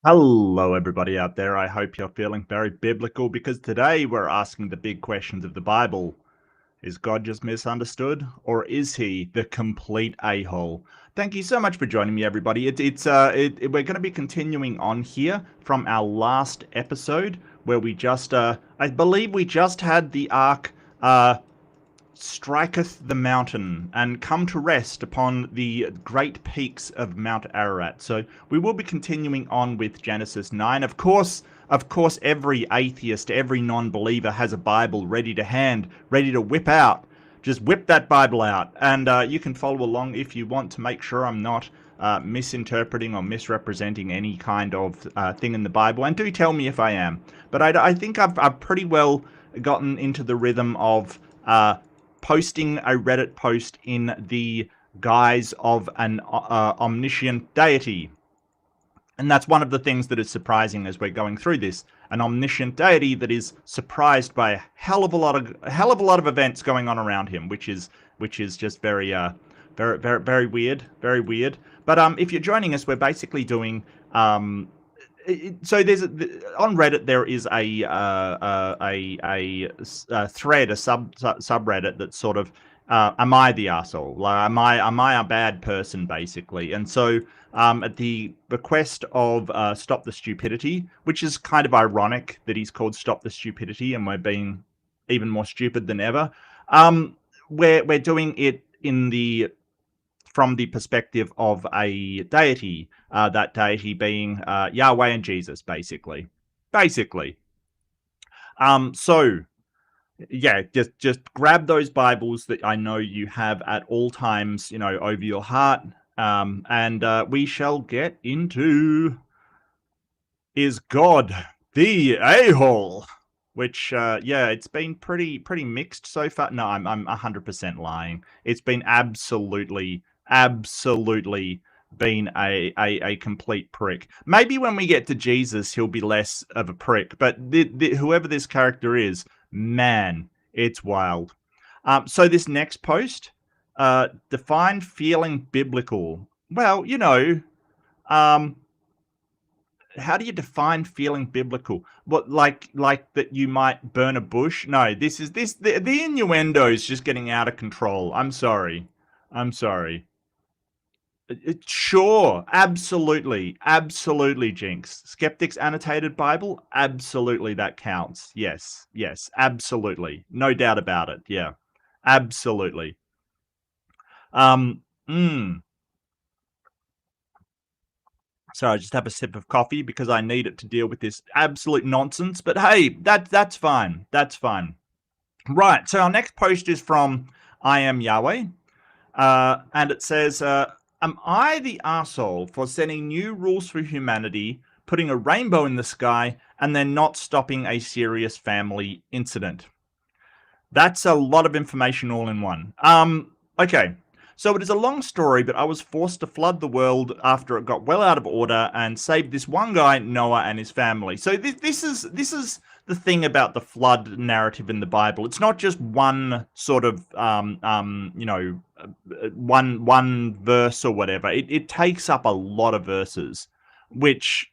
Hello, everybody out there. I hope you're feeling very biblical because today we're asking the big questions of the Bible. Is God just misunderstood, or is he the complete a-hole? Thank you so much for joining me, everybody. We're going to be continuing on here from our last episode where we just, I believe we just had the ark, striketh the mountain and come to rest upon the great peaks of Mount Ararat. So we will be continuing on with Genesis 9. Of course, every atheist, every non-believer has a Bible ready to hand, ready to whip out. Just whip that Bible out, and you can follow along if you want to make sure I'm not misinterpreting or misrepresenting any kind of thing in the Bible. And do tell me if I am. But I think I've pretty well gotten into the rhythm of posting a Reddit post in the guise of an omniscient deity. And that's one of the things that is surprising as we're going through this. An omniscient deity that is surprised by a hell of a lot of events going on around him, which is just very weird, very weird. But if you're joining us, we're basically doing so there's on Reddit there is a thread, a subreddit that's sort of am I the asshole? Like, am I a bad person, basically? And so at the request of Stop the Stupidity, which is kind of ironic that he's called Stop the Stupidity and we're being even more stupid than ever. We're doing it from the perspective of a deity, that deity being Yahweh and Jesus, basically. So yeah, just grab those Bibles that I know you have at all times, over your heart, and we shall get into Is God the a-hole? Which, yeah, it's been pretty mixed so far. No, I'm 100% lying. It's been absolutely been a complete prick. Maybe when we get to Jesus, he'll be less of a prick. But whoever this character is, man, it's wild. So this next post, define feeling biblical. Well, how do you define feeling biblical? What, like that you might burn a bush? No, the innuendo is just getting out of control. I'm sorry. Sure, absolutely, Jinx. Skeptics Annotated Bible, absolutely that counts. Yes, absolutely, no doubt about it. Yeah, absolutely. Um, mm. So I just have a sip of coffee because I need it to deal with this absolute nonsense. But hey, that's fine. That's fine. Right. So our next post is from I Am Yahweh, and it says, "Am I the arsehole for setting new rules for humanity, putting a rainbow in the sky, and then not stopping a serious family incident?" That's a lot of information all in one. Okay. So it is a long story, but I was forced to flood the world after it got well out of order and saved this one guy, Noah, and his family. So this is the thing about the flood narrative in the Bible. It's not just one sort of one verse or whatever. It takes up a lot of verses, which,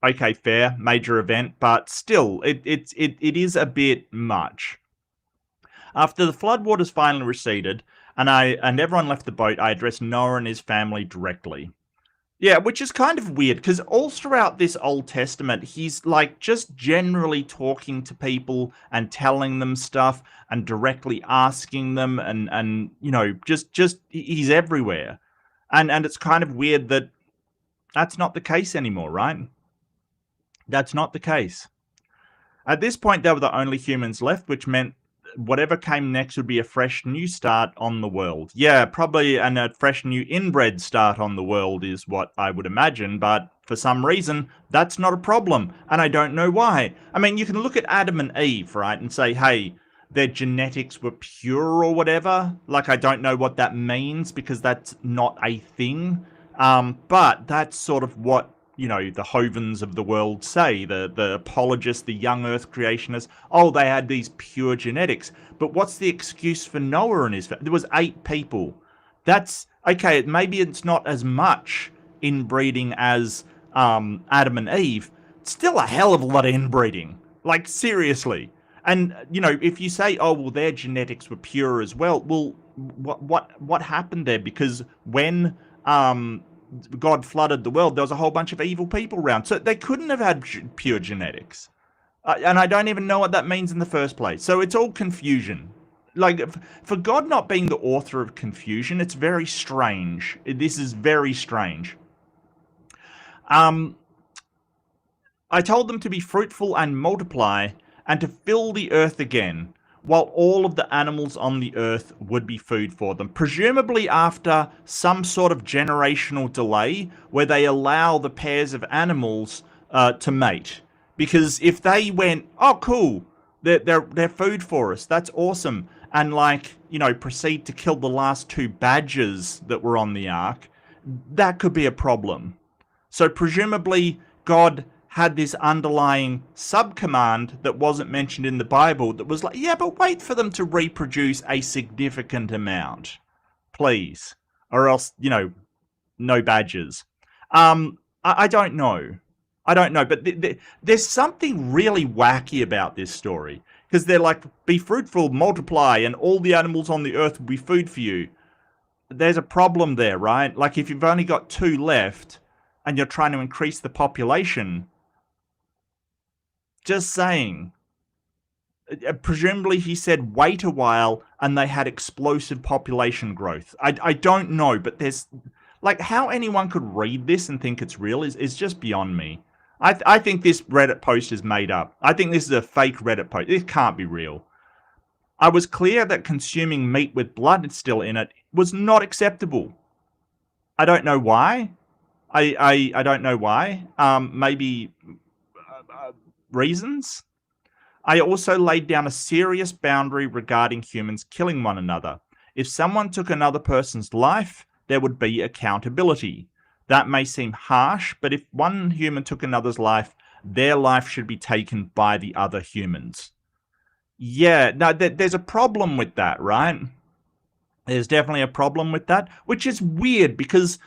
okay, fair, major event, but still it is a bit much. After the floodwaters finally receded and everyone left the boat, I addressed Noah and his family directly. Yeah, which is kind of weird because all throughout this Old Testament, he's like just generally talking to people and telling them stuff and directly asking them and just he's everywhere. And it's kind of weird that that's not the case anymore, right? That's not the case. At this point, they were the only humans left, which meant whatever came next would be a fresh new start on the world. Yeah, probably a fresh new inbred start on the world is what I would imagine, but for some reason, that's not a problem, and I don't know why. I mean, you can look at Adam and Eve, right, and say, hey, their genetics were pure or whatever. Like, I don't know what that means because that's not a thing. But that's sort of what the Hovens of the world say, the apologists, the young earth creationists. Oh, they had these pure genetics. But what's the excuse for Noah and his family? There was 8 people. That's okay. Maybe it's not as much inbreeding as Adam and Eve, still a hell of a lot of inbreeding. Like, seriously. And, if you say, oh, well, their genetics were pure as well, what happened there? Because when God flooded the world, there was a whole bunch of evil people around. So they couldn't have had pure genetics. And I don't even know what that means in the first place. So it's all confusion. Like, for God not being the author of confusion, it's very strange. This is very strange. I told them to be fruitful and multiply, and to fill the earth again, while all of the animals on the earth would be food for them. Presumably after some sort of generational delay, where they allow the pairs of animals to mate. Because if they went, oh cool, they're food for us, that's awesome, and proceed to kill the last 2 badgers that were on the ark, that could be a problem. So presumably God had this underlying sub-command that wasn't mentioned in the Bible that was like, yeah, but wait for them to reproduce a significant amount, please, or else, no badgers. I don't know. But there's something really wacky about this story, because they're like, be fruitful, multiply, and all the animals on the earth will be food for you. There's a problem there, right? Like, if you've only got 2 left and you're trying to increase the population, just saying. Presumably he said wait a while and they had explosive population growth. I don't know, but there's, like, how anyone could read this and think it's real is just beyond me. I think this Reddit post is made up. I think this is a fake Reddit post. It can't be real. I was clear that consuming meat with blood still in it was not acceptable. I don't know why. I don't know why. Maybe reasons. I also laid down a serious boundary regarding humans killing one another. If someone took another person's life, there would be accountability. That may seem harsh, but if one human took another's life, their life should be taken by the other humans. Yeah, no, there's a problem with that, right? There's definitely a problem with that, which is weird because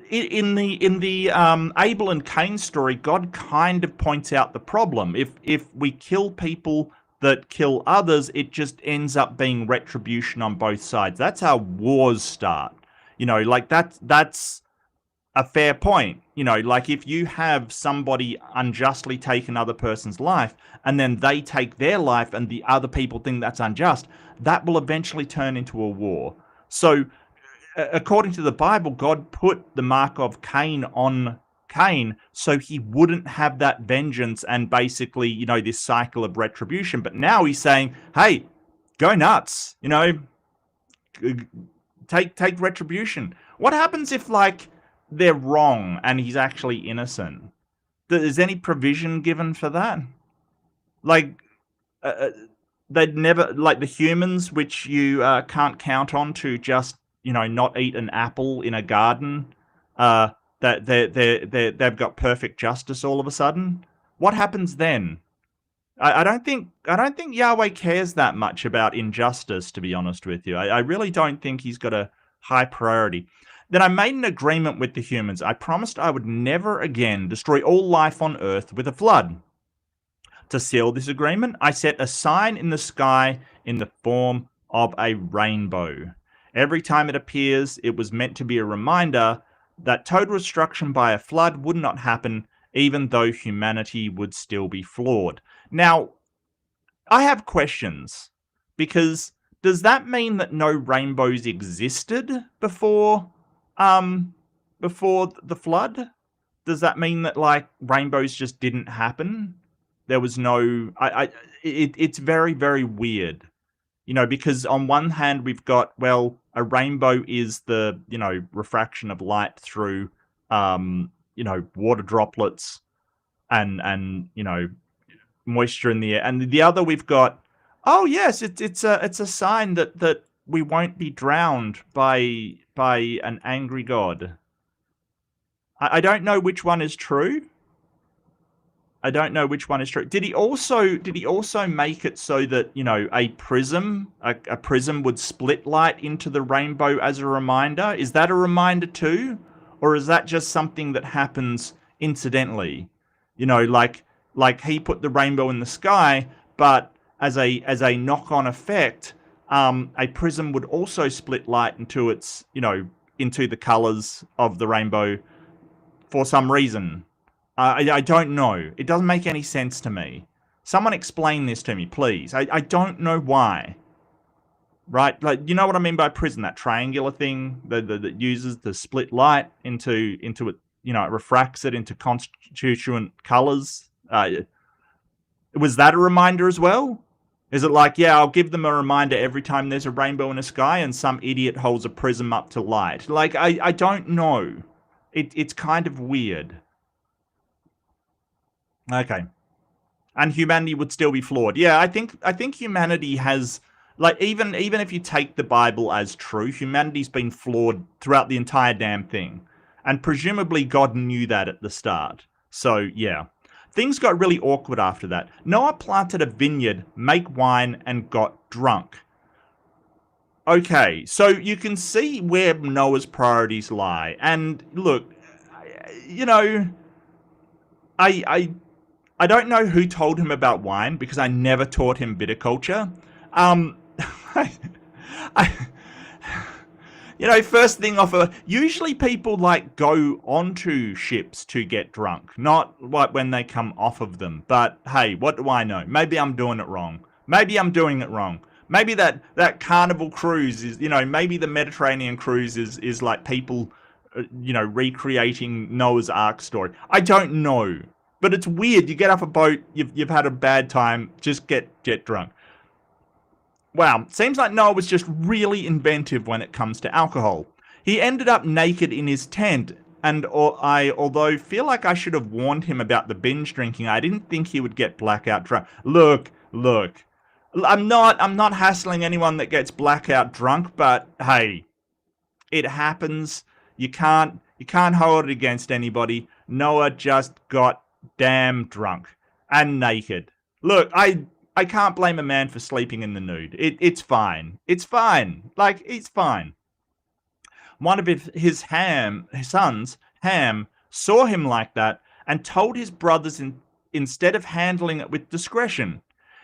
in the Abel and Cain story, God kind of points out the problem. If we kill people that kill others, it just ends up being retribution on both sides. That's how wars start. Like that's a fair point. Like, if you have somebody unjustly take another person's life and then they take their life and the other people think that's unjust, that will eventually turn into a war. So according to the Bible, God put the mark of Cain on Cain so he wouldn't have that vengeance and basically, this cycle of retribution. But now he's saying, hey, go nuts, take retribution. What happens if, like, they're wrong and he's actually innocent? Is any provision given for that? Like, they'd never, like the humans, which you can't count on to just, not eat an apple in a garden, that they've got perfect justice all of a sudden. What happens then? I don't think Yahweh cares that much about injustice, to be honest with you. I really don't think he's got a high priority. Then I made an agreement with the humans. I promised I would never again destroy all life on Earth with a flood. To seal this agreement, I set a sign in the sky in the form of a rainbow. Every time it appears, it was meant to be a reminder that total destruction by a flood would not happen, even though humanity would still be flawed. Now, I have questions, because does that mean that no rainbows existed before the flood? Does that mean that, like, rainbows just didn't happen? There was no... It's very, very weird. Because on one hand we've got, well, a rainbow is the, refraction of light through, water droplets and moisture in the air. And the other we've got, oh yes, it's a sign that we won't be drowned by an angry God. I don't know which one is true. Did he also make it so that, a prism would split light into the rainbow as a reminder? Is that a reminder too? Or is that just something that happens incidentally. Like he put the rainbow in the sky, but as a knock-on effect, a prism would also split light into into the colors of the rainbow for some reason. I don't know. It doesn't make any sense to me. Someone explain this to me, please. I don't know why. Right? Like, you know what I mean by prism? That triangular thing that uses the split light into it. It refracts it into constituent colors. Was that a reminder as well? Is it like, yeah, I'll give them a reminder every time there's a rainbow in the sky and some idiot holds a prism up to light? Like, I don't know. It's kind of weird. Okay. And humanity would still be flawed. Yeah, I think humanity has, like, even if you take the Bible as true, humanity's been flawed throughout the entire damn thing. And presumably God knew that at the start. So, yeah. Things got really awkward after that. Noah planted a vineyard, make wine, and got drunk. Okay, so you can see where Noah's priorities lie. And look, I don't know who told him about wine, because I never taught him viticulture. First thing off, usually people go onto ships to get drunk, not like when they come off of them. But hey, what do I know? Maybe I'm doing it wrong. Maybe I'm doing it wrong. Maybe that Carnival cruise is, maybe the Mediterranean cruise is like people, recreating Noah's Ark story. I don't know. But it's weird. You get off a boat, you've had a bad time, just get drunk. Wow, seems like Noah was just really inventive when it comes to alcohol. He ended up naked in his tent, and although feel like I should have warned him about the binge drinking, I didn't think he would get blackout drunk. Look. I'm not hassling anyone that gets blackout drunk, but hey, it happens. You can't hold it against anybody. Noah just got damn drunk and naked. Look, I can't blame a man for sleeping in the nude. It's fine. It's fine. Like, it's fine. One of his sons, Ham, saw him like that and told his brothers instead of handling it with discretion.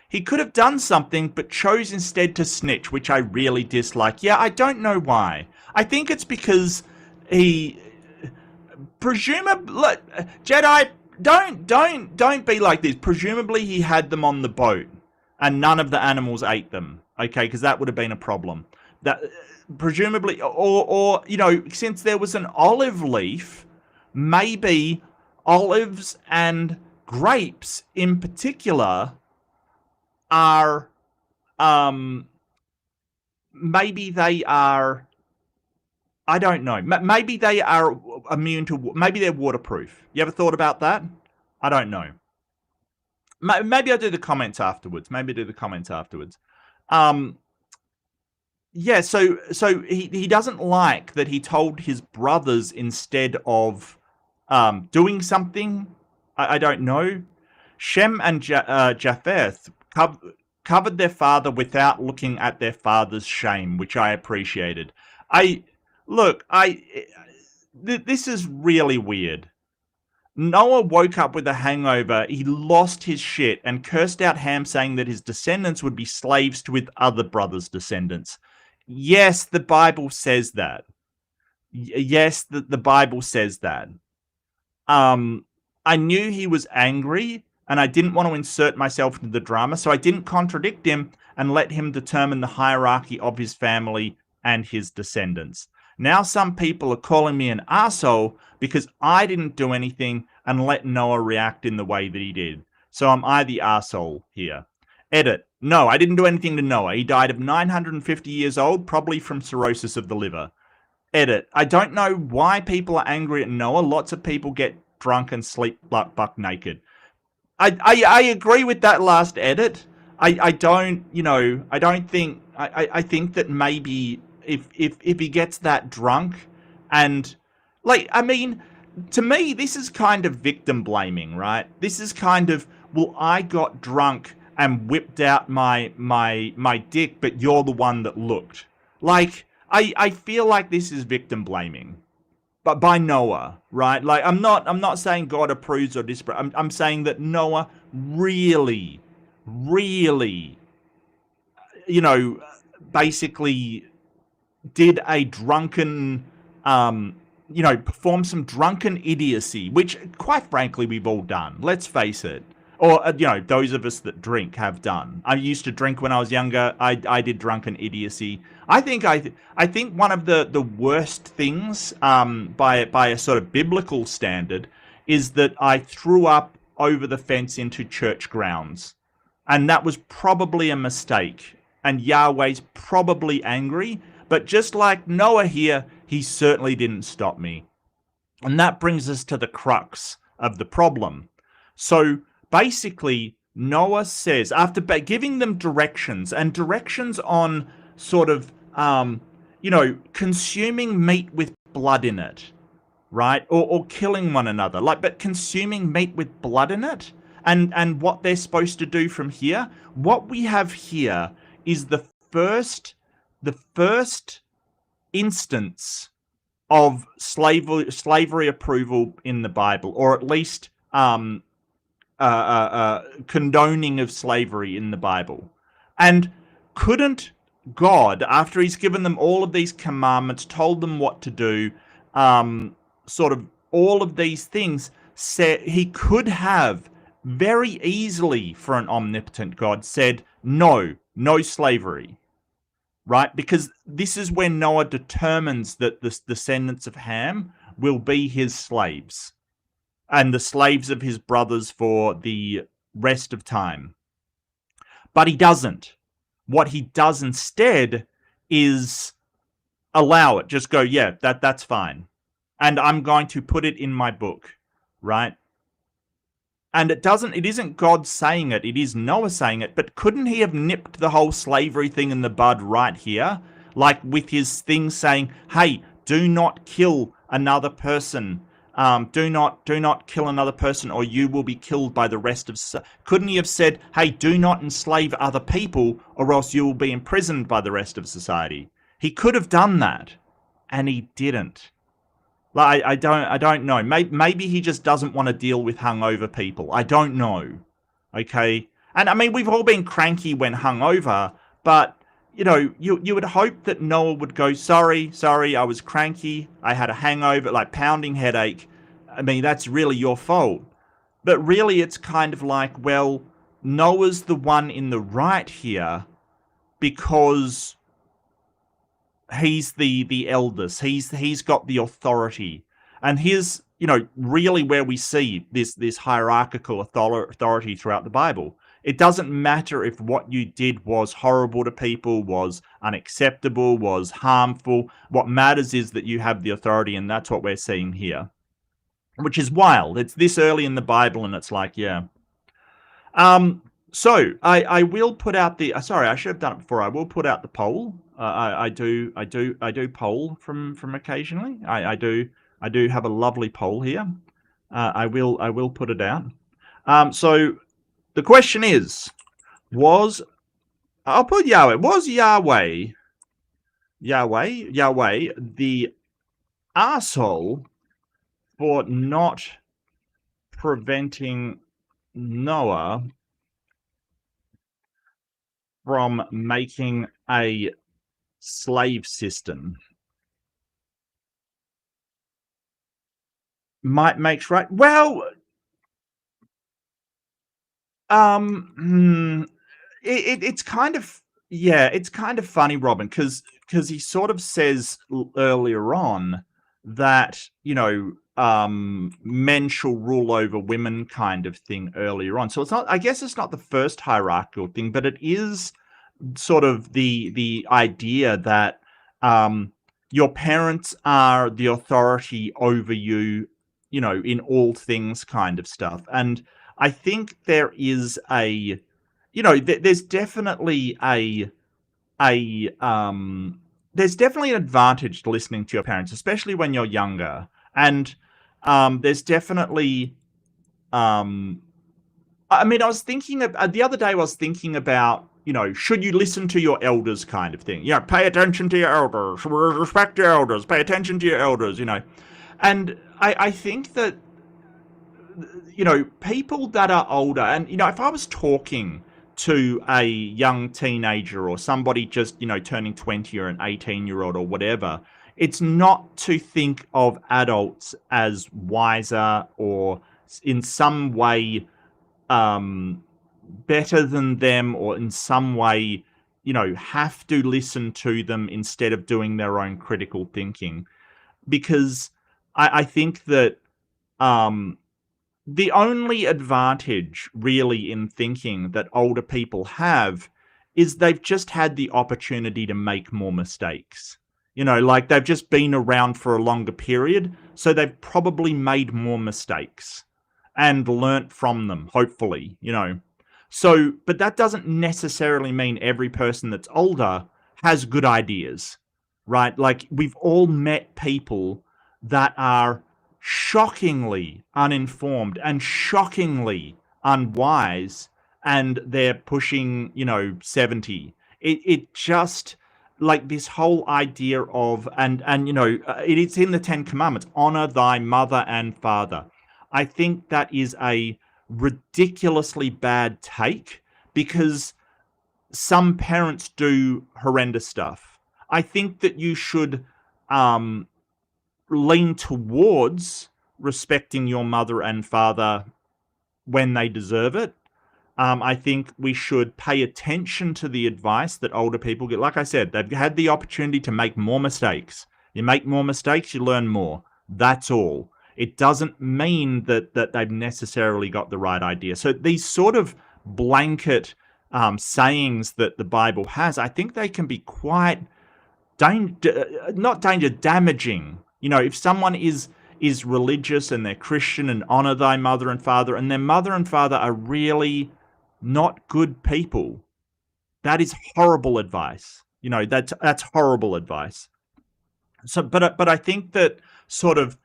He could have done something, but chose instead to snitch, which I really dislike. Yeah, I don't know why. I think it's because he... Presumably... Jedi, don't be like this. Presumably he had them on the boat, and none of the animals ate them. Okay, because that would have been a problem. That presumably, or since there was an olive leaf, maybe olives and grapes in particular are, maybe they are, I don't know. Maybe they are immune to, maybe they're waterproof. You ever thought about that? I don't know. Maybe I'll do the comments afterwards. Yeah, so he doesn't like that he told his brothers instead of doing something. I don't know. Shem and Japheth covered their father without looking at their father's shame, which I appreciated. This is really weird. Noah woke up with a hangover, he lost his shit, and cursed out Ham, saying that his descendants would be slaves to his other brother's descendants. Yes, the Bible says that. Yes, the Bible says that. I knew he was angry, and I didn't want to insert myself into the drama, so I didn't contradict him and let him determine the hierarchy of his family and his descendants. Now some people are calling me an arsehole because I didn't do anything and let Noah react in the way that he did. So am I the arsehole here? Edit. No, I didn't do anything to Noah. He died of 950 years old, probably from cirrhosis of the liver. Edit. I don't know why people are angry at Noah. Lots of people get drunk and sleep buck naked. I agree with that last edit. I think that maybe if he gets that drunk and to me this is kind of victim blaming, right? This is kind of, well, I got drunk and whipped out my dick, but you're the one that looked. I feel like this is victim blaming. but by Noah, right? Like I'm not saying God approves or disapproves. I'm saying that Noah really, really, you know, basically did a drunken, perform some drunken idiocy, which quite frankly we've all done. Let's face it. Or, those of us that drink have done. I used to drink when I was younger. I did drunken idiocy. I think one of the worst things, by a sort of biblical standard, is that I threw up over the fence into church grounds. And that was probably a mistake. And Yahweh's probably angry. But just like Noah here, he certainly didn't stop me. And that brings us to the crux of the problem. So basically, Noah says, after giving them directions, and directions on sort of, consuming meat with blood in it, right? Or killing one another, but consuming meat with blood in it, and what they're supposed to do from here. What we have here is the first instance of slavery approval in the Bible, or at least condoning of slavery in the Bible. And couldn't God, after he's given them all of these commandments, told them what to do, sort of all of these things, said he could have very easily, for an omnipotent God, said, no slavery, right? Because this is when Noah determines that the descendants of Ham will be his slaves and the slaves of his brothers for the rest of time. But he doesn't. What he does instead is allow it. Just go, yeah, that's fine. And I'm going to put it in my book, right? And it isn't God saying it, it is Noah saying it, but couldn't he have nipped the whole slavery thing in the bud right here? Like with his thing saying, hey, do not kill another person. Do not kill another person or you will be killed by the rest of society. Couldn't he have said, hey, do not enslave other people or else you will be imprisoned by the rest of society? He could have done that, and he didn't. Like, I don't know. Maybe he just doesn't want to deal with hungover people. I don't know. Okay? And I mean, we've all been cranky when hungover, but, you would hope that Noah would go, sorry, I was cranky. I had a hangover, like pounding headache. I mean, that's really your fault. But really, it's kind of like, well, Noah's the one in the right here because he's the eldest. He's got the authority. And here's, really where we see this hierarchical authority throughout the Bible. It doesn't matter if what you did was horrible to people, was unacceptable, was harmful. What matters is that you have the authority, and that's what we're seeing here. Which is wild. It's this early in the Bible, and it's like, yeah. So I will put out the. Sorry, I should have done it before. I will put out the poll. I do poll from occasionally. I do have a lovely poll here. I will put it out. So the question is, I'll put Yahweh. Was Yahweh the arsehole for not preventing Noah from making a slave system? Might makes right. Well, it's kind of, yeah, it's kind of funny, Robin, because he sort of says earlier on that, men shall rule over women kind of thing earlier on. So it's not, I guess it's not the first hierarchical thing, but it is sort of the idea that your parents are the authority over you, in all things kind of stuff. And I think there is a, there's definitely there's definitely an advantage to listening to your parents, especially when you're younger. And there's definitely, I mean, I was thinking the other day, I was thinking about, should you listen to your elders kind of thing? Pay attention to your elders, respect your elders, pay attention to your elders, And I think that, people that are older, and, if I was talking to a young teenager or somebody just, turning 20 or an 18-year-old or whatever, it's not to think of adults as wiser or in some way better than them, or in some way, have to listen to them instead of doing their own critical thinking. Because I think that the only advantage really in thinking that older people have is they've just had the opportunity to make more mistakes. Like they've just been around for a longer period, so they've probably made more mistakes and learnt from them, hopefully. So, but that doesn't necessarily mean every person that's older has good ideas, right? Like we've all met people that are shockingly uninformed and shockingly unwise, and they're pushing, 70. It just, like, this whole idea of, and it's in the Ten Commandments, honor thy mother and father. I think that is a ridiculously bad take, because some parents do horrendous stuff. I think that you should lean towards respecting your mother and father when they deserve it. I think we should pay attention to the advice that older people get. Like I said, they've had the opportunity to make more mistakes. You make more mistakes, you learn more. That's all. It doesn't mean that they've necessarily got the right idea. So these sort of blanket sayings that the Bible has, I think they can be quite damaging. If someone is religious and they're Christian and honor thy mother and father, and their mother and father are really not good people, that is horrible advice. That's horrible advice. So, but I think that sort of,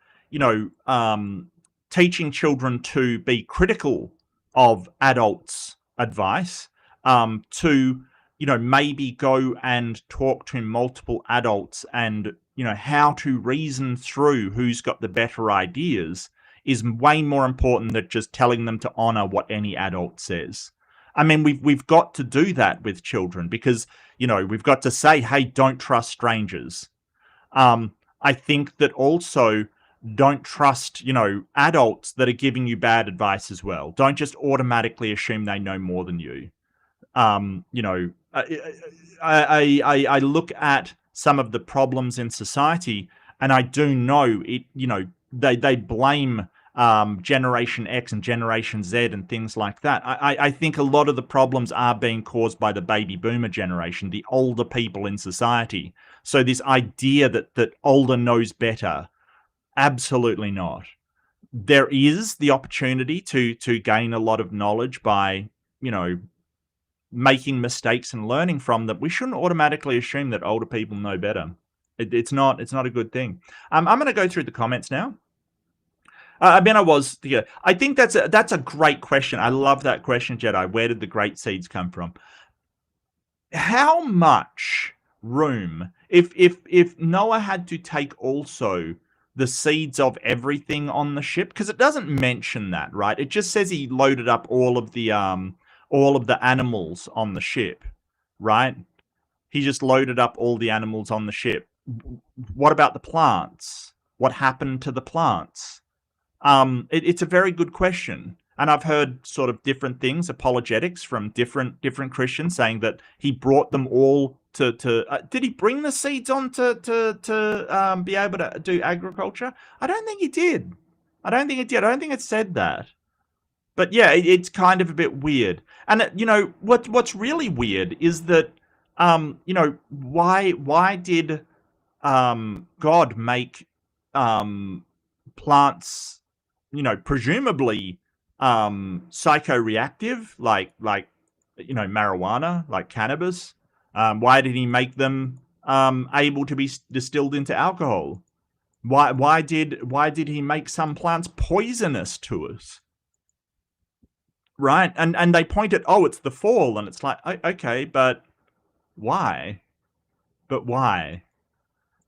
teaching children to be critical of adults' advice, to, maybe go and talk to multiple adults and, how to reason through who's got the better ideas, is way more important than just telling them to honor what any adult says. I mean, we've got to do that with children, because, we've got to say, hey, don't trust strangers. I think that also, don't trust, adults that are giving you bad advice as well. Don't just automatically assume they know more than you. I look at some of the problems in society, and I do know it. They blame Generation X and Generation Z and things like that. I think a lot of the problems are being caused by the baby boomer generation, the older people in society. So this idea that older knows better, absolutely not. There is the opportunity to gain a lot of knowledge by, making mistakes and learning from them. We shouldn't automatically assume that older people know better. It's not a good thing. I'm going to go through the comments now. I think that's a great question. I love that question, Jedi. Where did the great seeds come from? How much room, if Noah had to take also the seeds of everything on the ship, because it doesn't mention that, right? It just says he loaded up all of the animals on the ship, right? He just loaded up all the animals on the ship. What about the plants? What happened to the plants? It's a very good question. And I've heard sort of different things, apologetics from different Christians saying that he brought them all to did he bring the seeds on to be able to do agriculture? I don't think he did. I don't think it said that. But yeah, it's kind of a bit weird. And what's really weird is that why did God make plants, presumably psychoreactive, like marijuana, like cannabis? Why did he make them able to be distilled into alcohol? Why did he make some plants poisonous to us? Right, and they point at, it's the fall, and it's like, okay, but why? But why?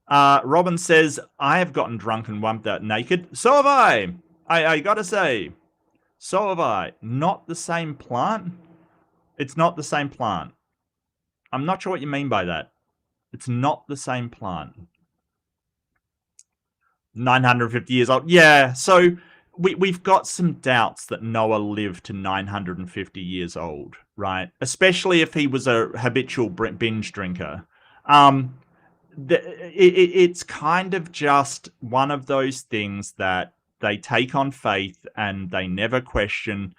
Robin says, I have gotten drunk and wumped out naked. So have I. I gotta say, so have I. Not the same plant? It's not the same plant. I'm not sure what you mean by that. It's not the same plant. 950 years old. Yeah, so we've got some doubts that Noah lived to 950 years old, right? Especially if he was a habitual binge drinker. It's kind of just one of those things that they take on faith and they never question.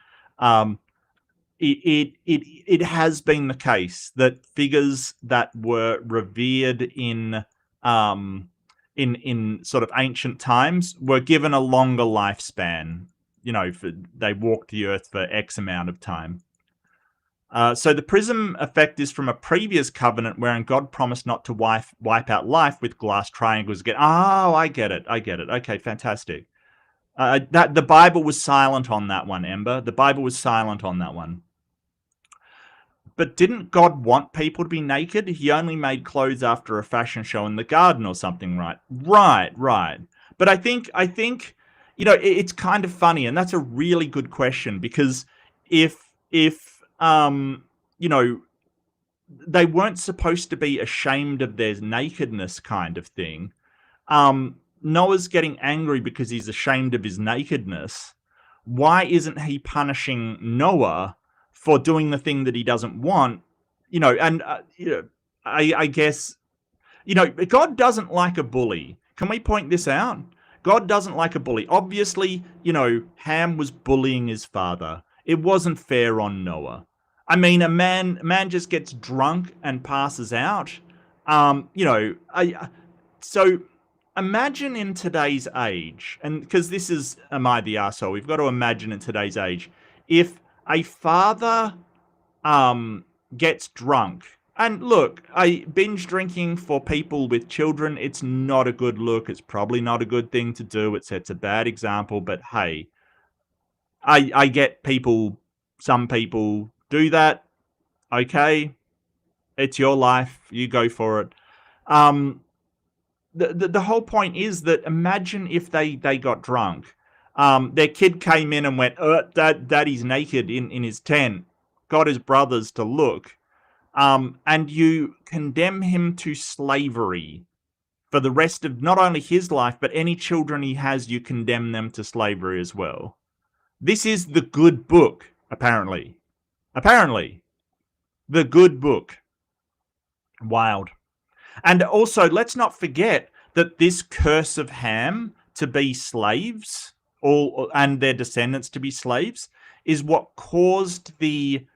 It has been the case that figures that were revered in sort of ancient times were given a longer lifespan. You know, they walked the earth for X amount of time. So the prism effect is from a previous covenant wherein God promised not to wipe out life with glass triangles again. Oh, I get it. Okay, fantastic. That the Bible was silent on that one, Ember. The Bible was silent on that one. But didn't God want people to be naked? He only made clothes after a fashion show in the garden or something, right? Right. But I think, you know, it's kind of funny, and that's a really good question, because if you know, they weren't supposed to be ashamed of their nakedness kind of thing. Noah's getting angry because he's ashamed of his nakedness. Why isn't he punishing Noah for doing the thing that he doesn't want? You know, and you know, I guess, you know, God doesn't like a bully. Can we point this out? God doesn't like a bully. Obviously, you know, Ham was bullying his father. It wasn't fair on Noah. I mean, a man just gets drunk and passes out. You know, so imagine in today's age, and because this is Am I the Arsehole, we've got to imagine in today's age, if a father gets drunk, and look, binge drinking for people with children, it's not a good look. It's probably not a good thing to do. It sets a bad example, but hey, I get people, some people do that. Okay, it's your life. You go for it. The whole point is that imagine if they got drunk. Their kid came in and went, Daddy's naked in his tent, got his brothers to look, and you condemn him to slavery for the rest of not only his life, but any children he has, you condemn them to slavery as well. This is the good book, apparently. Apparently. The good book. Wild. And also, let's not forget that this curse of Ham to be slaves, and their descendants to be slaves, is what caused the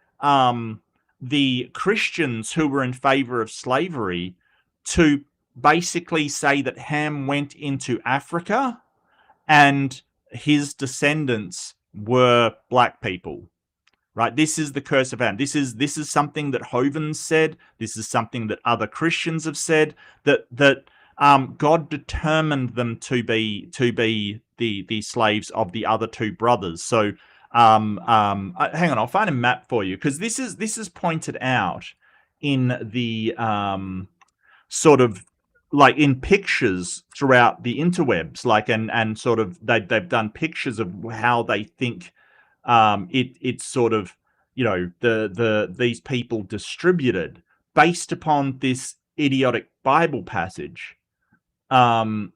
Christians who were in favor of slavery to basically say that Ham went into Africa and his descendants were black people. Right, this is the curse of Ham. This is something that Hovens said. This is something that other Christians have said. That God determined them to be the slaves of the other two brothers. So, hang on, I'll find a map for you, because this is pointed out in the sort of like in pictures throughout the interwebs, like and sort of they've done pictures of how they think. It's sort of, you know, these people distributed based upon this idiotic Bible passage. Hang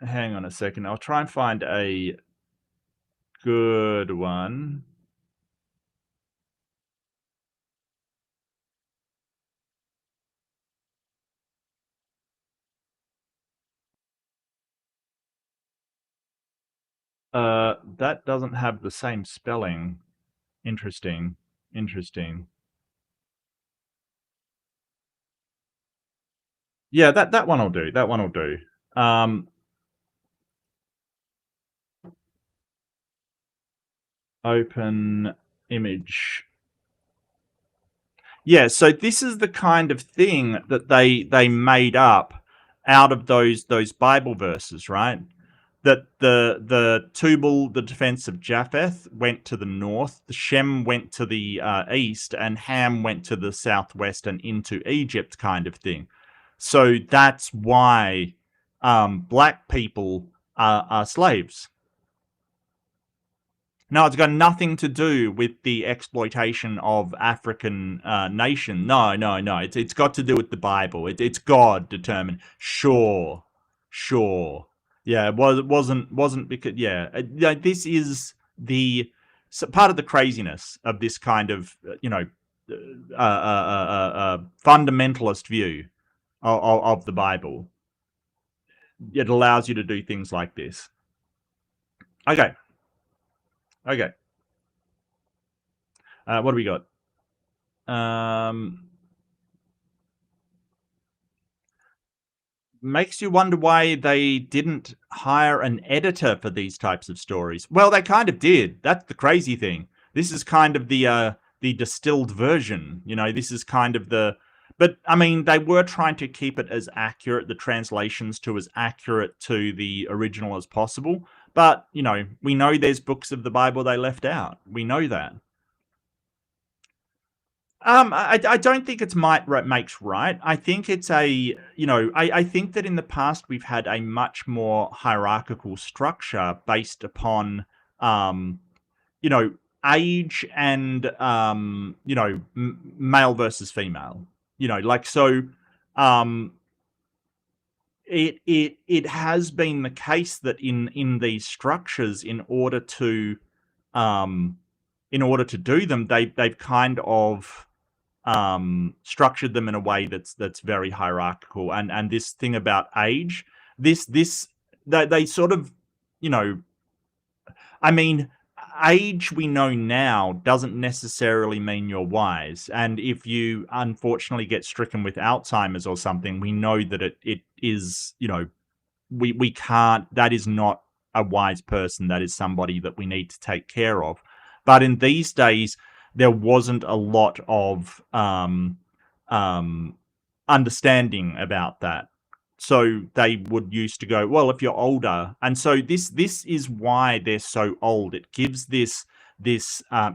on a second. I'll try and find a good one. That doesn't have the same spelling. Interesting. Yeah, that one will do. That one will do. Open image. Yeah, so this is the kind of thing that they made up out of those Bible verses, right? that the Tubal, the defense of Japheth, went to the north, the Shem went to the east, and Ham went to the southwest and into Egypt, kind of thing. So that's why black people are slaves. No, it's got nothing to do with the exploitation of African nation. No, no, no. It's got to do with the Bible. It's God determined. Sure, sure. Yeah, it wasn't because this is the part of the craziness of this kind of fundamentalist view of the Bible. It allows you to do things like this. Okay. Okay. What do we got? Makes you wonder why they didn't hire an editor for these types of stories. Well, they kind of did. That's the crazy thing. This is kind of the distilled version. This is kind of the. But I mean, they were trying to keep it as accurate, the translations to as accurate to the original as possible. But we know there's books of the Bible they left out. We know that. I don't think it's might makes right. I think it's I think that in the past we've had a much more hierarchical structure based upon, um, you know, age and, male versus female. Like so, um, it has been the case that in these structures, um, in order to do them, they've kind of structured them in a way that's very hierarchical. And this thing about age, this they sort of, you know, I mean, age we know now doesn't necessarily mean you're wise. And if you unfortunately get stricken with Alzheimer's or something, we know that it is, we can't, that is not a wise person. That is somebody that we need to take care of. But in these days, there wasn't a lot of um, understanding about that. So they would used to go, well, if you're older, and so this is why they're so old. It gives this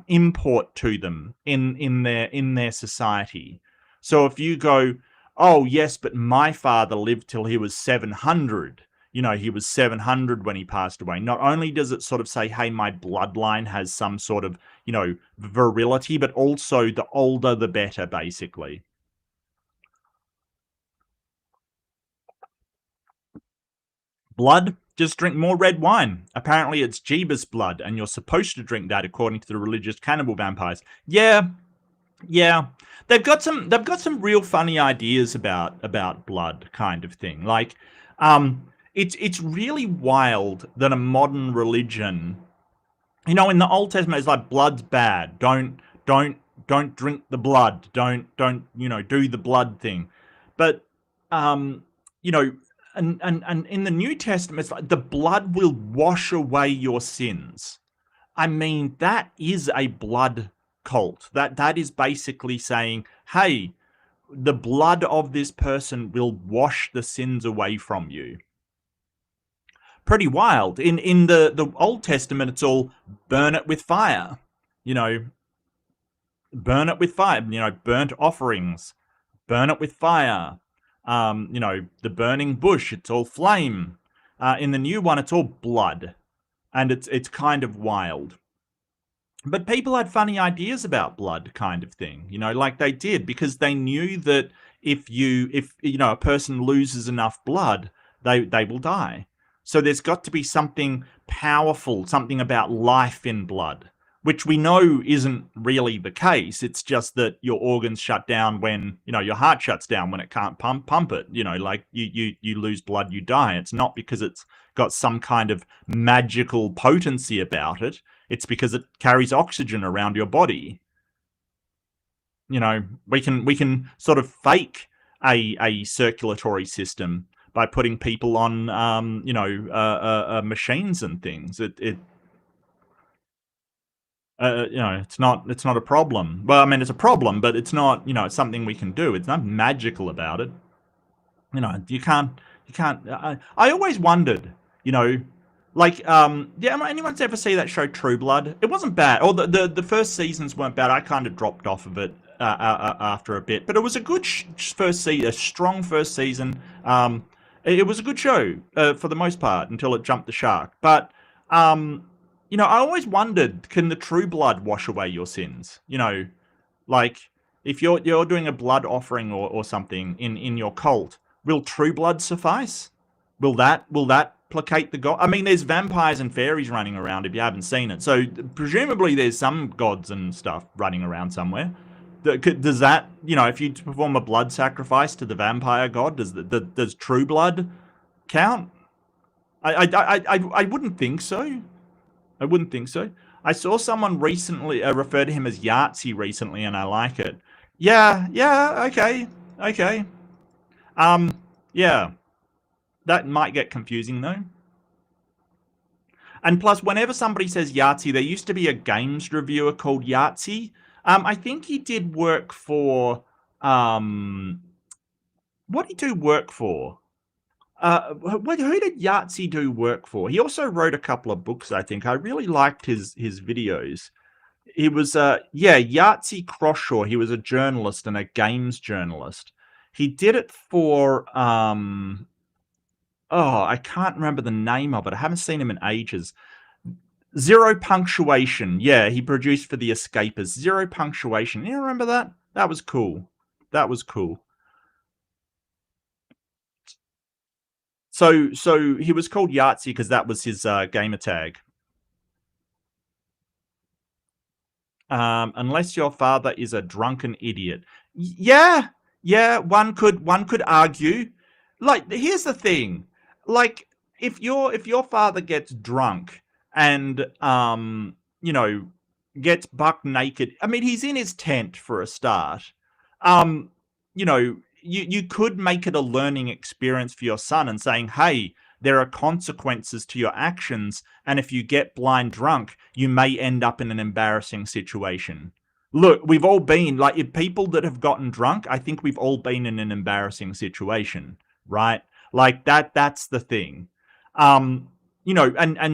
import to them in their society. So if you go, oh yes, but my father lived till he was 700. He was 700 when he passed away. Not only does it sort of say, hey, my bloodline has some sort of, virility, but also the older the better, basically. Blood? Just drink more red wine. Apparently it's Jeebus blood, and you're supposed to drink that according to the religious cannibal vampires. Yeah, yeah. They've got some real funny ideas about blood, kind of thing. Like, it's really wild that a modern religion, in the Old Testament, it's like blood's bad. Don't drink the blood. Don't do the blood thing. But um, you know, and in the New Testament, it's like the blood will wash away your sins. I mean, that is a blood cult. That is basically saying, hey, the blood of this person will wash the sins away from you. Pretty wild. In the Old Testament, it's all burn it with fire. You know, burn it with fire. Burnt offerings, burn it with fire. The burning bush, it's all flame. In the new one, it's all blood, and it's kind of wild. But people had funny ideas about blood, kind of thing. Like they did, because they knew that if a person loses enough blood, they will die. So there's got to be something powerful, something about life in blood, which we know isn't really the case. It's just that your organs shut down when, your heart shuts down when it can't pump it. Like you lose blood, you die. It's not because it's got some kind of magical potency about it. It's because it carries oxygen around your body. We can sort of fake a circulatory system by putting people on, machines and things. It's not a problem. Well, I mean, it's a problem, but it's not, it's something we can do. It's not magical about it. You can't. I always wondered, Like, yeah, anyone's ever see that show True Blood? It wasn't bad. Or the first seasons weren't bad. I kind of dropped off of it after a bit, but it was a good first season, a strong first season. It was a good show for the most part until it jumped the shark. But I always wondered, can the True Blood wash away your sins? Like if you're doing a blood offering or something in your cult, will True Blood suffice? Will that placate the god? I mean, there's vampires and fairies running around if you haven't seen it. So presumably there's some gods and stuff running around somewhere. Does that, if you perform a blood sacrifice to the vampire god, does True Blood count? I wouldn't think so. I wouldn't think so. I saw someone recently refer to him as Yahtzee recently, and I like it. Yeah, okay. Yeah. That might get confusing, though. And plus, whenever somebody says Yahtzee, there used to be a games reviewer called Yahtzee. I think he did work for... what did he do work for? Who did Yahtzee do work for? He also wrote a couple of books, I think. I really liked his videos. He was, Yahtzee Croshaw. He was a journalist and a games journalist. He did it for... I can't remember the name of it. I haven't seen him in ages. Zero Punctuation. Yeah, he produced for the Escapers. Zero Punctuation. You remember that? That was cool. So he was called Yahtzee because that was his gamer tag. Unless your father is a drunken idiot. Yeah, one could argue. Like, here's the thing. Like, if your father gets drunk and gets buck naked, I mean, he's in his tent for a start. You could make it a learning experience for your son and saying, hey, there are consequences to your actions, and if you get blind drunk, you may end up in an embarrassing situation. Look, we've all been, like, if people that have gotten drunk, I think we've all been in an embarrassing situation, right? Like, that's the thing. And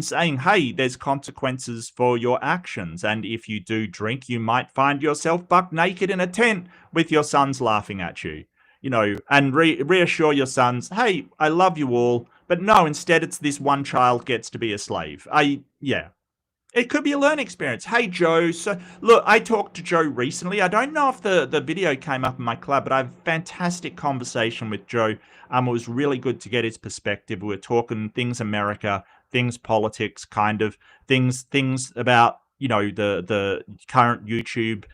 saying, hey, there's consequences for your actions, and if you do drink, you might find yourself buck naked in a tent with your sons laughing at you. And reassure your sons, hey, I love you all, but no, instead it's this one child gets to be a slave. It could be a learning experience. Hey, Joe. So, look, I talked to Joe recently. I don't know if the video came up in my club, but I have a fantastic conversation with Joe. It was really good to get his perspective. We were talking things America, things politics, kind of things about, the current YouTube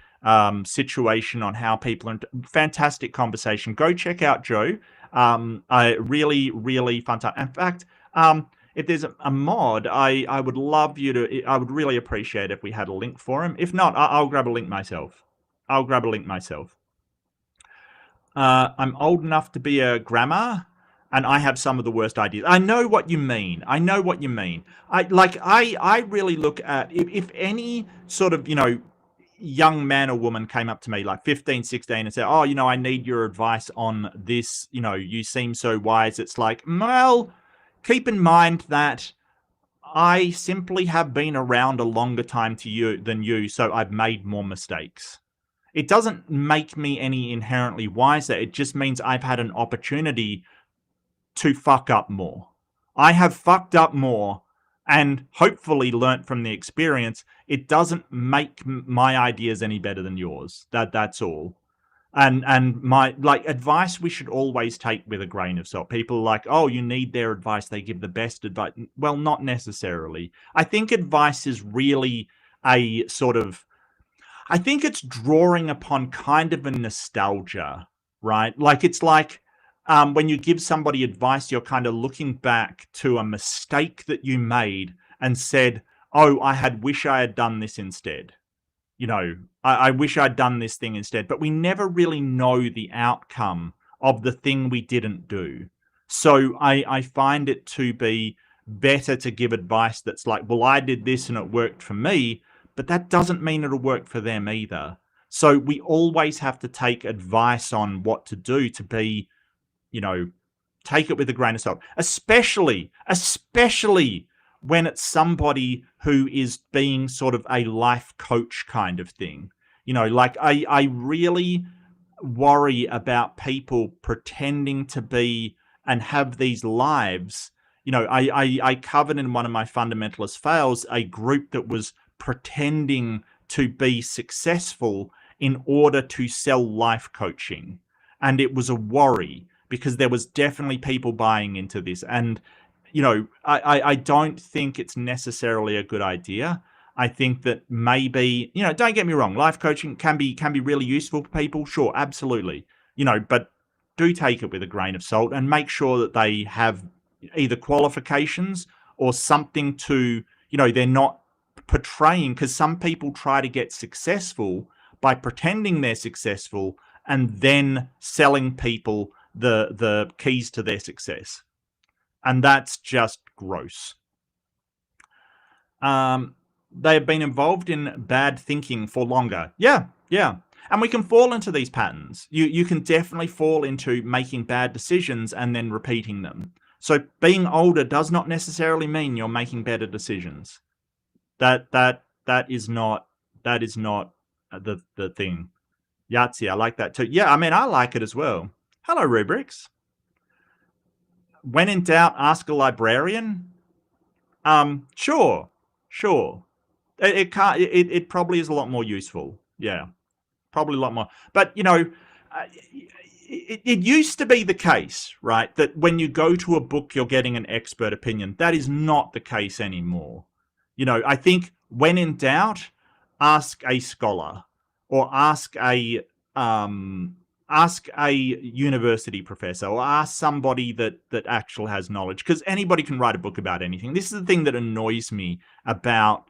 situation on how people are... Fantastic conversation. Go check out Joe. Really, really fun time. In fact, if there's a mod, I would love you to... I would really appreciate if we had a link for him. If not, I'll grab a link myself. I'm old enough to be a grandma, and I have some of the worst ideas. I know what you mean. I really look at... If any sort of, young man or woman came up to me like 15, 16 and said, oh, I need your advice on this, you seem so wise. It's like, well, keep in mind that I simply have been around a longer time than you, so I've made more mistakes. It doesn't make me any inherently wiser. It just means I've had an opportunity to fuck up more. I have fucked up more and hopefully learnt from the experience. It doesn't make my ideas any better than yours. That's all. And my, like, advice we should always take with a grain of salt. People are like, oh, you need their advice. They give the best advice. Well, not necessarily. I think advice is really a sort of... I think it's drawing upon kind of a nostalgia, right? Like, it's like... when you give somebody advice, you're kind of looking back to a mistake that you made and said, oh, wish I had done this instead. I wish I'd done this thing instead. But we never really know the outcome of the thing we didn't do. So I find it to be better to give advice that's like, well, I did this and it worked for me, but that doesn't mean it'll work for them either. So we always have to take advice on what to do to be... take it with a grain of salt, especially when it's somebody who is being sort of a life coach kind of thing. Like I really worry about people pretending to be and have these lives. I covered in one of my fundamentalist fails a group that was pretending to be successful in order to sell life coaching. And it was a worry because there was definitely people buying into this. And, I don't think it's necessarily a good idea. I think that maybe, don't get me wrong, life coaching can be really useful for people. Sure, absolutely. But do take it with a grain of salt and make sure that they have either qualifications or something to, they're not portraying, because some people try to get successful by pretending they're successful and then selling people the keys to their success. And that's just gross. They have been involved in bad thinking for longer. Yeah. And we can fall into these patterns. You can definitely fall into making bad decisions and then repeating them. So being older does not necessarily mean you're making better decisions. That is not the thing. Yahtzee, I like that too. Yeah, I mean, I like it as well. Hello, Rubrics. When in doubt, ask a librarian. Sure. It probably is a lot more useful. Yeah, probably a lot more. But it used to be the case, right, that when you go to a book, you're getting an expert opinion. That is not the case anymore. I think when in doubt, ask a scholar or ask a university professor or ask somebody that actually has knowledge, because anybody can write a book about anything. This is the thing that annoys me about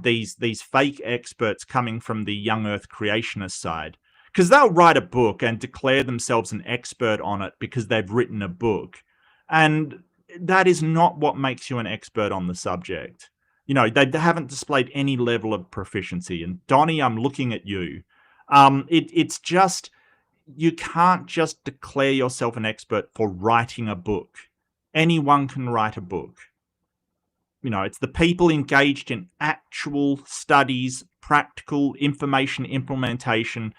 these fake experts coming from the young earth creationist side, because they'll write a book and declare themselves an expert on it because they've written a book, and that is not what makes you an expert on the subject. They haven't displayed any level of proficiency. And Donnie, I'm looking at you. It's just, you can't just declare yourself an expert for writing a book. Anyone can write a book. It's the people engaged in actual studies, practical information implementation,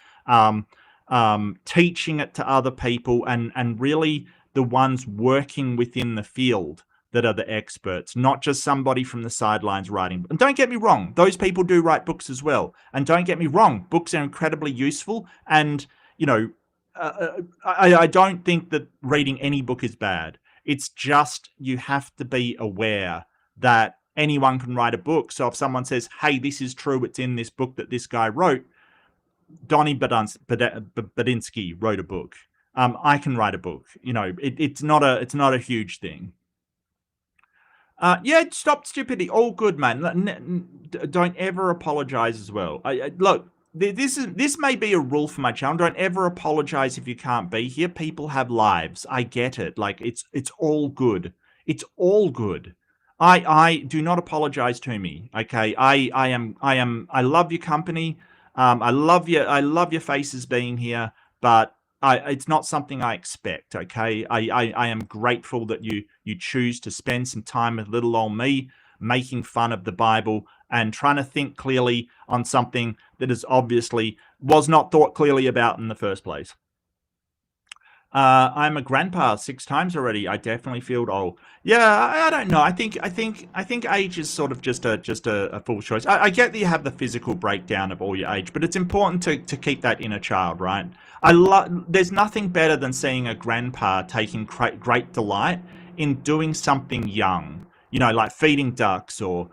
teaching it to other people, and really the ones working within the field that are the experts, not just somebody from the sidelines writing. And don't get me wrong, those people do write books as well. And don't get me wrong, books are incredibly useful. And, I don't think that reading any book is bad. It's just you have to be aware that anyone can write a book. So if someone says, hey, this is true, it's in this book that this guy wrote, Donnie Badinsky wrote a book. I can write a book. It's not a huge thing. Yeah, stop stupidity. All good, man. Don't ever apologize as well. Look, this may be a rule for my channel. Don't ever apologize if you can't be here. People have lives. I get it. Like, it's all good. It's all good. I do not apologize to me. Okay. I love your company. I love your faces being here, but it's not something I expect. Okay. I am grateful that you choose to spend some time with little old me, making fun of the Bible and trying to think clearly on something that is obviously was not thought clearly about in the first place. I'm a grandpa 6 times already. I definitely feel old. Yeah, I don't know. I think age is sort of just a fool's choice. I get that you have the physical breakdown of all your age, but it's important to keep that inner child, right? There's nothing better than seeing a grandpa taking great delight in doing something young, like feeding ducks or,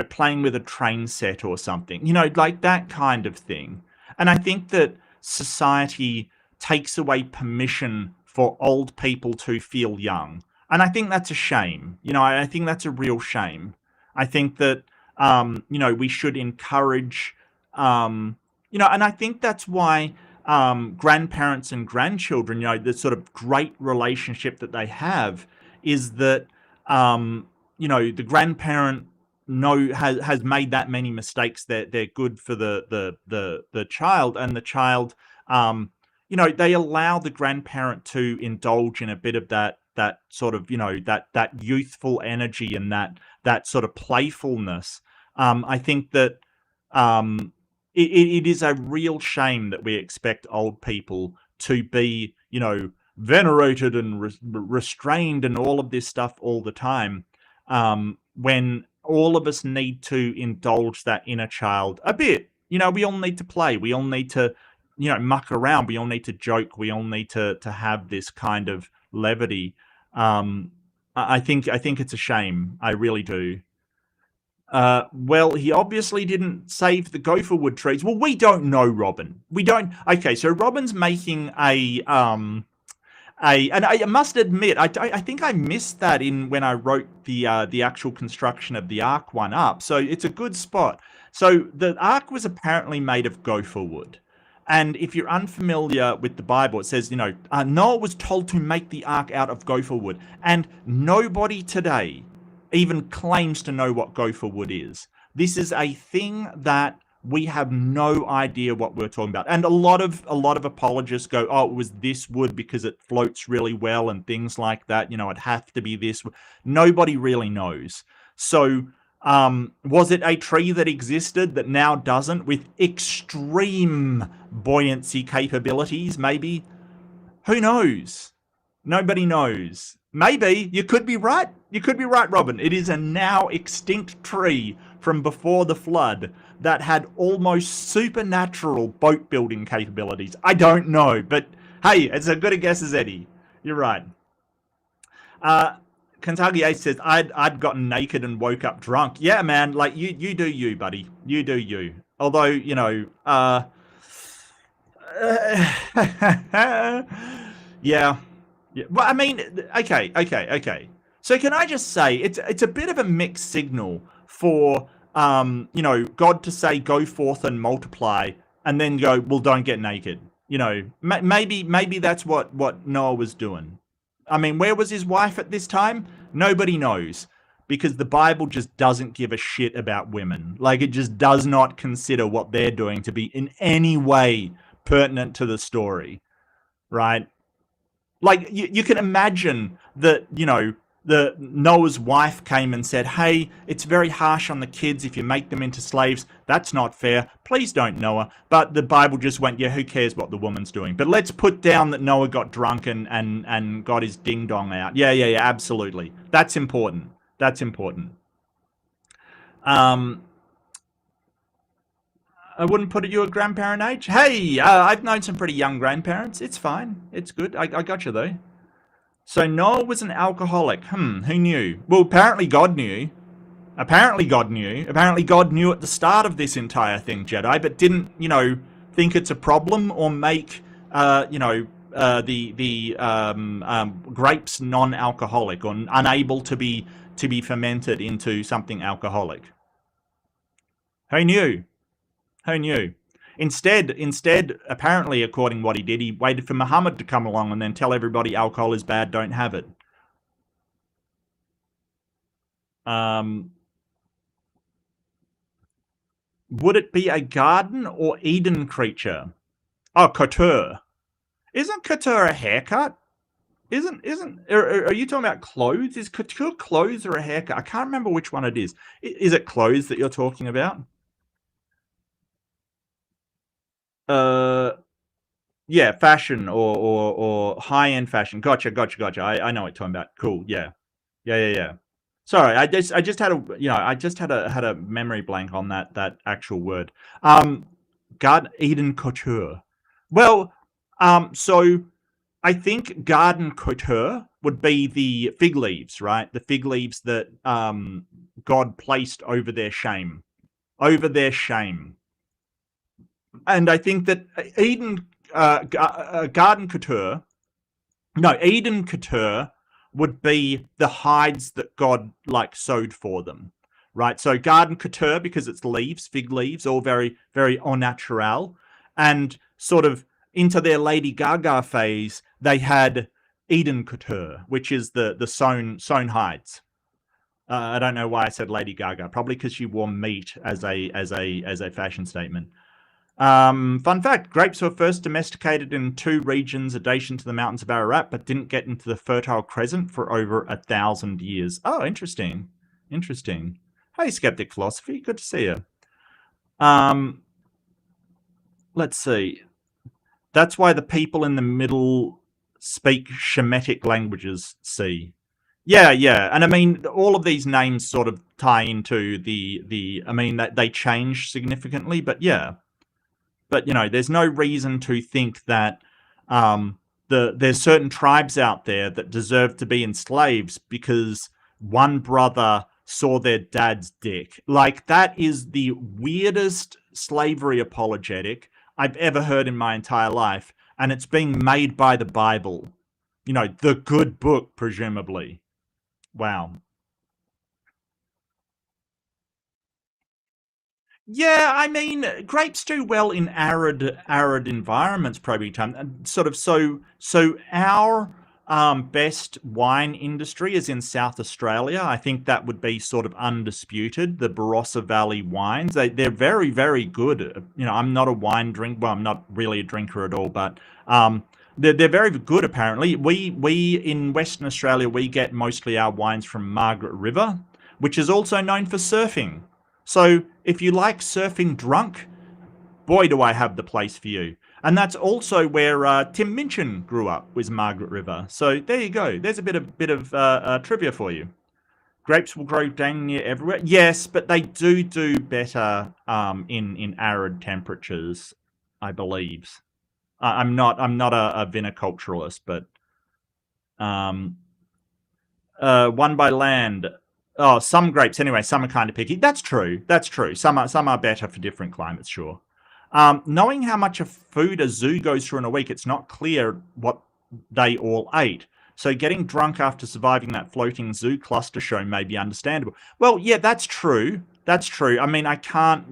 playing with a train set or something, like that kind of thing. And I think that society takes away permission for old people to feel young. And I think that's a shame. I think that's a real shame. I think that, we should encourage, and I think that's why grandparents and grandchildren, the sort of great relationship that they have is that, the grandparent has made that many mistakes that they're good for the child, and the child, they allow the grandparent to indulge in a bit of that that sort of, that youthful energy and that sort of playfulness. I think that it is a real shame that we expect old people to be, venerated and restrained and all of this stuff all the time, when all of us need to indulge that inner child a bit. We all need to play. We all need to, muck around. We all need to joke. We all need to have this kind of levity. I think it's a shame. I really do. Well, he obviously didn't save the gopher wood trees. Well, we don't know, Robin. We don't. Okay, so Robin's making and I must admit, I think I missed that in when I wrote the actual construction of the ark one up. So it's a good spot. So the ark was apparently made of gopher wood. And if you're unfamiliar with the Bible, it says, Noah was told to make the ark out of gopher wood. And nobody today even claims to know what gopher wood is. This is a thing that we have no idea what we're talking about. And a lot of apologists go, oh, it was this wood because it floats really well and things like that. It'd have to be this. Nobody really knows. So was it a tree that existed that now doesn't with extreme buoyancy capabilities? Maybe. Who knows? Nobody knows. Maybe. You could be right. You could be right, Robin. It is a now extinct tree from before the flood that had almost supernatural boat building capabilities. I don't know, but hey, it's as good a guess as any. You're right. Kentucky Ace says, I'd gotten naked and woke up drunk. Yeah, man, like you do you, buddy. You do you. Although, yeah. Well, I mean, okay. So can I just say, it's a bit of a mixed signal for, God to say, go forth and multiply, and then go, well, don't get naked. Maybe that's what Noah was doing. I mean, where was his wife at this time? Nobody knows, because the Bible just doesn't give a shit about women. Like, it just does not consider what they're doing to be in any way pertinent to the story, right? Like, you can imagine that, the Noah's wife came and said, hey, it's very harsh on the kids if you make them into slaves. That's not fair. Please don't, Noah. But the Bible just went, yeah, who cares what the woman's doing? But let's put down that Noah got drunk and got his ding-dong out. Yeah, absolutely. That's important. That's important. I wouldn't put you at grandparent age. Hey, I've known some pretty young grandparents. It's fine. It's good. I got you, though. So Noah was an alcoholic. Who knew? Well, apparently God knew. Apparently God knew at the start of this entire thing, Jedi, but didn't, think it's a problem or make, the grapes non-alcoholic or unable to be fermented into something alcoholic. Who knew? Who knew? Instead, apparently, according to what he did, he waited for Muhammad to come along and then tell everybody alcohol is bad, don't have it. Would it be a garden or Eden creature? Oh, couture. Isn't couture a haircut? Are you talking about clothes? Is couture clothes or a haircut? I can't remember which one it is. Is it clothes that you're talking about? Yeah, fashion or high-end fashion. Gotcha. I know what you're talking about. Cool. Yeah. Sorry, I just had a memory blank on that actual word. Garden Eden couture. Well, so I think garden couture would be the fig leaves, right? The fig leaves that God placed over their shame. And I think that Eden couture would be the hides that God sewed for them, right? So garden couture, because it's leaves, fig leaves, all very, very au naturel. And sort of into their Lady Gaga phase, they had Eden couture, which is the sewn hides. I don't know why I said Lady Gaga. Probably because she wore meat as a fashion statement. Fun fact, grapes were first domesticated in 2 regions adjacent to the mountains of Ararat, but didn't get into the Fertile Crescent for over 1,000 years. Oh, interesting. Interesting. Hey, Skeptic Philosophy, good to see you. Let's see. That's why the people in the middle speak Shemitic languages, see. Yeah, yeah. And I mean, all of these names sort of tie into I mean, they change significantly, but yeah. But, you know, there's no reason to think that there's certain tribes out there that deserve to be enslaved because one brother saw their dad's dick. Like, that is the weirdest slavery apologetic I've ever heard in my entire life. And it's being made by the Bible. You know, the good book, presumably. Wow. Yeah, I mean, grapes do well in arid environments, probably time. And sort of so our best wine industry is in South Australia. I think that would be sort of undisputed. The Barossa Valley wines, they're very, very good. You know, I'm not a wine drink. Well, I'm not really a drinker at all, but they're very good. Apparently, we in Western Australia we get mostly our wines from Margaret River, which is also known for surfing. So if you like surfing drunk, boy, do I have the place for you. And that's also where Tim Minchin grew up, was Margaret River. So there you go. There's a bit of trivia for you. Grapes will grow dang near everywhere. Yes, but they do better in arid temperatures, I believe. I'm not a viniculturalist, but one by land. Oh, some grapes. Anyway, some are kind of picky. That's true. That's true. Some are better for different climates. Sure. Knowing how much of food a zoo goes through in a week, it's not clear what they all ate. So getting drunk after surviving that floating zoo cluster show may be understandable. Well, yeah, that's true. That's true. I mean, I can't,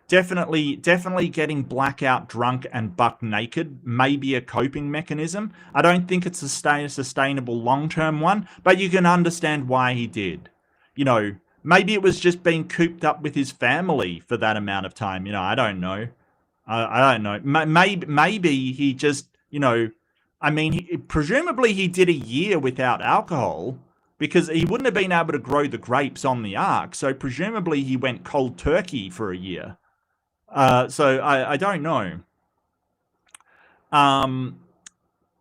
definitely getting blackout drunk and buck naked may be a coping mechanism. I don't think it's a sustainable long-term one, but you can understand why he did. You know, maybe it was just being cooped up with his family for that amount of time. You know, I don't know. I don't know. Maybe he just, I mean, presumably he did a year without alcohol because he wouldn't have been able to grow the grapes on the ark. So presumably he went cold turkey for a year. So I don't know.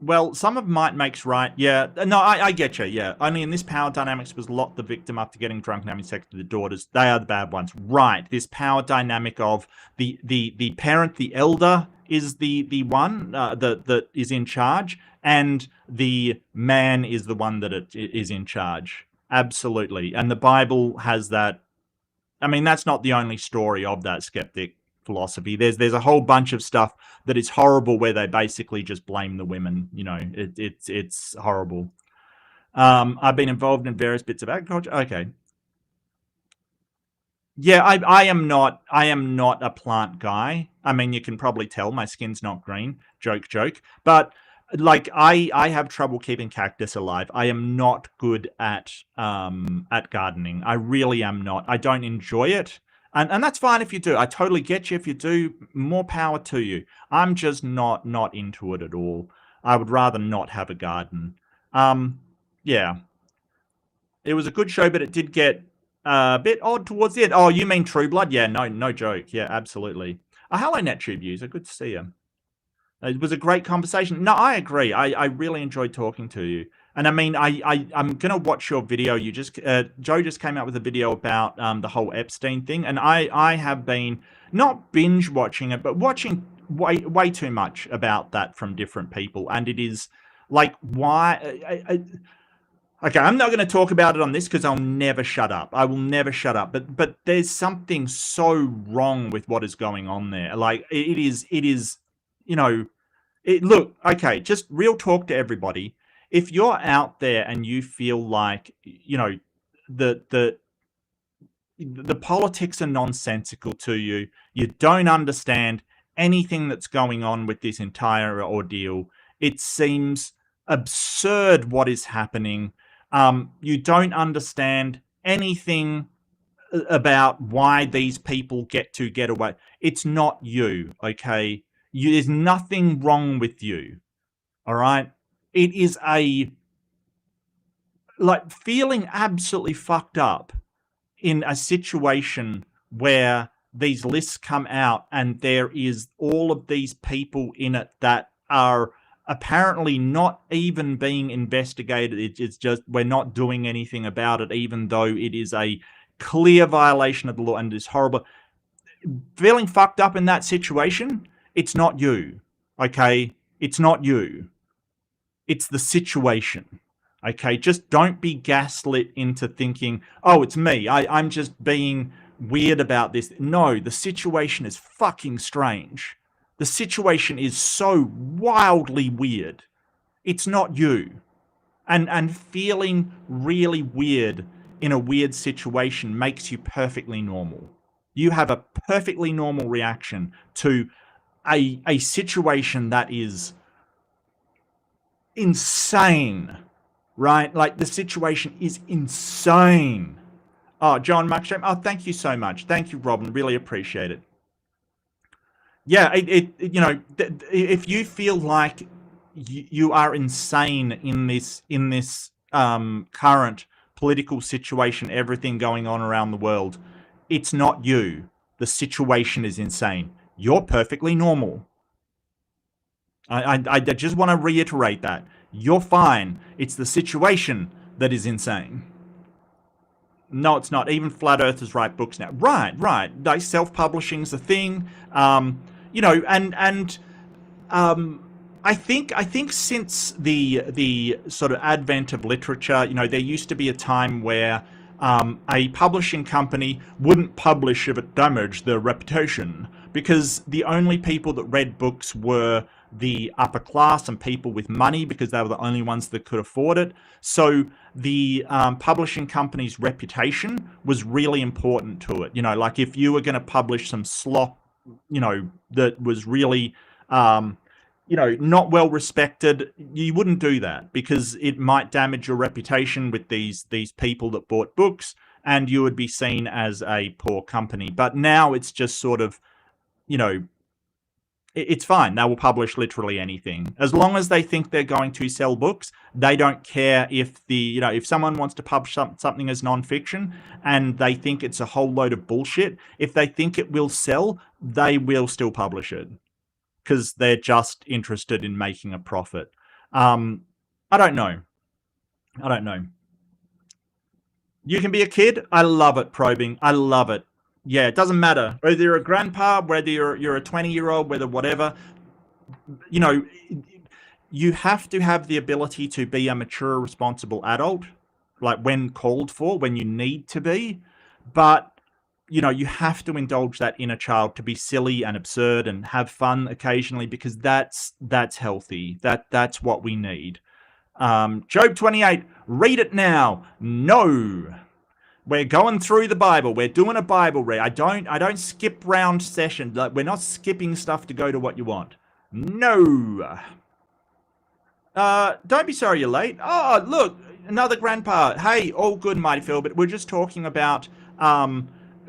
Well, some of might makes right. Yeah, no, I get you. Yeah, only in this power dynamics was locked the victim after getting drunk and having sex with the daughters. They are the bad ones, right? This power dynamic of the parent, the elder, is the one that is in charge, and the man is the one that is in charge. Absolutely, and the Bible has that. I mean, that's not the only story of that skeptic philosophy. There's a whole bunch of stuff that is horrible where they basically just blame the women. You know, it's horrible. I've been involved in various bits of agriculture. Okay. Yeah, I am not a plant guy. I mean, you can probably tell my skin's not green. Joke, joke. But like I have trouble keeping cactus alive. I am not good at gardening. I really am not. I don't enjoy it. And that's fine if you do. I totally get you if you do. More power to you. I'm just not into it at all. I would rather not have a garden. Yeah. It was a good show, but it did get a bit odd towards the end. Oh, you mean True Blood? Yeah, no joke. Yeah, absolutely. Hello, NetTube user. Good to see you. It was a great conversation. No, I agree. I really enjoyed talking to you. And I mean, I'm gonna watch your video. You just Joe just came out with a video about the whole Epstein thing, and I have been not binge watching it, but watching way too much about that from different people, and it is like why. Okay, I'm not going to talk about it on this because I'll never shut up. I will never shut up. But there's something so wrong with what is going on there. Like it is, look, okay, just real talk to everybody. If you're out there and you feel like, the politics are nonsensical to you, you don't understand anything that's going on with this entire ordeal. It seems absurd what is happening. You don't understand anything about why these people get away. It's not you, okay? There's nothing wrong with you, all right? It is like feeling absolutely fucked up in a situation where these lists come out and there is all of these people in it that are apparently not even being investigated. It's just we're not doing anything about it, even though it is a clear violation of the law and is horrible. Feeling fucked up in that situation, it's not you, okay? It's not you. It's the situation. Okay, just don't be gaslit into thinking, oh, it's me. I'm just being weird about this. No, the situation is fucking strange. The situation is so wildly weird. It's not you. And feeling really weird in a weird situation makes you perfectly normal. You have a perfectly normal reaction to a situation that is insane. Right? Like, the situation is insane. Oh, John Mucksham. Oh, thank you so much. Thank you, Robin. Really appreciate it. Yeah, if you feel like you are insane in this current political situation, everything going on around the world, it's not you. The situation is insane. You're perfectly normal. I just want to reiterate that. You're fine. It's the situation that is insane. No, it's not. Even flat earthers write books now. Right. Like, self-publishing's a thing. I think since the sort of advent of literature, there used to be a time where a publishing company wouldn't publish if it damaged their reputation, because the only people that read books were the upper class and people with money, because they were the only ones that could afford it. So the publishing company's reputation was really important to it. Like, if you were going to publish some slop, that was really, not well respected, you wouldn't do that, because it might damage your reputation with these people that bought books, and you would be seen as a poor company. But now it's just sort of, it's fine. They will publish literally anything. As long as they think they're going to sell books, they don't care if if someone wants to publish something as nonfiction and they think it's a whole load of bullshit, if they think it will sell, they will still publish it, because they're just interested in making a profit. I don't know. You can be a kid. I love it, probing. I love it. Yeah, it doesn't matter whether you're a grandpa, whether you're a 20-year-old, whether whatever. You have to have the ability to be a mature, responsible adult, like when called for, when you need to be. But you have to indulge that inner child to be silly and absurd and have fun occasionally, because that's healthy. That's what we need. Job 28. Read it now. No. We're going through the Bible. We're doing a Bible read. I don't skip round sessions. Like, we're not skipping stuff to go to what you want. No. Don't be sorry you're late. Oh, look, another grandpa. Hey, all good, Mighty Phil, but we're just talking about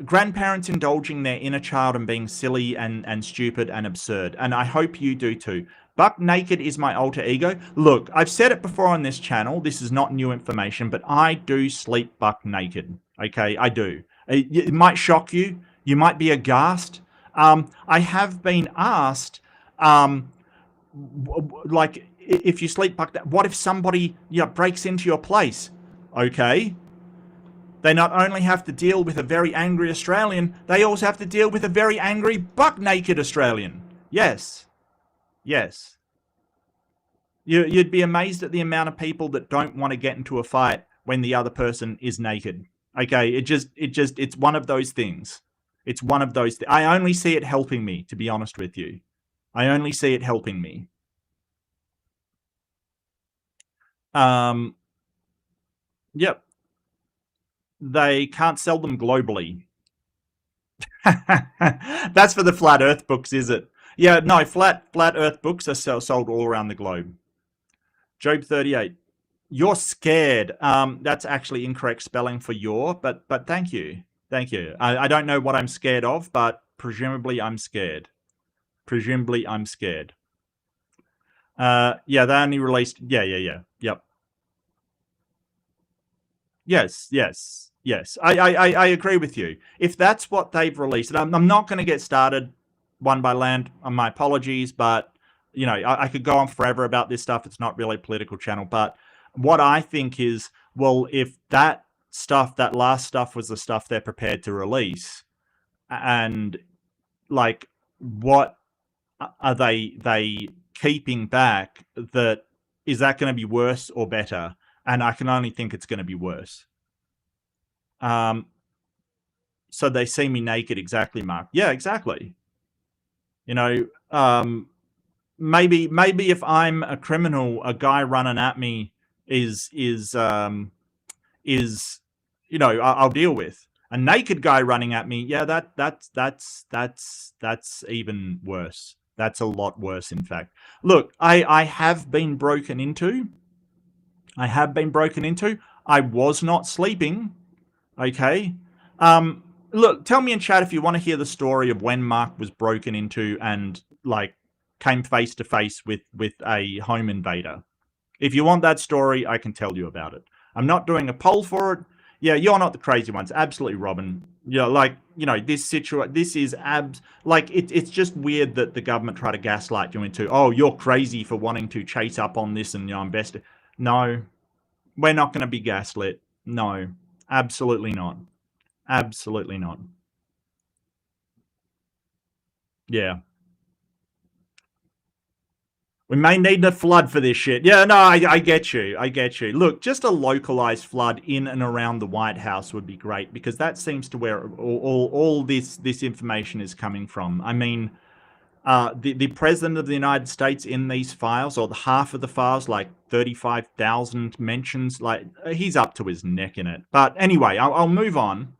grandparents indulging their inner child and being silly and stupid and absurd. And I hope you do too. Buck naked is my alter ego. Look, I've said it before on this channel. This is not new information, but I do sleep buck naked. Okay, I do. It might shock you. You might be aghast. I have been asked, like, if you sleep buck, what if somebody breaks into your place? Okay. They not only have to deal with a very angry Australian, they also have to deal with a very angry buck naked Australian. Yes. You'd be amazed at the amount of people that don't want to get into a fight when the other person is naked. Okay, it's one of those things. It's one of those. I only see it helping me, to be honest with you. I only see it helping me. Yep. They can't sell them globally. That's for the flat Earth books, is it? Yeah, no, flat Earth books are sold all around the globe. Job 38. You're scared. That's actually incorrect spelling for your, but thank you. Thank you. I don't know what I'm scared of, but presumably I'm scared. Presumably I'm scared. Yeah, they only released. Yeah. Yep. Yes. I agree with you. If that's what they've released, and I'm not going to get started one by land. My apologies, but I could go on forever about this stuff. It's not really a political channel, but what I think is, well, if that stuff, that last stuff, was the stuff they're prepared to release, and like, what are they keeping back? That is that going to be worse or better? And I can only think it's going to be worse. So they see me naked, exactly, Mark. Yeah, exactly. Maybe if I'm a criminal, a guy running at me is I'll deal with. A naked guy running at me, yeah, that's even worse. That's a lot worse, in fact. Look, I have been broken into. I was not sleeping. Okay. Look, tell me in chat if you want to hear the story of when Mark was broken into and came face to face with a home invader. If you want that story, I can tell you about it. I'm not doing a poll for it. Yeah, you're not the crazy ones. Absolutely, Robin. Yeah, this is it's just weird that the government try to gaslight you into, oh, you're crazy for wanting to chase up on this and I'm best. No, we're not going to be gaslit. No, absolutely not. Absolutely not. Yeah. We may need a flood for this shit. Yeah, no, I get you. I get you. Look, just a localized flood in and around the White House would be great, because that seems to where all this information is coming from. I mean, the president of the United States in these files, or the half of the files, like 35,000 mentions, he's up to his neck in it. But anyway, I'll move on.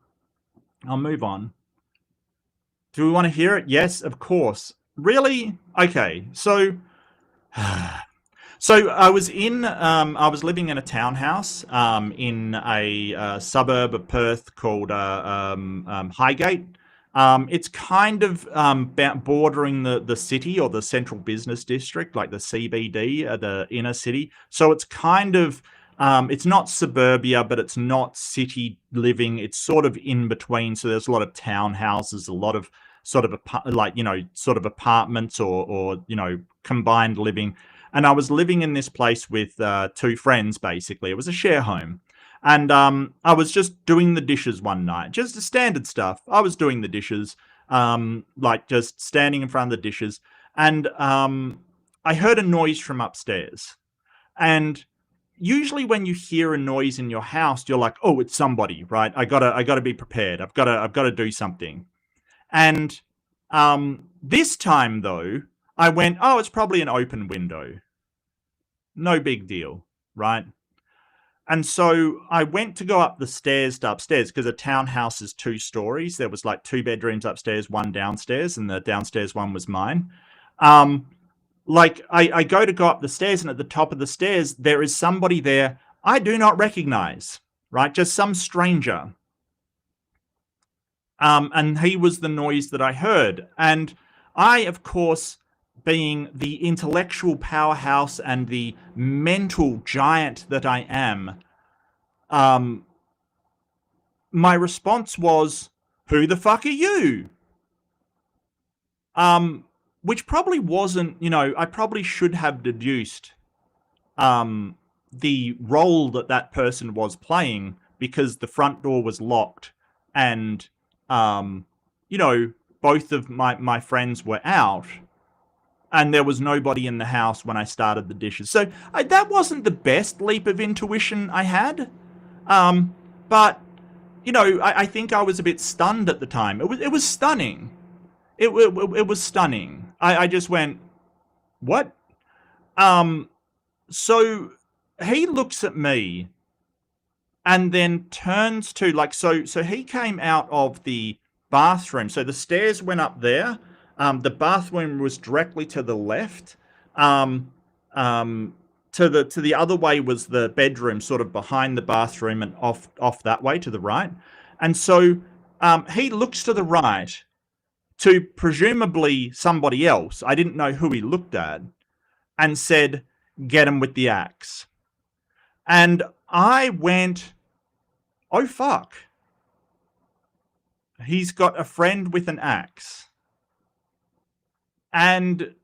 Do we want to hear it? Yes, of course. Really? Okay. So I was living in a townhouse in a suburb of Perth called Highgate. It's kind of bordering the city, or the central business district, like the CBD, the inner city. So it's kind of, it's not suburbia, but it's not city living. It's sort of in between. So there's a lot of townhouses, a lot of sort of apartments, or combined living. And I was living in this place with two friends. Basically, it was a share home. And I was just doing the dishes one night, just the standard stuff. I was doing the dishes, just standing in front of the dishes, and I heard a noise from upstairs. And usually when you hear a noise in your house, you're like, oh, it's somebody, right? I gotta be prepared. I've gotta do something. And this time, though, I went, oh, it's probably an open window. No big deal, right? And so I went to go up the stairs to upstairs, because a townhouse is 2 stories. There was like 2 bedrooms upstairs, 1 downstairs, and the downstairs one was mine. I go up the stairs, and at the top of the stairs, there is somebody there I do not recognize, right? Just some stranger. And he was the noise that I heard. And I, of course, being the intellectual powerhouse and the mental giant that I am, my response was, who the fuck are you? Which probably wasn't, I probably should have deduced the role that person was playing, because the front door was locked, and both of my friends were out, and there was nobody in the house when I started the dishes. So that wasn't the best leap of intuition I had. But, I think I was a bit stunned at the time. It was stunning. It was stunning. I just went, what? So he looks at me, and then turns to, so he came out of the bathroom. So the stairs went up there. The bathroom was directly to the left. To the other way was the bedroom, sort of behind the bathroom, and off that way to the right. And so He looks to the right to presumably somebody else. I didn't know who he looked at, and said, "Get him with the axe." And I went, "Oh fuck. He's got a friend with an axe." And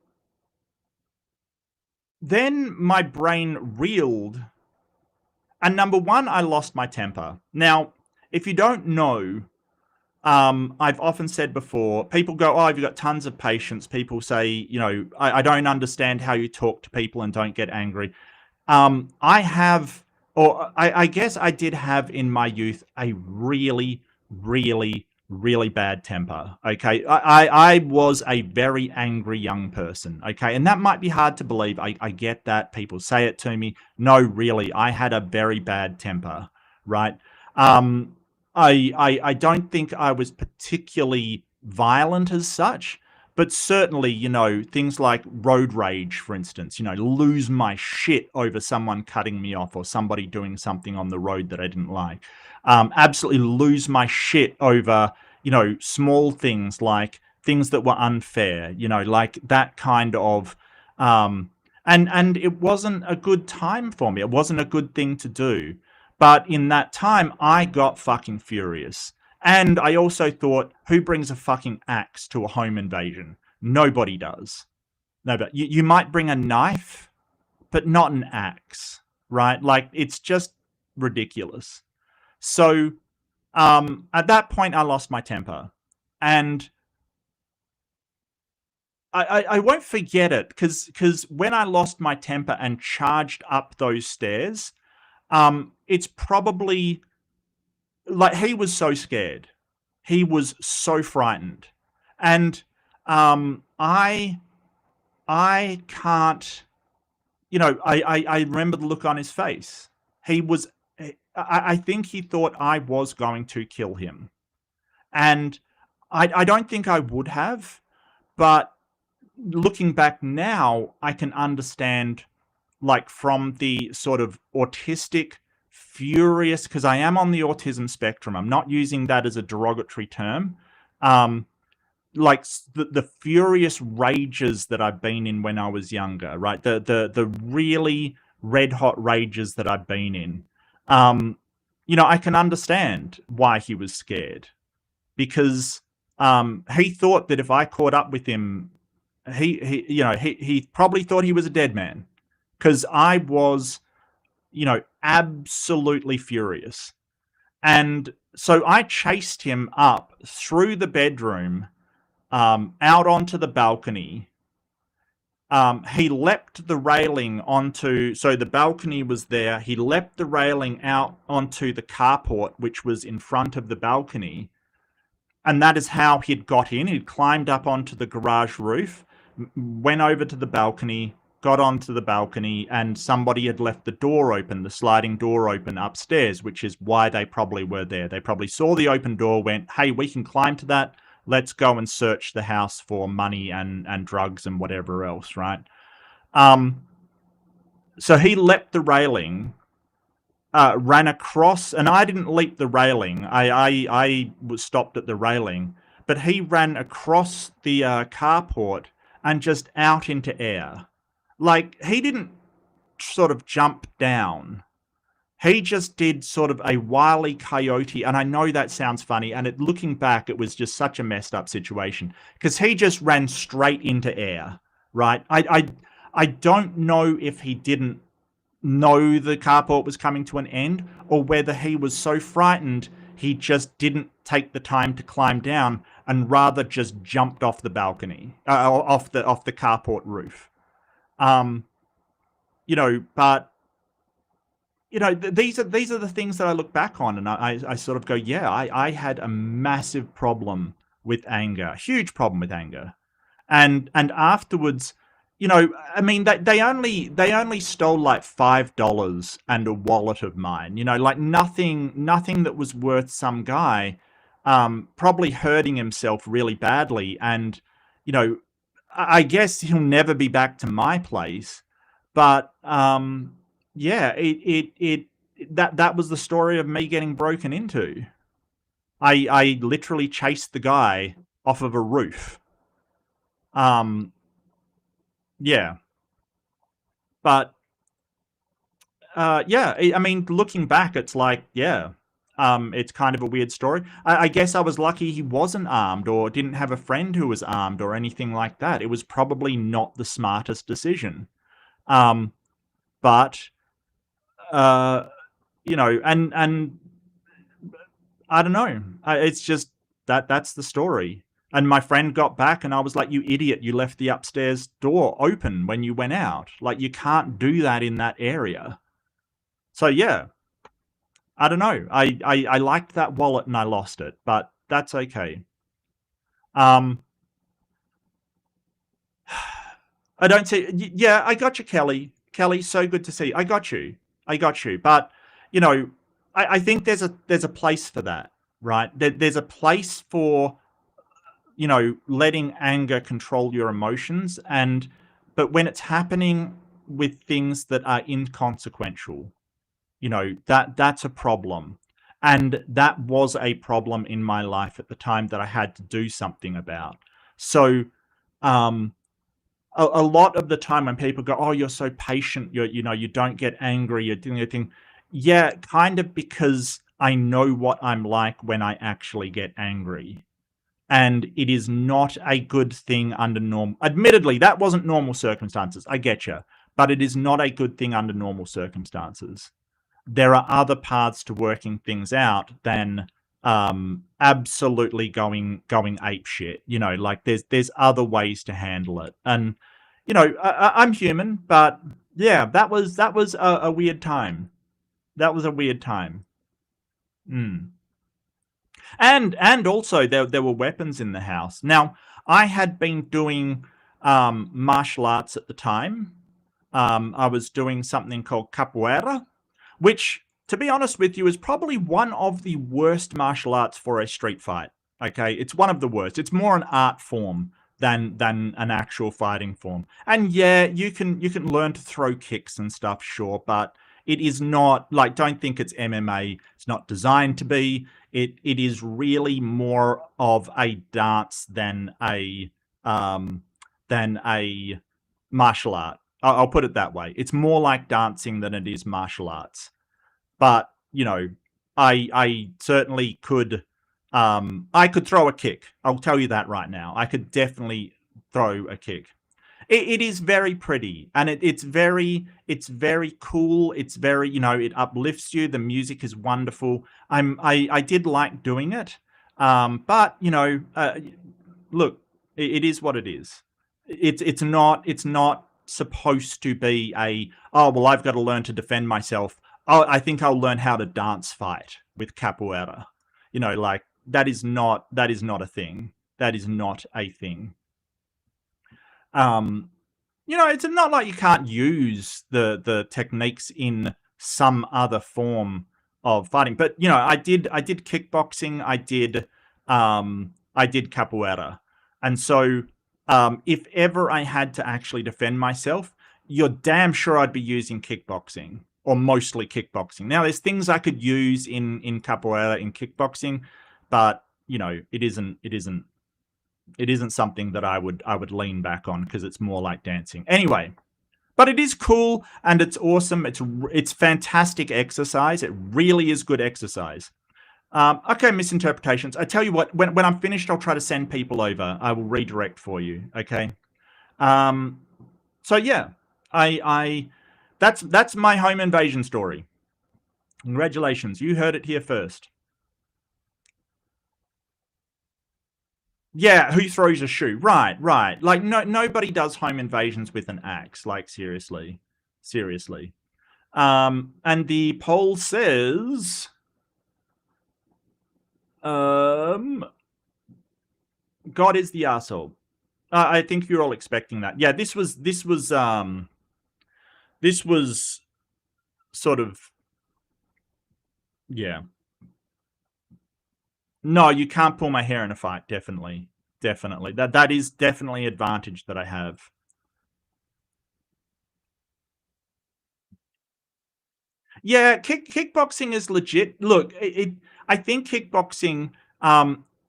then my brain reeled. And number one, I lost my temper. Now, if you don't know, I've often said before, people go, "Oh, you've got tons of patience." People say, I don't understand how you talk to people and don't get angry. I have, or I guess I did have in my youth a really, really, really bad temper. Okay. I was a very angry young person. Okay. And that might be hard to believe. I get that. People say it to me. No, really, I had a very bad temper. Right. I don't think I was particularly violent as such, but certainly, things like road rage, for instance, lose my shit over someone cutting me off or somebody doing something on the road that I didn't like. Absolutely lose my shit over, small things like things that were unfair, like that kind of, and it wasn't a good time for me. It wasn't a good thing to do. But in that time, I got fucking furious. And I also thought, who brings a fucking axe to a home invasion? Nobody does. No, but you might bring a knife, but not an axe, right? Like, it's just ridiculous. So, at that point, I lost my temper. And I won't forget it, because when I lost my temper and charged up those stairs, it's probably like he was so scared. He was so frightened. And I can't, I remember the look on his face. He was, I think he thought I was going to kill him. And I don't think I would have, but looking back now, I can understand, like, from the sort of autistic, furious, because I am on the autism spectrum. I'm not using that as a derogatory term. Like the furious rages that I've been in when I was younger, right? The really red hot rages that I've been in. I can understand why he was scared, because he thought that if I caught up with him, he probably thought he was a dead man, because I was, absolutely furious. And so I chased him up through the bedroom, out onto the balcony. He leapt the railing onto, so the balcony was there. He leapt the railing out onto the carport, which was in front of the balcony. And that is how he'd got in. He'd climbed up onto the garage roof, went over to the balcony, got onto the balcony, and somebody had left the door open, the sliding door open upstairs, which is why they probably were there. They probably saw the open door, went, "Hey, we can climb to that. Let's go and search the house for money and drugs and whatever else," right? So he leapt the railing, ran across, and I didn't leap the railing. I was stopped at the railing, but he ran across the carport and just out into air. Like, he didn't sort of jump down. He just did sort of a Wile E. Coyote, and I know that sounds funny, and looking back, it was just such a messed up situation, because he just ran straight into air, right? I don't know if he didn't know the carport was coming to an end, or whether he was so frightened he just didn't take the time to climb down and rather just jumped off the balcony, off the carport roof. But these are the things that I look back on, and I sort of go, yeah, I had a massive problem with anger, a huge problem with anger, and afterwards, I mean, they only stole like $5 and a wallet of mine, like nothing that was worth some guy, probably hurting himself really badly, and I guess he'll never be back to my place. But yeah, that was the story of me getting broken into. I literally chased the guy off of a roof. Yeah. But yeah, I mean, looking back, it's like, yeah, it's kind of a weird story. I guess I was lucky he wasn't armed or didn't have a friend who was armed or anything like that. It was probably not the smartest decision. Um, but uh, you know, and I don't know. It's just that's the story. And my friend got back, and I was like, "You idiot! You left the upstairs door open when you went out. Like, you can't do that in that area." So yeah, I don't know. I liked that wallet and I lost it, but that's okay. Um, I don't see. Yeah, I got you, Kelly. Kelly, so good to see you. I got you. I got you. But you know, I think there's a place for that, right? There's a place for, you know, letting anger control your emotions, and but when it's happening with things that are inconsequential, you know, that's a problem. And that was a problem in my life at the time that I had to do something about. So um a lot of the time when people go, "Oh, you're so patient, you know, you don't get angry, you're doing your thing." Yeah, kind of, because I know what I'm like when I actually get angry. And it is not a good thing under normal. Admittedly, that wasn't normal circumstances. I get you, but it is not a good thing under normal circumstances. There are other paths to working things out than absolutely going ape shit. You know, like there's other ways to handle it. And you know, I'm human, but yeah, that was a weird time. That was a weird time. Mm. And also there were weapons in the house. Now, I had been doing martial arts at the time. I was doing something called capoeira, which, to be honest with you, is probably one of the worst martial arts for a street fight. Okay, it's one of the worst. It's more an art form than an actual fighting form. And yeah, you can learn to throw kicks and stuff, sure, but it is not like, don't think it's MMA. It's not designed to be. It is really more of a dance um than a martial art. I'll put it that way. It's more like dancing than it is martial arts. But you know, I certainly could. I could throw a kick. I'll tell you that right now. I could definitely throw a kick. It is very pretty, and it's very cool. It's very, you know, it uplifts you. The music is wonderful. I did like doing it, but you know, look, it is what it is. It's not supposed to be a, oh well, I've got to learn to defend myself. Oh, I think I'll learn how to dance fight with capoeira. You know, like that is not a thing. That is not a thing. Um, you know, it's not like you can't use the techniques in some other form of fighting. But you know, I did kickboxing, I did capoeira. And so if ever I had to actually defend myself, you're damn sure I'd be using kickboxing, or mostly kickboxing. Now there's things I could use in capoeira, in kickboxing, but you know, it isn't something that I would lean back on, because it's more like dancing. Anyway, but it is cool and it's awesome. It's fantastic exercise. It really is good exercise. Okay, misinterpretations. I tell you what, when I'm finished, I'll try to send people over. I will redirect for you. Okay. Um, so yeah, I that's my home invasion story. Congratulations, you heard it here first. Yeah, who throws a shoe? Right, right. Like, nobody does home invasions with an axe. Like, seriously, seriously. And the poll says, um, God is the asshole. I think you're all expecting that. Yeah, this was sort of, yeah. No, you can't pull my hair in a fight. Definitely, definitely. That is definitely an advantage that I have. Yeah, kickboxing is legit. Look, I think kickboxing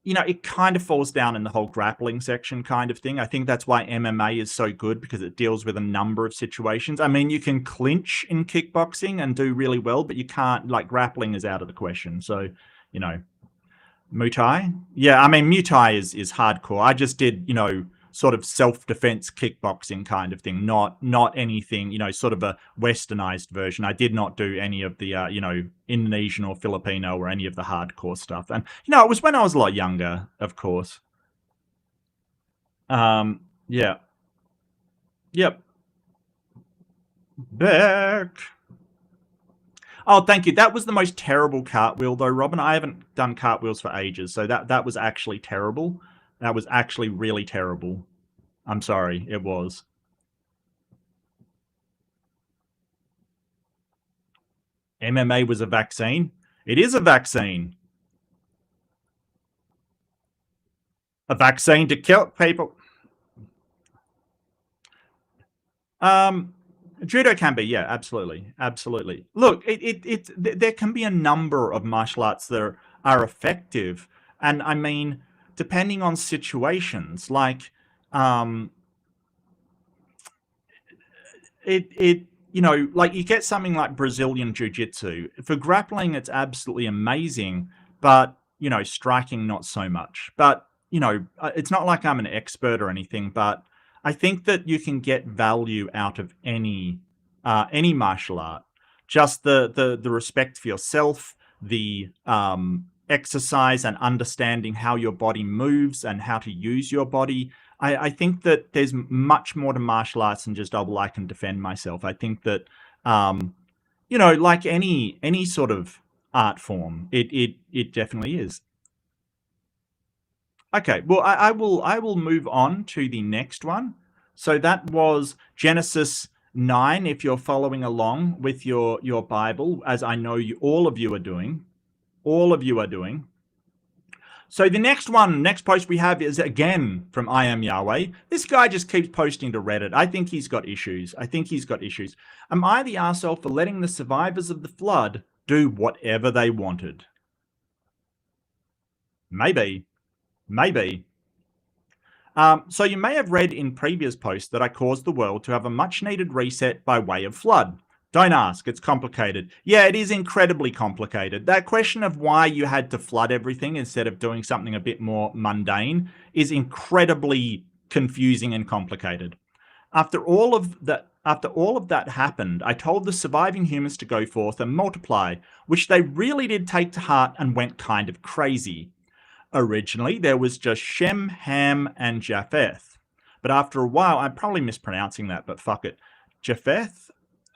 You know, it kind of falls down in the whole grappling section kind of thing. I think that's why MMA is so good, because it deals with a number of situations. I mean, you can clinch in kickboxing and do really well, but you can't, like, grappling is out of the question. So, you know, Muay Thai? Yeah, I mean, Muay Thai is hardcore. I just did, you know, sort of self-defense kickboxing kind of thing, not anything, you know, sort of a westernized version. I did not do any of the, you know, Indonesian or Filipino or any of the hardcore stuff. And, you know, it was when I was a lot younger, of course. Yeah. Yep. Back. Oh, thank you. That was the most terrible cartwheel, though, Robin. I haven't done cartwheels for ages, so that was actually terrible. That was actually really terrible. I'm sorry, it was. MMA was a vaccine. It is a vaccine. A vaccine to kill people. Judo can be, yeah, absolutely, absolutely. Look, there can be a number of martial arts that are effective, and I mean, depending on situations, like, you know, like, you get something like Brazilian Jiu-Jitsu. For grappling, it's absolutely amazing, but, you know, striking, not so much. But, you know, it's not like I'm an expert or anything, but I think that you can get value out of any martial art. Just the respect for yourself, the exercise and understanding how your body moves and how to use your body. I think that there's much more to martial arts than just, oh, well, I can defend myself. I think that, you know, like any sort of art form, it definitely is. Okay, well, I will move on to the next one. So that was Genesis 9. If you're following along with your Bible, as I know all of you are doing, So the next post we have is again from I Am Yahweh. This guy just keeps posting to Reddit. I think he's got issues. Am I the arsehole for letting the survivors of the flood do whatever they wanted? Maybe. So you may have read in previous posts that I caused the world to have a much-needed reset by way of flood. Don't ask, it's complicated. Yeah, it is incredibly complicated. That question of why you had to flood everything instead of doing something a bit more mundane is incredibly confusing and complicated. After all of that happened, I told the surviving humans to go forth and multiply, which they really did take to heart and went kind of crazy. Originally, there was just Shem, Ham, and Japheth. But after a while, I'm probably mispronouncing that, but fuck it. Japheth?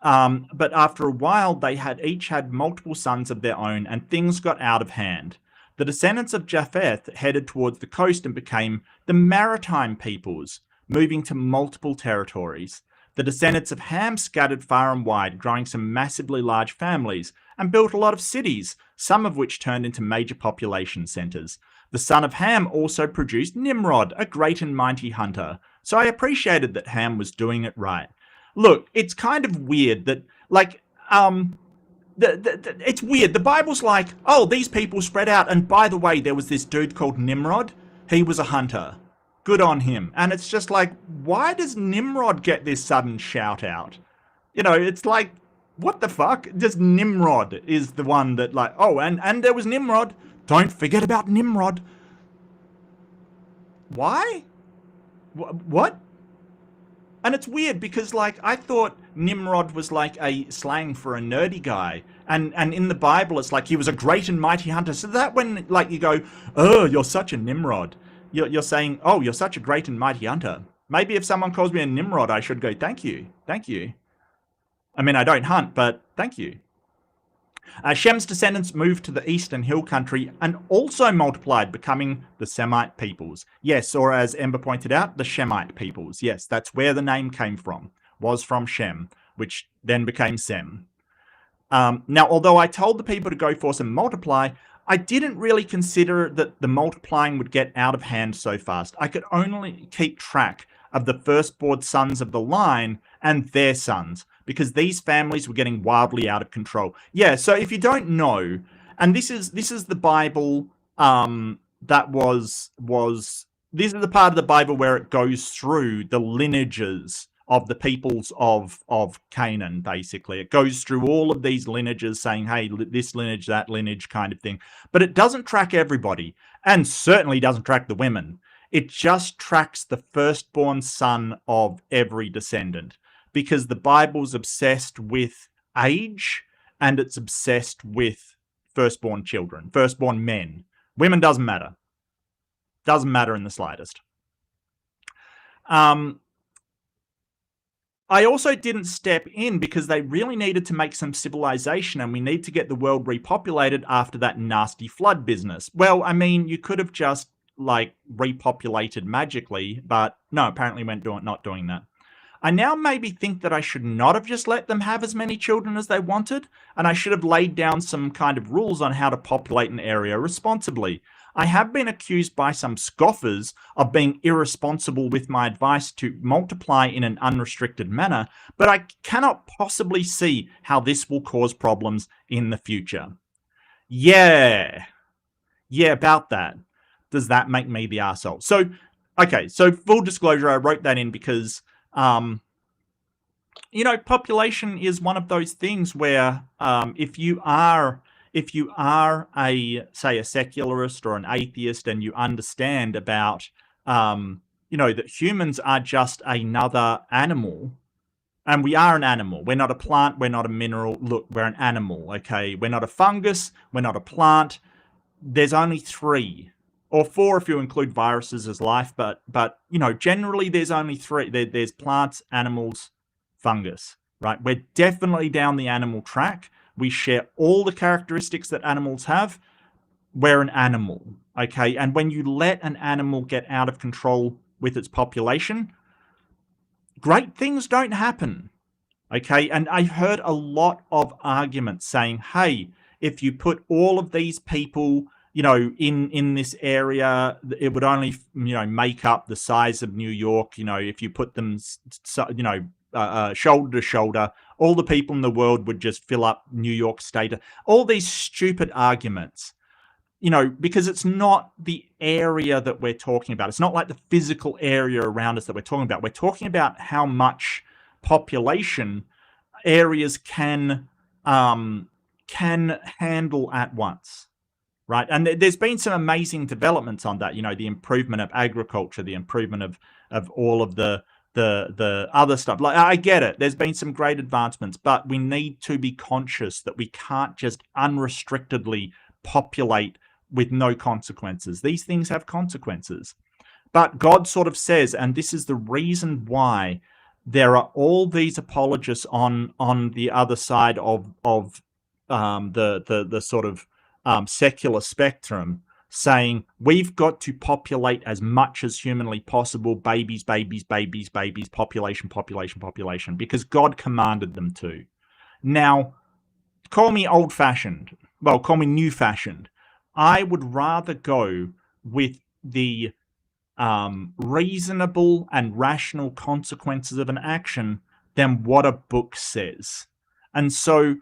But after a while, they each had multiple sons of their own, and things got out of hand. The descendants of Japheth headed towards the coast and became the maritime peoples, moving to multiple territories. The descendants of Ham scattered far and wide, growing some massively large families, and built a lot of cities, some of which turned into major population centers. The son of Ham also produced Nimrod, a great and mighty hunter. So I appreciated that Ham was doing it right. Look, it's kind of weird that, like, it's weird. The Bible's like, oh, these people spread out, and by the way, there was this dude called Nimrod. He was a hunter. Good on him. And it's just like, why does Nimrod get this sudden shout out? You know, it's like, what the fuck? Just Nimrod is the one that, like, oh, and there was Nimrod. Don't forget about Nimrod. Why? What? And it's weird because, like, I thought Nimrod was like a slang for a nerdy guy. And in the Bible, it's like he was a great and mighty hunter. So that when, like, you go, oh, you're such a Nimrod, you're saying, oh, you're such a great and mighty hunter. Maybe if someone calls me a Nimrod, I should go, thank you. I mean, I don't hunt, but thank you. Shem's descendants moved to the eastern hill country and also multiplied, becoming the Semite peoples. Yes, or as Ember pointed out, the Shemite peoples. Yes, that's where the name came from, was from Shem, which then became Sem. Now, although I told the people to go forth and multiply, I didn't really consider that the multiplying would get out of hand so fast. I could only keep track of the firstborn sons of the line and their sons, because these families were getting wildly out of control. Yeah, so if you don't know, and this is the Bible, that was this is the part of the Bible where it goes through the lineages of the peoples of Canaan. Basically, it goes through all of these lineages, saying, "Hey, this lineage, that lineage," kind of thing. But it doesn't track everybody, and certainly doesn't track the women. It just tracks the firstborn son of every descendant, because the Bible's obsessed with age, and it's obsessed with firstborn children, firstborn men. Women doesn't matter. Doesn't matter in the slightest. I also didn't step in because they really needed to make some civilization, and we need to get the world repopulated after that nasty flood business. Well, I mean, you could have just like repopulated magically, but no, apparently not doing that. I now maybe think that I should not have just let them have as many children as they wanted, and I should have laid down some kind of rules on how to populate an area responsibly. I have been accused by some scoffers of being irresponsible with my advice to multiply in an unrestricted manner, but I cannot possibly see how this will cause problems in the future. Yeah, about that. Does that make me the arsehole? So, okay, so full disclosure, I wrote that in because population is one of those things where if you are a secularist or an atheist, and you understand about that humans are just another animal, and we are an animal. We're not a plant, we're not a mineral. Look, we're an animal, okay? We're not a fungus, we're not a plant. There's only 3 or 4 if you include viruses as life, but generally there's only 3. There's plants, animals, fungus, right? We're definitely down the animal track. We share all the characteristics that animals have. We're an animal, okay? And when you let an animal get out of control with its population, great things don't happen, okay? And I heard a lot of arguments saying, hey, if you put all of these people in this area, it would only make up the size of New York. If you put them shoulder to shoulder, all the people in the world would just fill up New York State. All these stupid arguments, because it's not the area that we're talking about. It's not like the physical area around us that we're talking about. We're talking about how much population areas can handle at once. Right. And there's been some amazing developments on that, the improvement of agriculture, the improvement of all of the other stuff. Like, I get it. There's been some great advancements, but we need to be conscious that we can't just unrestrictedly populate with no consequences. These things have consequences. But God sort of says, and this is the reason why there are all these apologists on the other side of the sort of secular spectrum, saying we've got to populate as much as humanly possible, babies, population, because God commanded them to. Now, call me old-fashioned, well, call me new-fashioned. I would rather go with the reasonable and rational consequences of an action than what a book says. And so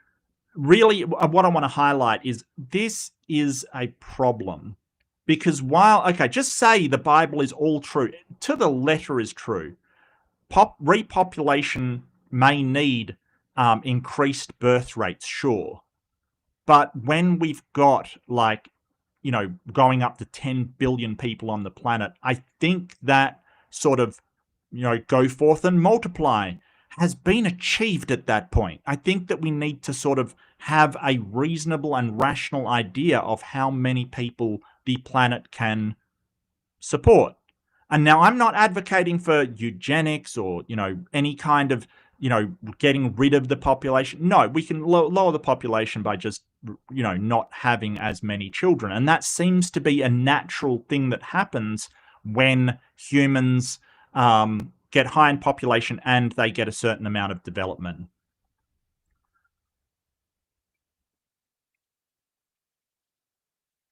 really what I want to highlight is this is a problem, because just say the Bible is all true, to the letter is true. Repopulation may need increased birth rates, sure. But when we've got going up to 10 billion people on the planet, I think that sort of, go forth and multiply has been achieved at that point. I think that we need to sort of have a reasonable and rational idea of how many people the planet can support. And now I'm not advocating for eugenics or, any kind of, getting rid of the population. No, we can lower the population by just, not having as many children. And that seems to be a natural thing that happens when humans get high in population and they get a certain amount of development.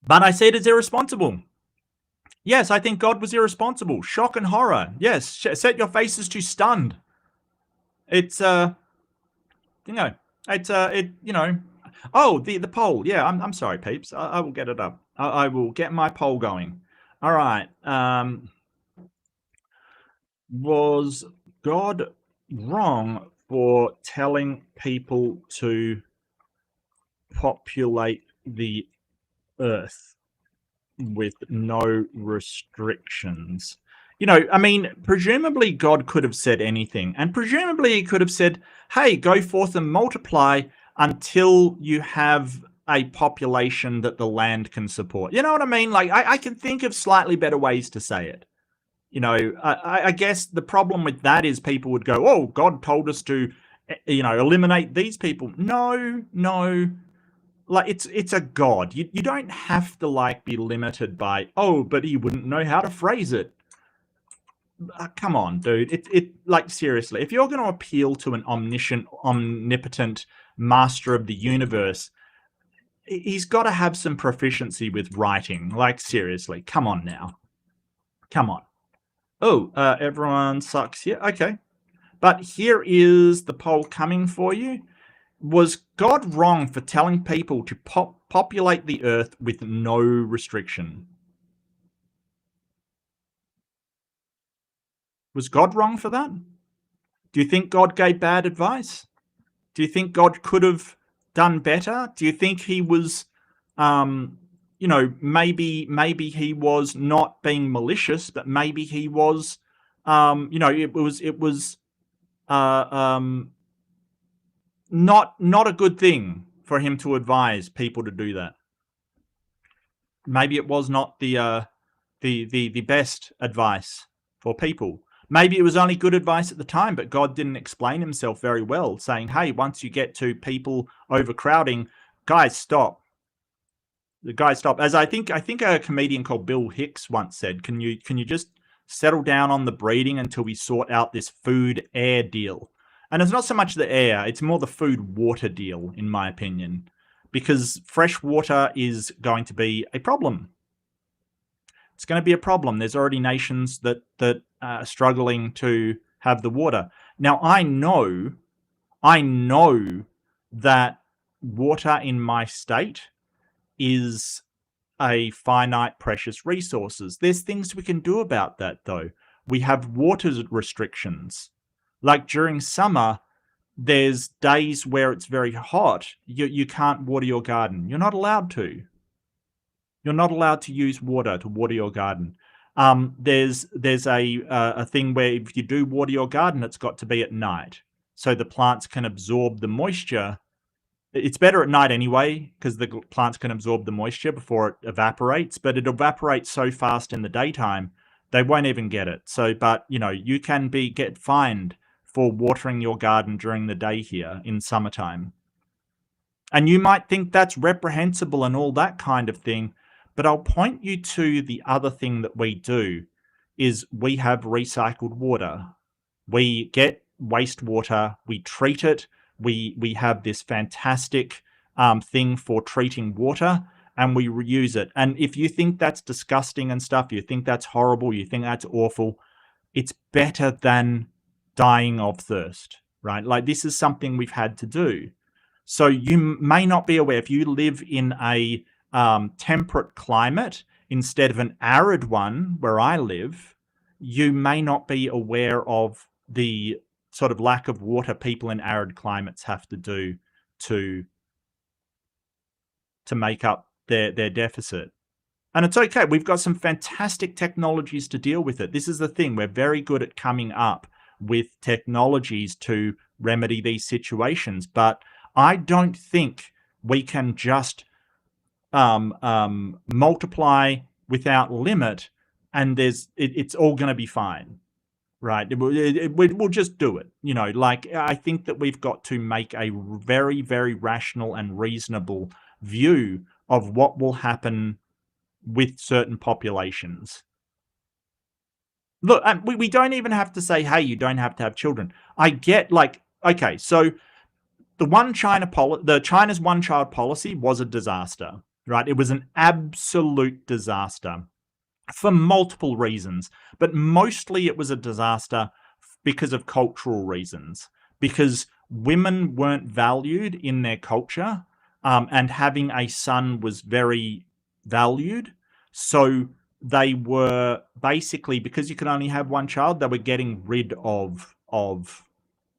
But I see it as irresponsible. Yes, I think God was irresponsible. Shock and horror. Yes, set your faces to stunned. It's oh, the poll. Yeah, I'm sorry, peeps. I will get it up. I will get my poll going. All right. Was God wrong for telling people to populate the earth with no restrictions? You know, I mean, presumably God could have said anything, and presumably he could have said, hey, go forth and multiply until you have a population that the land can support. You know what I mean? Like, I can think of slightly better ways to say it. You know, I guess the problem with that is people would go, oh, God told us to, eliminate these people. No, no, like it's a god. You don't have to like be limited by, oh, but he wouldn't know how to phrase it. Come on, dude. It like, seriously, if you're going to appeal to an omniscient, omnipotent master of the universe, he's got to have some proficiency with writing. Like, seriously, come on now. Come on. Oh, everyone sucks here. Okay. But here is the poll coming for you. Was God wrong for telling people to populate the earth with no restriction? Was God wrong for that? Do you think God gave bad advice? Do you think God could have done better? Do you think he was, maybe he was not being malicious, but maybe he was, it was not a good thing for him to advise people to do that. Maybe it was not the best advice for people. Maybe it was only good advice at the time, but God didn't explain himself very well, saying, hey, once you get to people overcrowding, guys, stop. The guys stop. As I think a comedian called Bill Hicks once said, can you just settle down on the breeding until we sort out this food air deal? And it's not so much the air, it's more the food water deal, in my opinion, because fresh water is going to be a problem. It's going to be a problem. There's already nations that are struggling to have the water. Now, I know that water in my state is a finite, precious resources. There's things we can do about that, though. We have water restrictions. Like during summer, there's days where it's very hot. You can't water your garden. You're not allowed to. You're not allowed to use water to water your garden. There's a thing where if you do water your garden, it's got to be at night, so the plants can absorb the moisture. It's better at night anyway, because the plants can absorb the moisture before it evaporates, but it evaporates so fast in the daytime, they won't even get it. So, but, you can get fined for watering your garden during the day here in summertime. And you might think that's reprehensible and all that kind of thing, but I'll point you to the other thing that we do is we have recycled water. We get wastewater, we treat it, we have this fantastic thing for treating water, and we reuse it. And if you think that's disgusting and stuff, you think that's horrible, you think that's awful, it's better than dying of thirst, right? Like, this is something we've had to do. So you may not be aware, if you live in a temperate climate instead of an arid one where I live, you may not be aware of the sort of lack of water people in arid climates have to do to make up their deficit. And it's okay. We've got some fantastic technologies to deal with it. This is the thing. We're very good at coming up with technologies to remedy these situations. But I don't think we can just multiply without limit and it's all going to be fine, right? We'll just do it. Like, I think that we've got to make a very, very rational and reasonable view of what will happen with certain populations. Look, we don't even have to say, hey, you don't have to have children. I get, like, okay, so the China's one-child policy was a disaster, right? It was an absolute disaster for multiple reasons, but mostly it was a disaster because of cultural reasons, because women weren't valued in their culture, and having a son was very valued. So they were basically, because you can only have one child, they were getting rid of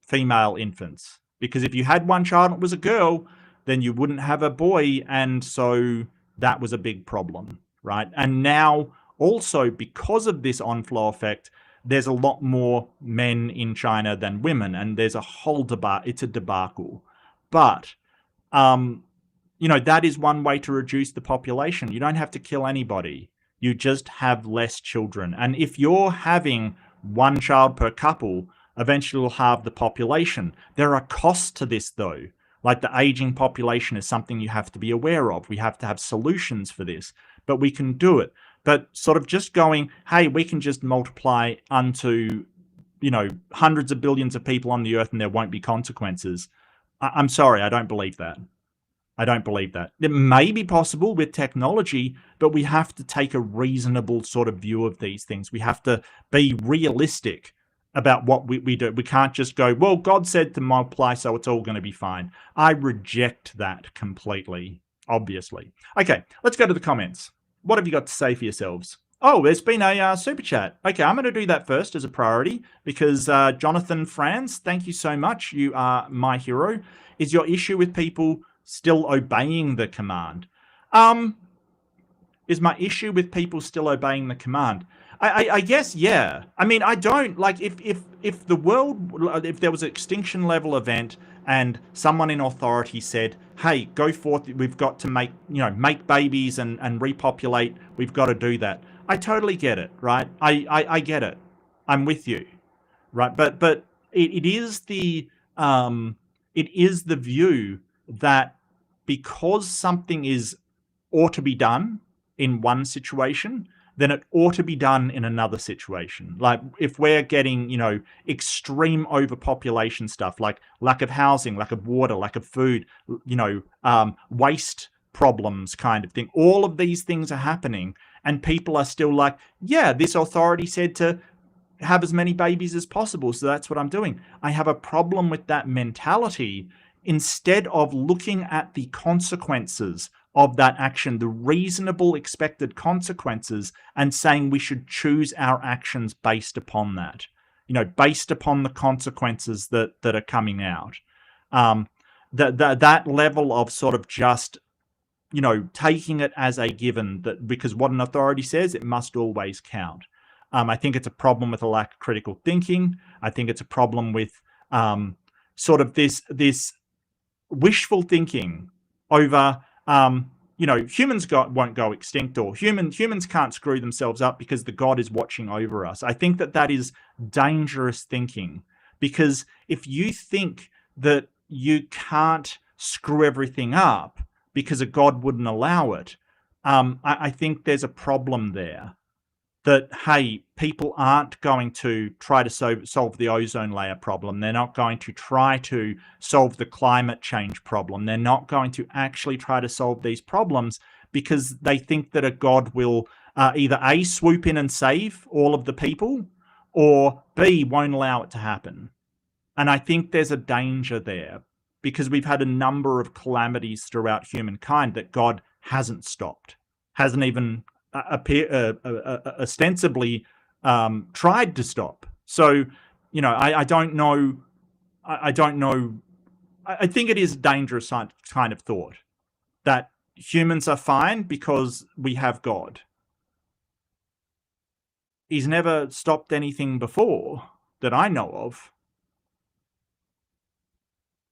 female infants. Because if you had one child and it was a girl, then you wouldn't have a boy. And so that was a big problem, right? And now also, because of this on-flow effect, there's a lot more men in China than women, and there's a whole debate. It's a debacle. But that is one way to reduce the population. You don't have to kill anybody. You just have less children. And if you're having one child per couple, eventually you'll halve the population. There are costs to this, though. Like the aging population is something you have to be aware of. We have to have solutions for this, but we can do it. But sort of just going, hey, we can just multiply unto, hundreds of billions of people on the earth and there won't be consequences. I'm sorry, I don't believe that. I don't believe that. It may be possible with technology, but we have to take a reasonable sort of view of these things. We have to be realistic about what we do. We can't just go, well, God said to multiply, so it's all going to be fine. I reject that completely, obviously. Okay, let's go to the comments. What have you got to say for yourselves? Oh, there's been a super chat. Okay, I'm going to do that first as a priority because Jonathan Franz, thank you so much. You are my hero. Is your issue with people still obeying the command? Is my issue with people still obeying the command? I guess, yeah. I mean, I don't like if the world, if there was an extinction level event and someone in authority said, hey, go forth, we've got to make babies and repopulate, we've got to do that. I totally get it, right? I get it. I'm with you, right? But it is the view that because something ought to be done in one situation, then it ought to be done in another situation. Like if we're getting, extreme overpopulation stuff, like lack of housing, lack of water, lack of food, waste problems kind of thing. All of these things are happening and people are still like, yeah, this authority said to have as many babies as possible, so that's what I'm doing. I have a problem with that mentality instead of looking at the consequences of that action, the reasonable expected consequences, and saying we should choose our actions based upon that, based upon the consequences that are coming out. That level of sort of just, taking it as a given that because what an authority says, it must always count. I think it's a problem with a lack of critical thinking. I think it's a problem with sort of this wishful thinking over humans won't go extinct, or humans can't screw themselves up because the God is watching over us. I think that is dangerous thinking, because if you think that you can't screw everything up because a God wouldn't allow it, I think there's a problem there. That, hey, people aren't going to try to solve the ozone layer problem. They're not going to try to solve the climate change problem. They're not going to actually try to solve these problems because they think that a God will either A, swoop in and save all of the people, or B, won't allow it to happen. And I think there's a danger there because we've had a number of calamities throughout humankind that God hasn't stopped, hasn't even ostensibly tried to stop. So, I don't know. I don't know. I think it is a dangerous kind of thought that humans are fine because we have God. He's never stopped anything before that I know of.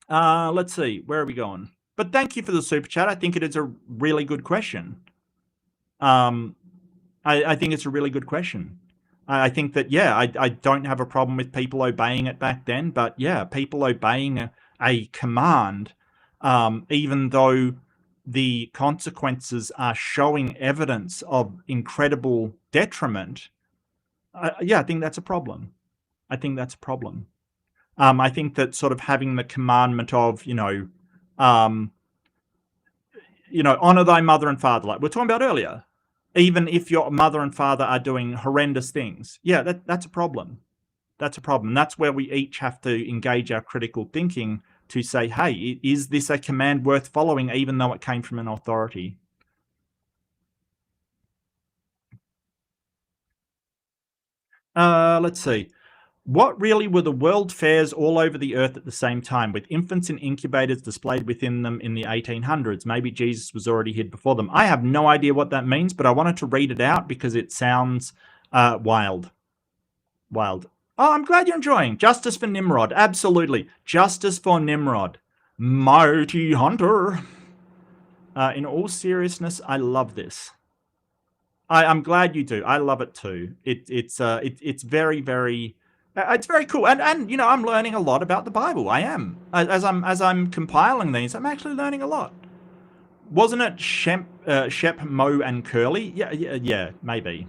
Let's see. Where are we going? But thank you for the super chat. I think it is a really good question. I think it's a really good question. I think that, yeah, I don't have a problem with people obeying it back then, but yeah, people obeying a command, even though the consequences are showing evidence of incredible detriment. Yeah, I think that's a problem. I think that's a problem. I think that sort of having the commandment of, honor thy mother and father, like we were talking about earlier, even if your mother and father are doing horrendous things, yeah, that's a problem. That's a problem. That's where we each have to engage our critical thinking to say, hey, is this a command worth following, even though it came from an authority? Let's see. What really were the world fairs all over the earth at the same time, with infants in incubators displayed within them in the 1800s? Maybe Jesus was already here before them. I have no idea what that means, but I wanted to read it out because it sounds wild. Wild. Oh, I'm glad you're enjoying. Justice for Nimrod. Absolutely. Justice for Nimrod. Mighty Hunter. In all seriousness, I love this. I'm glad you do. I love it too. It's very, very it's very cool, and you know, I'm learning a lot about the Bible. I am, as I'm compiling these, I'm actually learning a lot. Wasn't it Shep, Mo, and Curly? Yeah, maybe.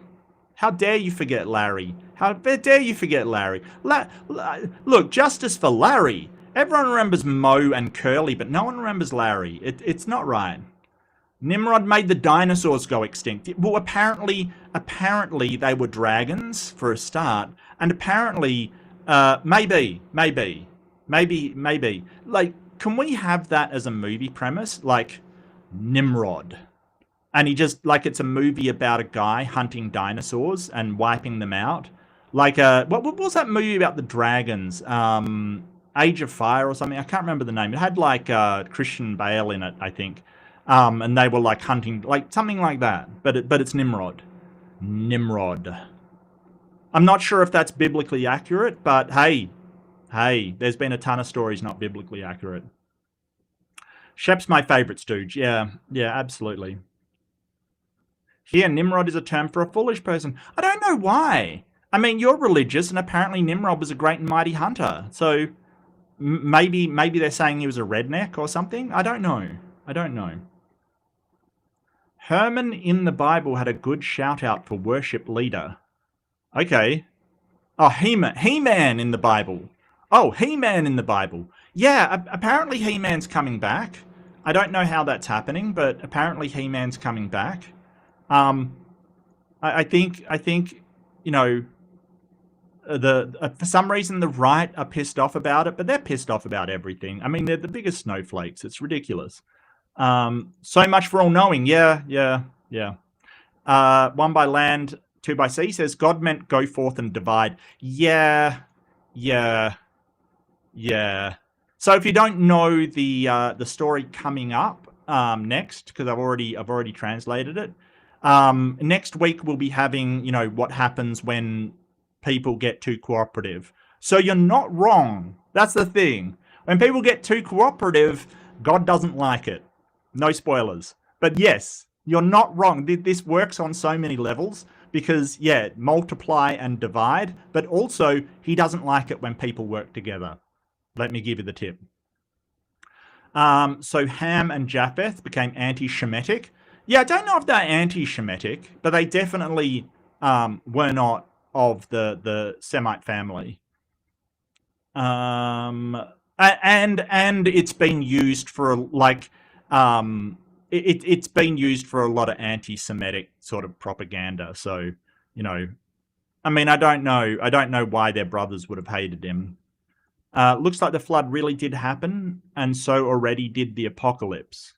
How dare you forget Larry? How dare you forget Larry? Look, justice for Larry. Everyone remembers Mo and Curly, but no one remembers Larry. It's not right. Nimrod made the dinosaurs go extinct. Well, apparently they were dragons for a start, and apparently, maybe. Like, can we have that as a movie premise? Like, Nimrod, and he just like it's a movie about a guy hunting dinosaurs and wiping them out. Like, what was that movie about the dragons? Age of Fire or something. I can't remember the name. It had like Christian Bale in it, I think. And they were like hunting, like something like that. But it's Nimrod. Nimrod. I'm not sure if that's biblically accurate, but hey, there's been a ton of stories not biblically accurate. Shep's my favorite stooge. Yeah, absolutely. Here, Nimrod is a term for a foolish person. I don't know why. I mean, you're religious, and apparently Nimrod was a great and mighty hunter. So maybe they're saying he was a redneck or something. I don't know. Herman in the Bible had a good shout out for worship leader. Okay. Oh, He-Man in the Bible. Oh, He-Man in the Bible. Yeah, apparently He-Man's coming back. I don't know how that's happening, but apparently He-Man's coming back. I think you know, for some reason the right are pissed off about it, but they're pissed off about everything. I mean, they're the biggest snowflakes. It's ridiculous. So much for all knowing. Yeah. One by land, two by sea says God meant go forth and divide. Yeah. So if you don't know the story coming up next, because I've already translated it. Next week we'll be having, you know, what happens when people get too cooperative. So you're not wrong. That's the thing. When people get too cooperative, God doesn't like it. No spoilers. But yes, you're not wrong. This works on so many levels because, yeah, multiply and divide, but also he doesn't like it when people work together. Let me give you the tip. So Ham and Japheth became anti-Shemitic. Yeah, I don't know if they're anti-Shemitic, but they definitely were not of the Semite family. And it's been used for like it's been used for a lot of anti-Semitic sort of propaganda. So, you know, I mean, I don't know why their brothers would have hated him. Looks like the flood really did happen, and so already did the apocalypse.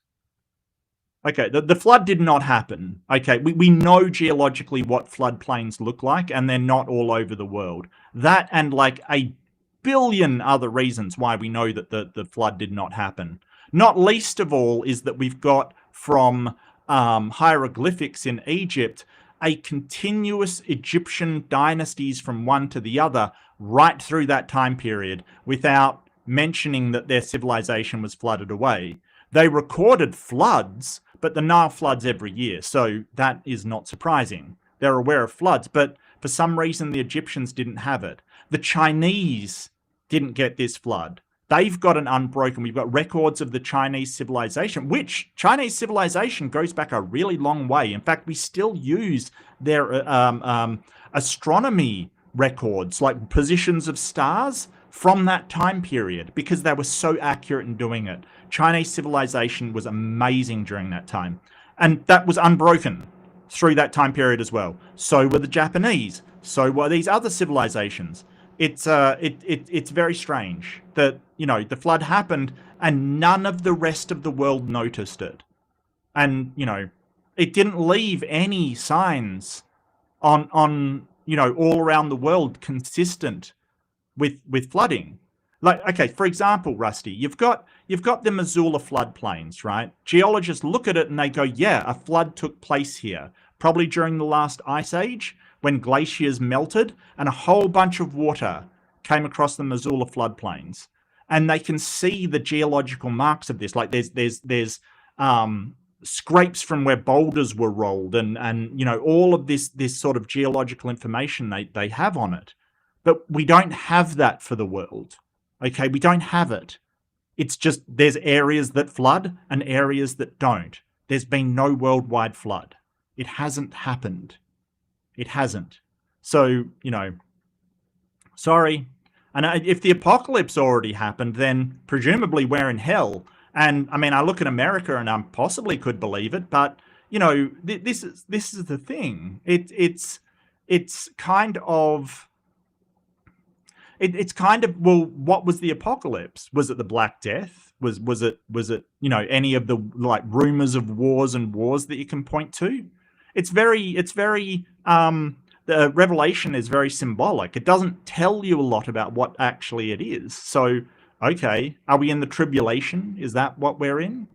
Okay, the flood did not happen. Okay, we know geologically what floodplains look like, and they're not all over the world. That and like a billion other reasons why we know that the flood did not happen. Not least of all is that we've got from hieroglyphics in Egypt a continuous Egyptian dynasties from one to the other right through that time period without mentioning that their civilization was flooded away. They recorded floods, but the Nile floods every year, so that is not surprising. They're aware of floods, but for some reason the Egyptians didn't have it. The Chinese didn't get this flood. They've got an unbroken, we've got records of the Chinese civilization, which Chinese civilization goes back a really long way. In fact, we still use their astronomy records, like positions of stars from that time period, because they were so accurate in doing it. Chinese civilization was amazing during that time. And that was unbroken through that time period as well. So were the Japanese. So were these other civilizations. It's very strange that, you know, the flood happened and none of the rest of the world noticed it. And, you know, it didn't leave any signs on all around the world consistent with flooding. Like, okay, for example, Rusty, you've got the Missoula floodplains, right? Geologists look at it and they go, yeah, a flood took place here, probably during the last ice age when glaciers melted and a whole bunch of water came across the Missoula floodplains. And they can see the geological marks of this. Like there's scrapes from where boulders were rolled and all of this sort of geological information they have on it. But we don't have that for the world. Okay, we don't have it. It's just there's areas that flood and areas that don't. There's been no worldwide flood. It hasn't happened. It hasn't. So, sorry. And if the apocalypse already happened, then presumably we're in hell. And I mean, I look at America and I possibly could believe it, but this is the thing. It's kind of. It's kind of, well, what was the apocalypse? Was it the Black Death? Was it any of the like rumors of wars that you can point to? It's very the Revelation is very symbolic. It doesn't tell you a lot about what actually it is. So, okay, are we in the tribulation? Is that what we're in?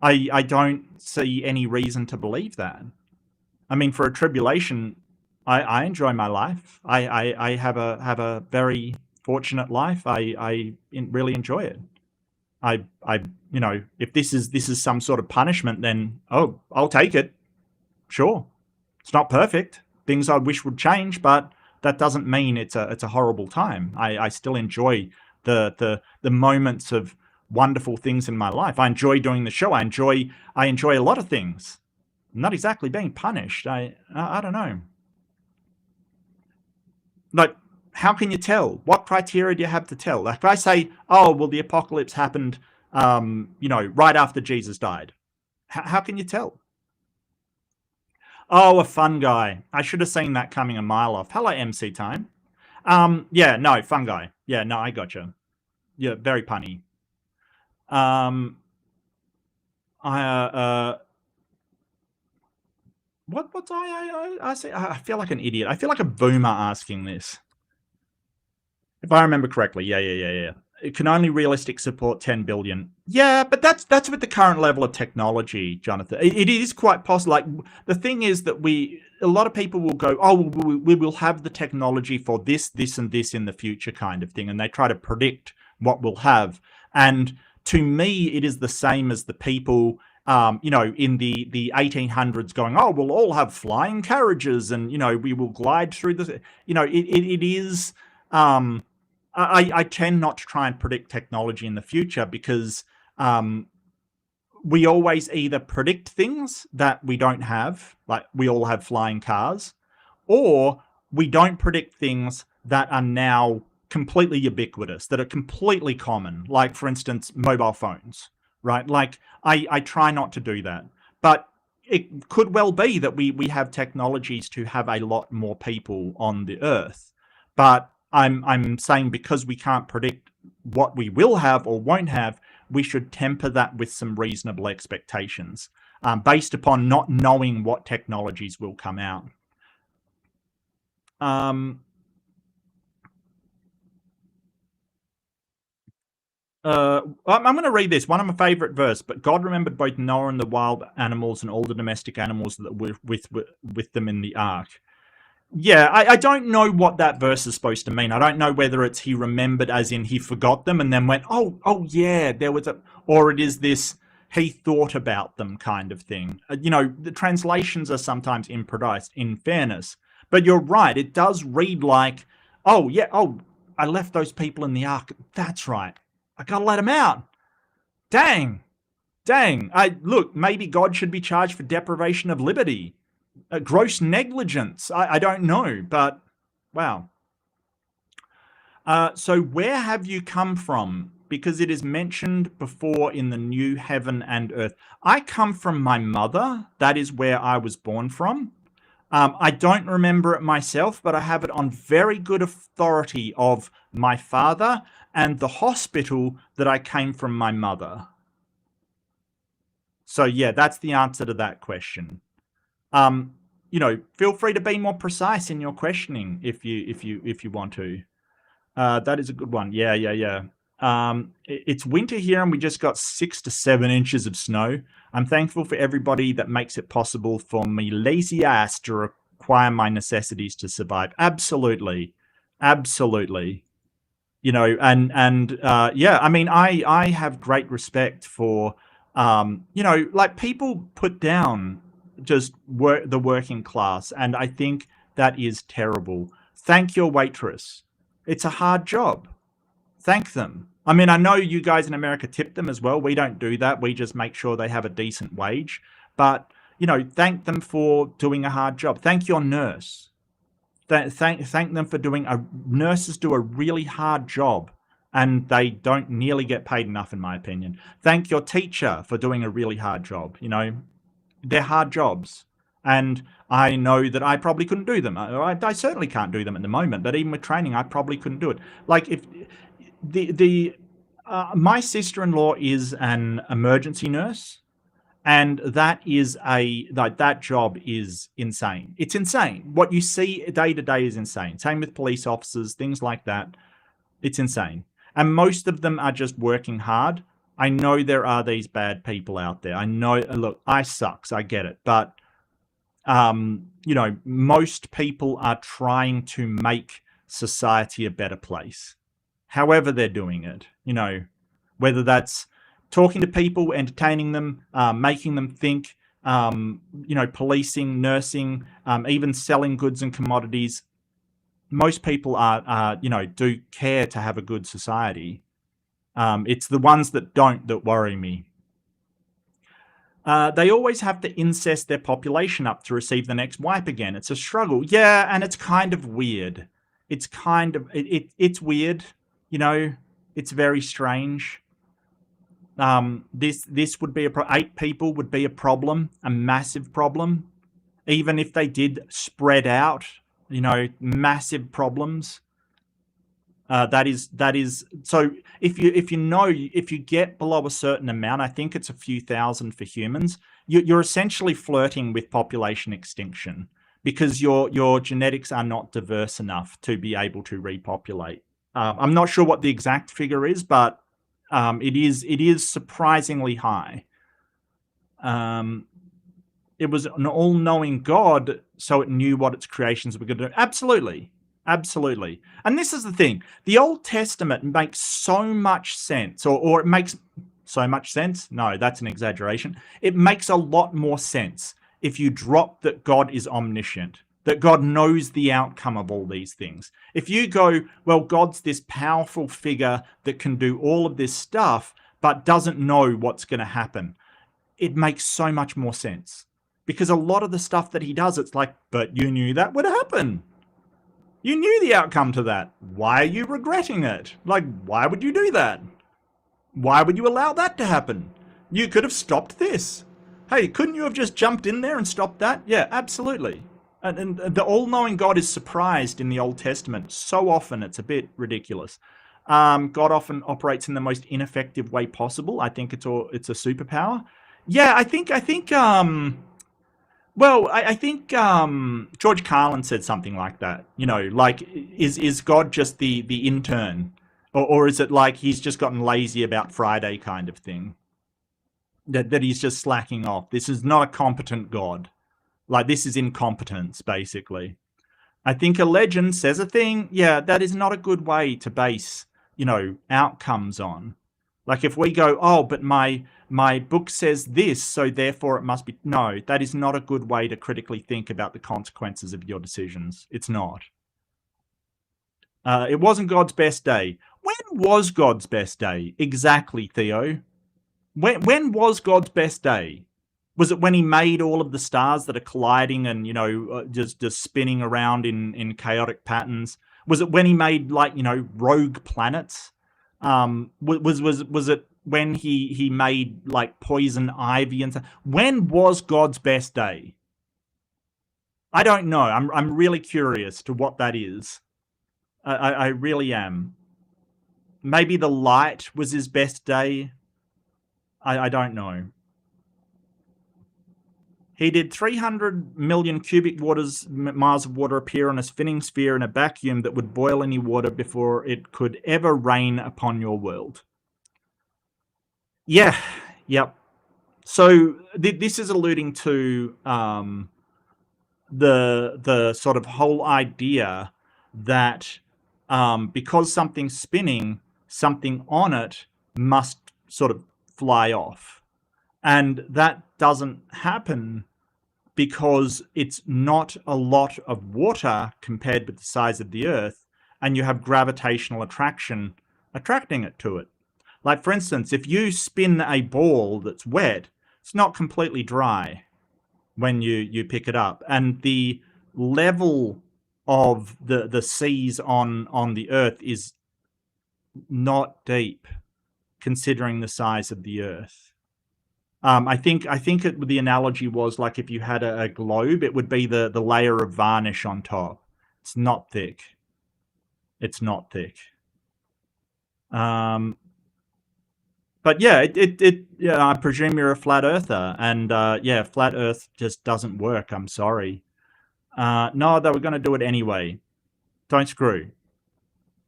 I don't see any reason to believe that. I mean, for a tribulation, I enjoy my life. I have a very fortunate life. I really enjoy it. If this is some sort of punishment, then I'll take it. Sure, it's not perfect. Things I wish would change, but that doesn't mean it's a horrible time. I still enjoy the moments of wonderful things in my life. I enjoy doing the show. I enjoy a lot of things. I'm not exactly being punished. I don't know. Like, how can you tell? What criteria do you have to tell? Like, if I say, oh, well, the apocalypse happened, right after Jesus died. How can you tell? Oh, a fun guy. I should have seen that coming a mile off. Hello, MC Time. Yeah, no, fun guy. Yeah, no, I gotcha. Yeah, very punny. What's I say? I feel like an idiot. I feel like a boomer asking this. If I remember correctly, yeah. It can only realistic support 10 billion. Yeah, but that's with the current level of technology, Jonathan. It is quite possible. Like, the thing is that a lot of people will go, oh, we will have the technology for this, and this in the future kind of thing. And they try to predict what we'll have. And to me, it is the same as the people in the 1800s going, oh, we'll all have flying carriages and, we will glide through the, it is, I tend not to try and predict technology in the future because we always either predict things that we don't have, like we all have flying cars, or we don't predict things that are now completely ubiquitous, that are completely common, like, for instance, mobile phones. Right? Like, I try not to do that. But it could well be that we have technologies to have a lot more people on the earth. But I'm saying because we can't predict what we will have or won't have, we should temper that with some reasonable expectations based upon not knowing what technologies will come out. I'm going to read this. One of my favorite verse. But God remembered both Noah and the wild animals and all the domestic animals that were with them in the ark. Yeah, I don't know what that verse is supposed to mean. I don't know whether it's he remembered as in he forgot them and then went, oh yeah, there was or it is this he thought about them kind of thing. The translations are sometimes imprecise, in fairness. But you're right. It does read like, oh yeah, I left those people in the ark. That's right. I gotta let him out. Dang. Look, maybe God should be charged for deprivation of liberty. Gross negligence. I don't know, but wow. So where have you come from? Because it is mentioned before in the new heaven and earth. I come from my mother. That is where I was born from. I don't remember it myself, but I have it on very good authority of my father and the hospital that I came from my mother. So yeah, that's the answer to that question. feel free to be more precise in your questioning if you want to. That is a good one. Yeah. It's winter here and we just got 6 to 7 inches of snow. I'm thankful for everybody that makes it possible for me lazy ass to require my necessities to survive. Absolutely. Yeah, I mean, I have great respect for, like people put down just the working class, and I think that is terrible. Thank your waitress. It's a hard job. Thank them. I mean, I know you guys in America tip them as well. We don't do that. We just make sure they have a decent wage. But, thank them for doing a hard job. Thank your nurse. Thank them for nurses do a really hard job and they don't nearly get paid enough, in my opinion. Thank your teacher for doing a really hard job. They're hard jobs. And I know that I probably couldn't do them. I certainly can't do them at the moment, but even with training, I probably couldn't do it. Like if my sister-in-law is an emergency nurse, and that job is insane. It's insane. What you see day to day is insane. Same with police officers, things like that. It's insane. And most of them are just working hard. I know there are these bad people out there. I know, look, I sucks. I get it. But, most people are trying to make society a better place. However they're doing it, whether that's talking to people, entertaining them, making them think, policing, nursing, even selling goods and commodities. Most people do care to have a good society. It's the ones that don't that worry me. They always have to incest their population up to receive the next wipe again. It's a struggle. Yeah, and it's kind of weird. It's weird, it's very strange. This would be 8 people would be a problem, a massive problem. Even if they did spread out, massive problems. That is so if you get below a certain amount, I think it's a few thousand for humans, you're essentially flirting with population extinction because your genetics are not diverse enough to be able to repopulate. I'm not sure what the exact figure is, but it is surprisingly high. It was an all-knowing God, so it knew what its creations were going to do. Absolutely. And this is the thing. The Old Testament makes so much sense, or it makes so much sense. No, that's an exaggeration. It makes a lot more sense if you drop that God is omniscient, that God knows the outcome of all these things. If you go, well, God's this powerful figure that can do all of this stuff, but doesn't know what's going to happen, it makes so much more sense. Because a lot of the stuff that he does, it's like, but you knew that would happen. You knew the outcome to that. Why are you regretting it? Like, why would you do that? Why would you allow that to happen? You could have stopped this. Hey, couldn't you have just jumped in there and stopped that? Yeah, absolutely. And the all-knowing God is surprised in the Old Testament so often it's a bit ridiculous. God often operates in the most ineffective way possible. I think it's a superpower. Yeah, I think George Carlin said something like that. Like, is God just the intern? Or is it like he's just gotten lazy about Friday kind of thing? That he's just slacking off. This is not a competent God. Like, this is incompetence, basically. I think a legend says a thing. Yeah, that is not a good way to base, outcomes on. Like, if we go, oh, but my book says this, so therefore it must be. No, that is not a good way to critically think about the consequences of your decisions. It's not. It wasn't God's best day. When was God's best day? Exactly, Theo. When was God's best day? Was it when he made all of the stars that are colliding and, just spinning around in chaotic patterns? Was it when he made, like, rogue planets? Was it when he made, like, poison ivy and stuff? When was God's best day? I don't know. I'm really curious to what that is. I really am. Maybe the light was his best day. I don't know. He did 300 million cubic miles of water appear on a spinning sphere in a vacuum that would boil any water before it could ever rain upon your world. Yeah, yep. So this is alluding to the sort of whole idea that because something's spinning, something on it must sort of fly off. And that doesn't happen because it's not a lot of water compared with the size of the Earth, and you have gravitational attraction attracting it to it. Like, for instance, if you spin a ball that's wet, it's not completely dry when you pick it up. And the level of the seas on the Earth is not deep, considering the size of the Earth. I think the analogy was like if you had a globe, it would be the layer of varnish on top. It's not thick. It's not thick. But yeah, yeah, I presume you're a flat earther, and yeah, flat Earth just doesn't work. I'm sorry. No, they were going to do it anyway. Don't screw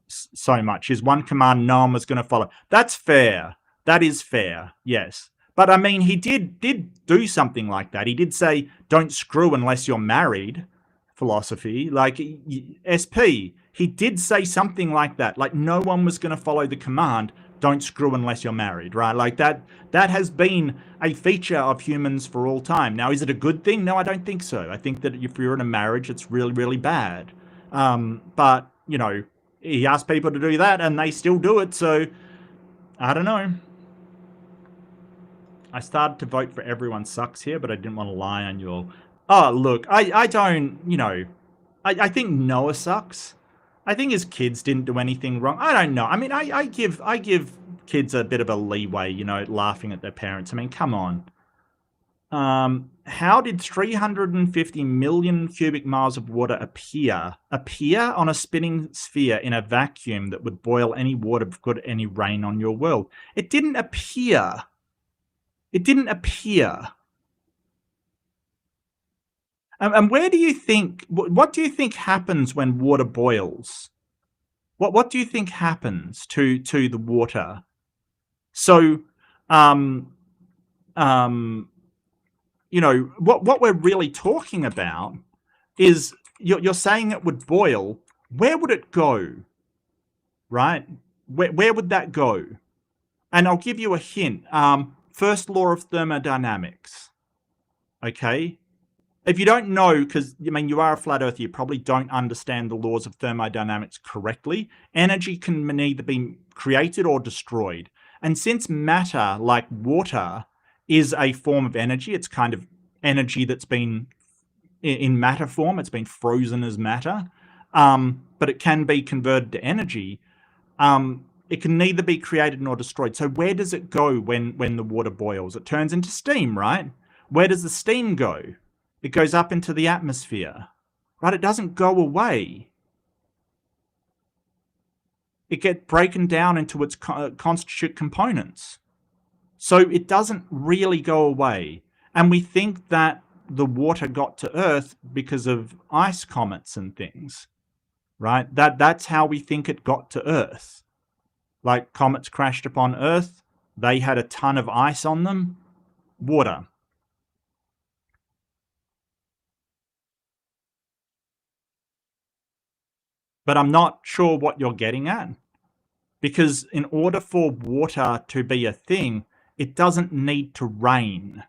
so much. Is one command no one was going to follow. That's fair. That is fair. Yes. But I mean, he did do something like that. He did say, don't screw unless you're married. Philosophy. Like, SP, he did say something like that. Like, no one was going to follow the command, don't screw unless you're married, right? Like, that has been a feature of humans for all time. Now, is it a good thing? No, I don't think so. I think that if you're in a marriage, it's really, really bad. But, you know, he asked people to do that, and they still do it, so I don't know. I started to vote for everyone sucks here, but I didn't want to lie on you all. Oh, look, I don't, you know, I think Noah sucks. I think his kids didn't do anything wrong. I don't know. I mean, I give kids a bit of a leeway, you know, laughing at their parents. I mean, come on. How did 350 million cubic miles of water appear on a spinning sphere in a vacuum that would boil any water before any rain on your world? It didn't appear. It didn't appear. And where do you think, what do you think happens when water boils? What do you think happens to the water? So, you know, what we're really talking about is you're saying it would boil. Where would it go? Right? Where would that go? And I'll give you a hint. First law of thermodynamics. Okay? If you don't know, because, I mean, you are a flat earther, you probably don't understand the laws of thermodynamics correctly. Energy can neither be created or destroyed. And since matter, like water, is a form of energy, it's kind of energy that's been in matter form, it's been frozen as matter, but it can be converted to energy. It can neither be created nor destroyed. So where does it go when the water boils? It turns into steam, right? Where does the steam go? It goes up into the atmosphere, right? It doesn't go away. It gets broken down into its constituent components. So it doesn't really go away. And we think that the water got to Earth because of ice comets and things, right? That's how we think it got to Earth. Like, comets crashed upon Earth. They had a ton of ice on them. Water. But I'm not sure what you're getting at. Because in order for water to be a thing, it doesn't need to rain,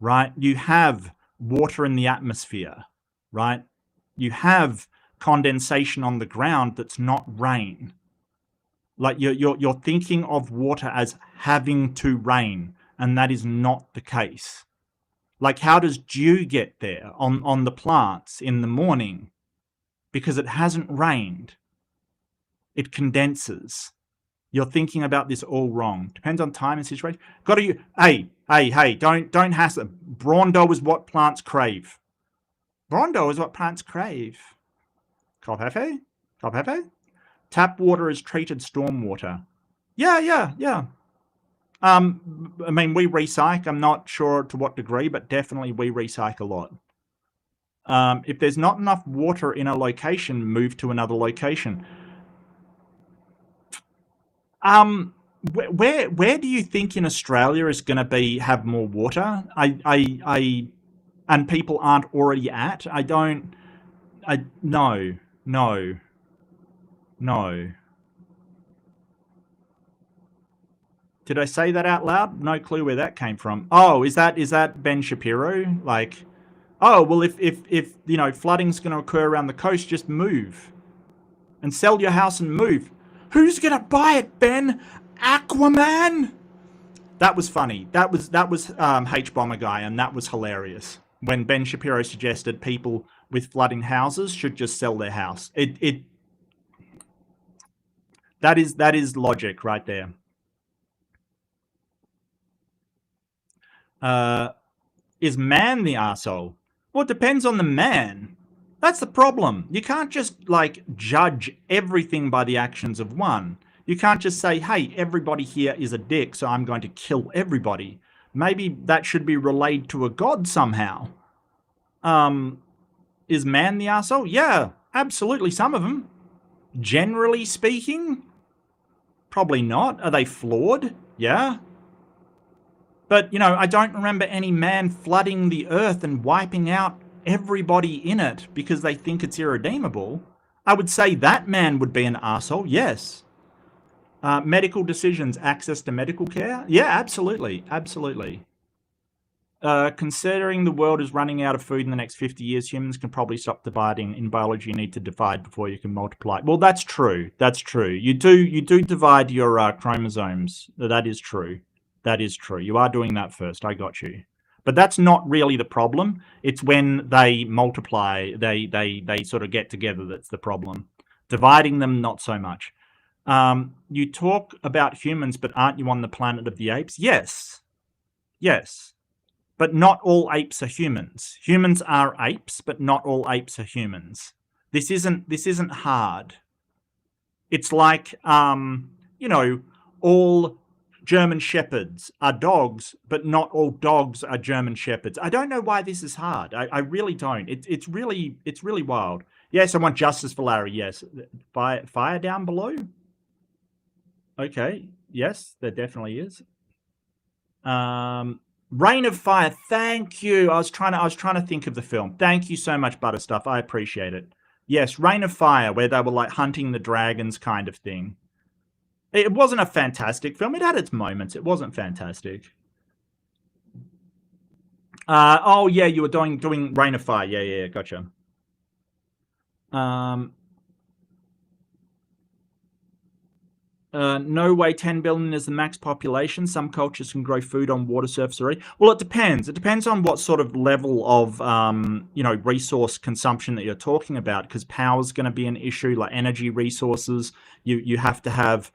right? You have water in the atmosphere, right? You have condensation on the ground that's not rain. Like, you're thinking of water as having to rain, and that is not the case. Like, how does dew get there on the plants in the morning? Because it hasn't rained. It condenses. You're thinking about this all wrong. Depends on time and situation. Got to, hey, don't hassle. Brawndo is what plants crave. Brawndo is what plants crave. Kolhefe? Tap water is treated stormwater. Yeah. I mean, we recycle. I'm not sure to what degree, but definitely we recycle a lot. If there's not enough water in a location, move to another location. Where do you think in Australia is going to have more water? And people aren't already at? No. Did I say that out loud? No clue where that came from. Oh, is that Ben Shapiro? Like, oh, well, if flooding's going to occur around the coast, just move and sell your house and move. Who's going to buy it, Ben? Aquaman? That was funny. That was H-Bomber Guy, and that was hilarious. When Ben Shapiro suggested people with flooding houses should just sell their house. That is logic right there. Is man the arsehole? Well, it depends on the man. That's the problem. You can't just, like, judge everything by the actions of one. You can't just say, hey, everybody here is a dick, so I'm going to kill everybody. Maybe that should be relayed to a god somehow. Is man the arsehole? Yeah, absolutely, some of them. Generally speaking, probably not. Are they flawed? Yeah. But, I don't remember any man flooding the earth and wiping out everybody in it because they think it's irredeemable. I would say that man would be an arsehole, yes. Medical decisions, access to medical care? Yeah, absolutely. Absolutely. Considering the world is running out of food in the next 50 years, humans can probably stop dividing. In biology, you need to divide before you can multiply. Well, that's true. That's true. You do divide your chromosomes. That is true. That is true. You are doing that first. I got you. But that's not really the problem. It's when they multiply, they sort of get together that's the problem. Dividing them, not so much. You talk about humans, but aren't you on the planet of the apes? Yes. Yes. But not all apes are humans. Humans are apes, but not all apes are humans. This isn't hard. It's like, all German shepherds are dogs, but not all dogs are German shepherds. I don't know why this is hard. I really don't. It's really wild. Yes, I want justice for Larry. Yes. Fire down below? Okay. Yes, there definitely is. Rain of Fire. Thank you. I was trying to think of the film. Thank you so much, Butterstuff. I appreciate it. Yes, Rain of Fire, where they were like hunting the dragons kind of thing. It wasn't a fantastic film. It had its moments. It wasn't fantastic. Oh yeah, you were doing Rain of Fire. Yeah, gotcha. No way 10 billion is the max population. Some cultures can grow food on water surface already. Well, it depends. It depends on what sort of level of, resource consumption that you're talking about, because power is going to be an issue, like energy resources. You have to have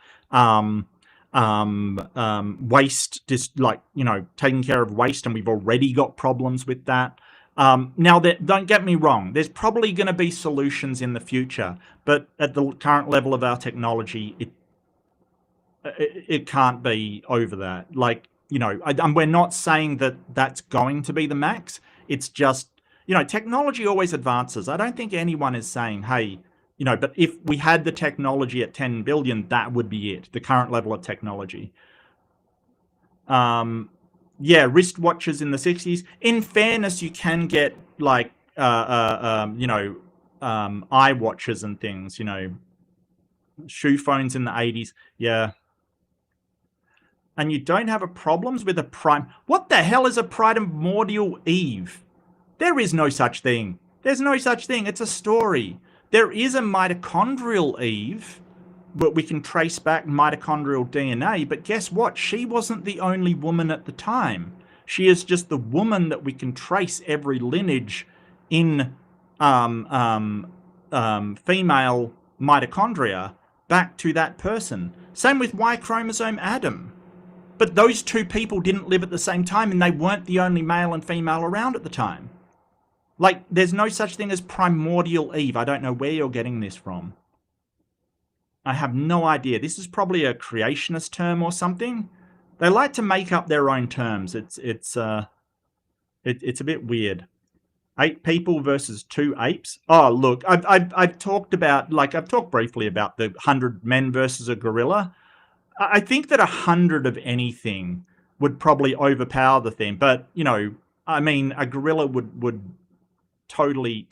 waste, just like, taking care of waste, and we've already got problems with that. Now, don't get me wrong, there's probably going to be solutions in the future, but at the current level of our technology, it can't be over that. Like, we're not saying that that's going to be the max. It's just, technology always advances. I don't think anyone is saying, hey, but if we had the technology at 10 billion, that would be it, the current level of technology. Yeah, wristwatches in the 60s. In fairness, you can get like, eye watches and things, shoe phones in the 80s. Yeah. And you don't have problems with a prime. What the hell is a primordial Eve? There is no such thing. There's no such thing. It's a story. There is a mitochondrial Eve, but we can trace back mitochondrial DNA. But guess what? She wasn't the only woman at the time. She is just the woman that we can trace every lineage in female mitochondria back to that person. Same with Y chromosome Adam. But those two people didn't live at the same time, and they weren't the only male and female around at the time. Like, there's no such thing as primordial Eve. I don't know where you're getting this from. I have no idea. This is probably a creationist term or something. They like to make up their own terms. It's a bit weird. 8 people versus 2 apes. Oh, look, I've talked about, like, I've talked briefly about the 100 men versus a gorilla. I think that 100 of anything would probably overpower the thing. But, you know, I mean, a gorilla would totally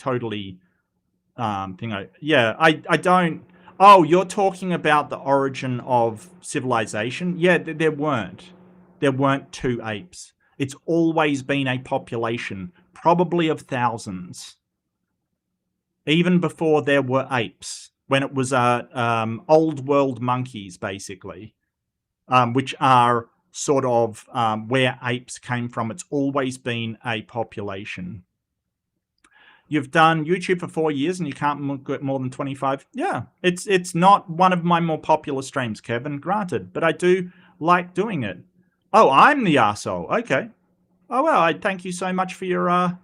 yeah, I don't. Oh, you're talking about the origin of civilization? Yeah, there weren't. There weren't 2 apes. It's always been a population, probably of thousands. Even before there were apes, when it was old world monkeys, basically, which are sort of where apes came from. It's always been a population. You've done YouTube for 4 years and you can't get more than 25. Yeah, it's not one of my more popular streams, Kevin, granted, but I do like doing it. Oh, I'm the arsehole. Okay. Oh well, I thank you so much for your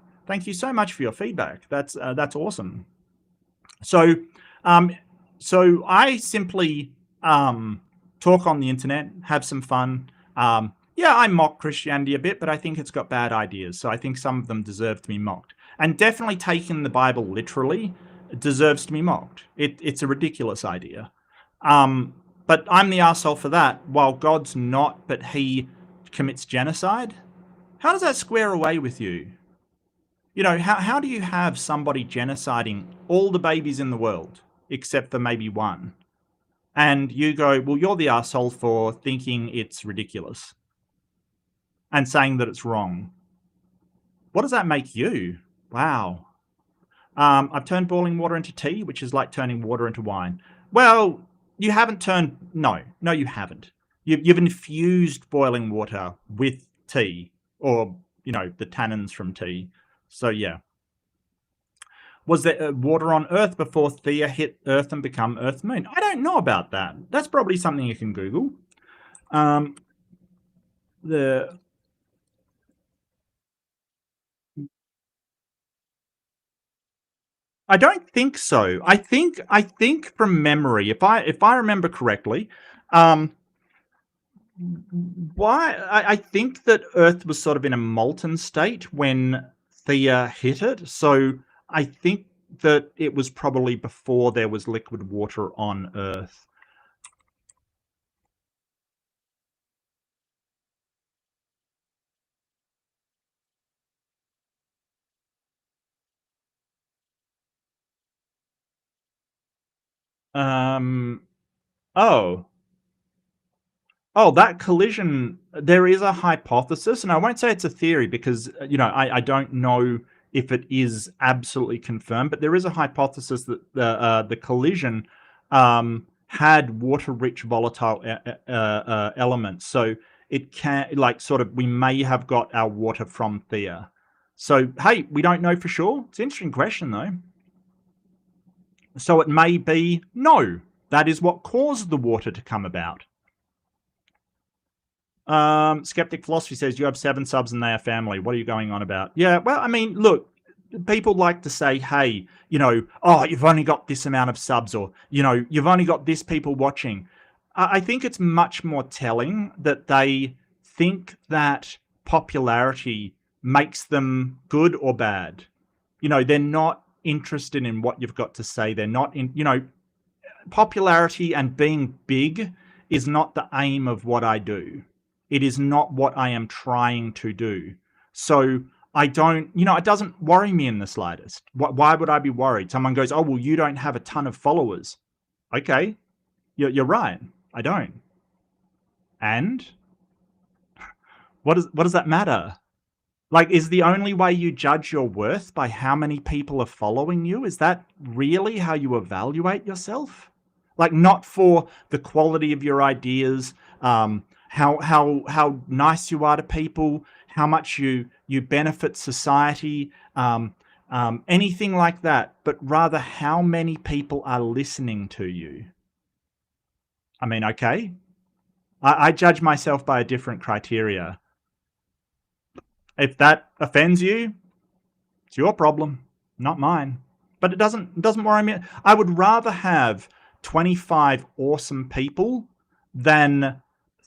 feedback. That's awesome. So I simply talk on the internet, have some fun. Yeah, I mock Christianity a bit, but I think it's got bad ideas, so I think some of them deserve to be mocked. And definitely taking the Bible literally deserves to be mocked. It's a ridiculous idea. But I'm the arsehole for that, while God's not, but he commits genocide. How does that square away with you? You know, how do you have somebody genociding all the babies in the world, except for maybe one? And you go, well, you're the arsehole for thinking it's ridiculous and saying that it's wrong. What does that make you? Wow. I've turned boiling water into tea, which is like turning water into wine. Well, you haven't turned... No, you haven't. You've infused boiling water with tea, or, you know, the tannins from tea. So, yeah. Was there water on Earth before Thea hit Earth and become Earth Moon? I don't know about that. That's probably something you can Google. I don't think so. I think from memory, if I remember correctly, I think that Earth was sort of in a molten state when Thea hit it. So I think that it was probably before there was liquid water on Earth. Oh. Oh, that collision, there is a hypothesis, and I won't say it's a theory because, you know, I don't know if it is absolutely confirmed, but there is a hypothesis that the collision had water-rich volatile elements. So it can, like, sort of, we may have got our water from Thea. So, hey, we don't know for sure. It's an interesting question, though. So it may be, no, that is what caused the water to come about. Skeptic Philosophy says, you have 7 subs and they are family. What are you going on about? Yeah, well, I mean, look, people like to say, hey, you know, oh, you've only got this amount of subs, or, you know, you've only got this people watching. I think it's much more telling that they think that popularity makes them good or bad. You know, they're not interested in what you've got to say. They're not in, you know, popularity and being big is not the aim of what I do. It is not what I am trying to do. So I don't, you know, it doesn't worry me in the slightest. Why would I be worried? Someone goes, oh, well, you don't have a ton of followers. Okay, you're right. I don't. And what does that matter? Like, is the only way you judge your worth by how many people are following you? Is that really how you evaluate yourself? Like, not for the quality of your ideas, how nice you are to people, how much you benefit society, anything like that, but rather how many people are listening to you. I mean, okay, I judge myself by a different criteria. If that offends you, it's your problem, not mine. But it doesn't worry me. I would rather have 25 awesome people than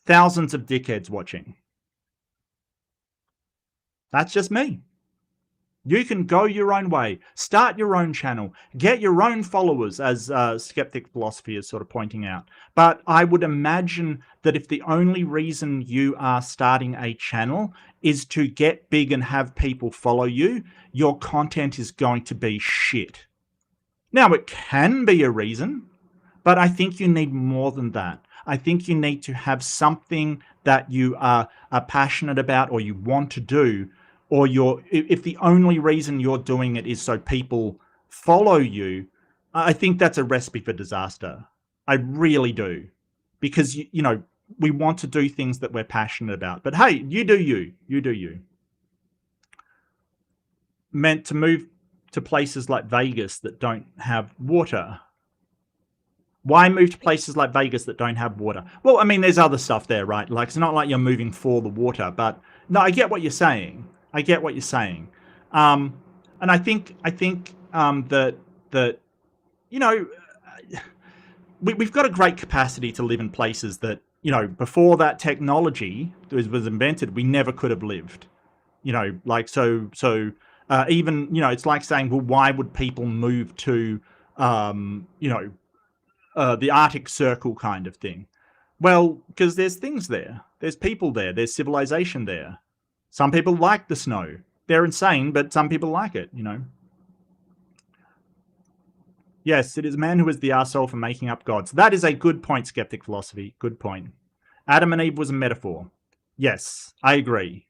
thousands of dickheads watching. That's just me. You can go your own way, start your own channel, get your own followers, as Skeptic Philosophy is sort of pointing out. But I would imagine that if the only reason you are starting a channel is to get big and have people follow you, your content is going to be shit. Now, it can be a reason, but I think you need more than that. I think you need to have something that you are passionate about or you want to do, or if the only reason you're doing it is so people follow you, I think that's a recipe for disaster. I really do. Because, you know, we want to do things that we're passionate about. But hey, you do you. You do you. Meant to move to places like Vegas that don't have water. Why move to places like Vegas that don't have water? Well, I mean, there's other stuff there, right? Like, it's not like you're moving for the water, but no, I get what you're saying. I get what you're saying. And I think that you know, we've got a great capacity to live in places that, you know, before that technology was invented, we never could have lived. You know, like, so even, you know, it's like saying, well, why would people move to, you know, the Arctic Circle kind of thing? Well, because there's things there. There's people there. There's civilization there. Some people like the snow. They're insane, but some people like it, you know. Yes, it is man who is the arsehole for making up gods. That is a good point, Skeptic Philosophy. Good point. Adam and Eve was a metaphor. Yes, I agree.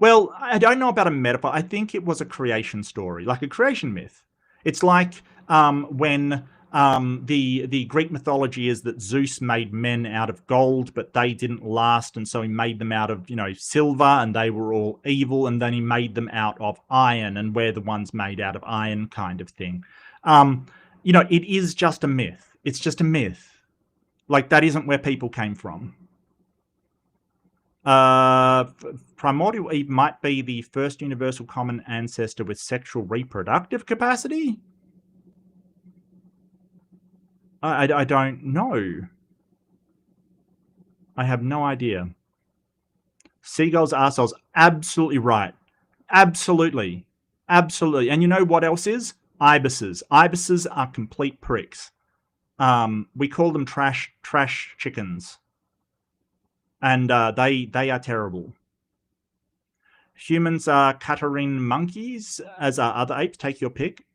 Well, I don't know about a metaphor. I think it was a creation story, like a creation myth. It's like when the Greek mythology is that Zeus made men out of gold, but they didn't last, and so he made them out of, you know, silver, and they were all evil, and then he made them out of iron, and we're the ones made out of iron, kind of thing. You know, it is just a myth. It's just a myth. Like, that isn't where people came from. Primordial Eve might be the first universal common ancestor with sexual reproductive capacity. I don't know. I have no idea. Seagulls, arseholes. Absolutely right. Absolutely. Absolutely. And you know what else is? Ibises. Ibises are complete pricks. We call them trash chickens. And they are terrible. Humans are Catarrhine monkeys, as are other apes. Take your pick.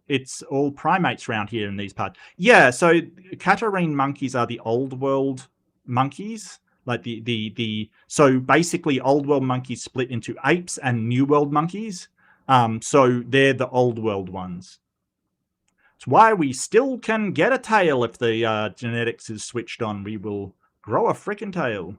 It's all primates around here in these parts. Yeah, so Catarrhine monkeys are the old world monkeys. Like so basically old world monkeys split into apes and new world monkeys. So they're the old world ones. It's why we still can get a tail if the genetics is switched on. We will grow a frickin' tail.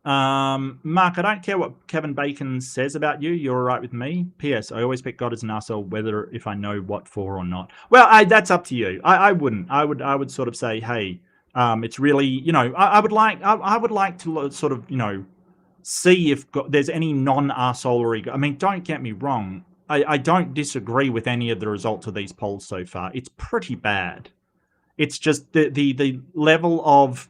Mark, I don't care what Kevin Bacon says about you. You're all right with me. P.S. I always pick God as an arsehole, whether if I know what for or not. Well, that's up to you. I wouldn't. I would sort of say, hey, it's really, you know, I would like to sort of, you know, see if there's any non-arseholery. I mean, don't get me wrong. I don't disagree with any of the results of these polls so far. It's pretty bad. It's just the level of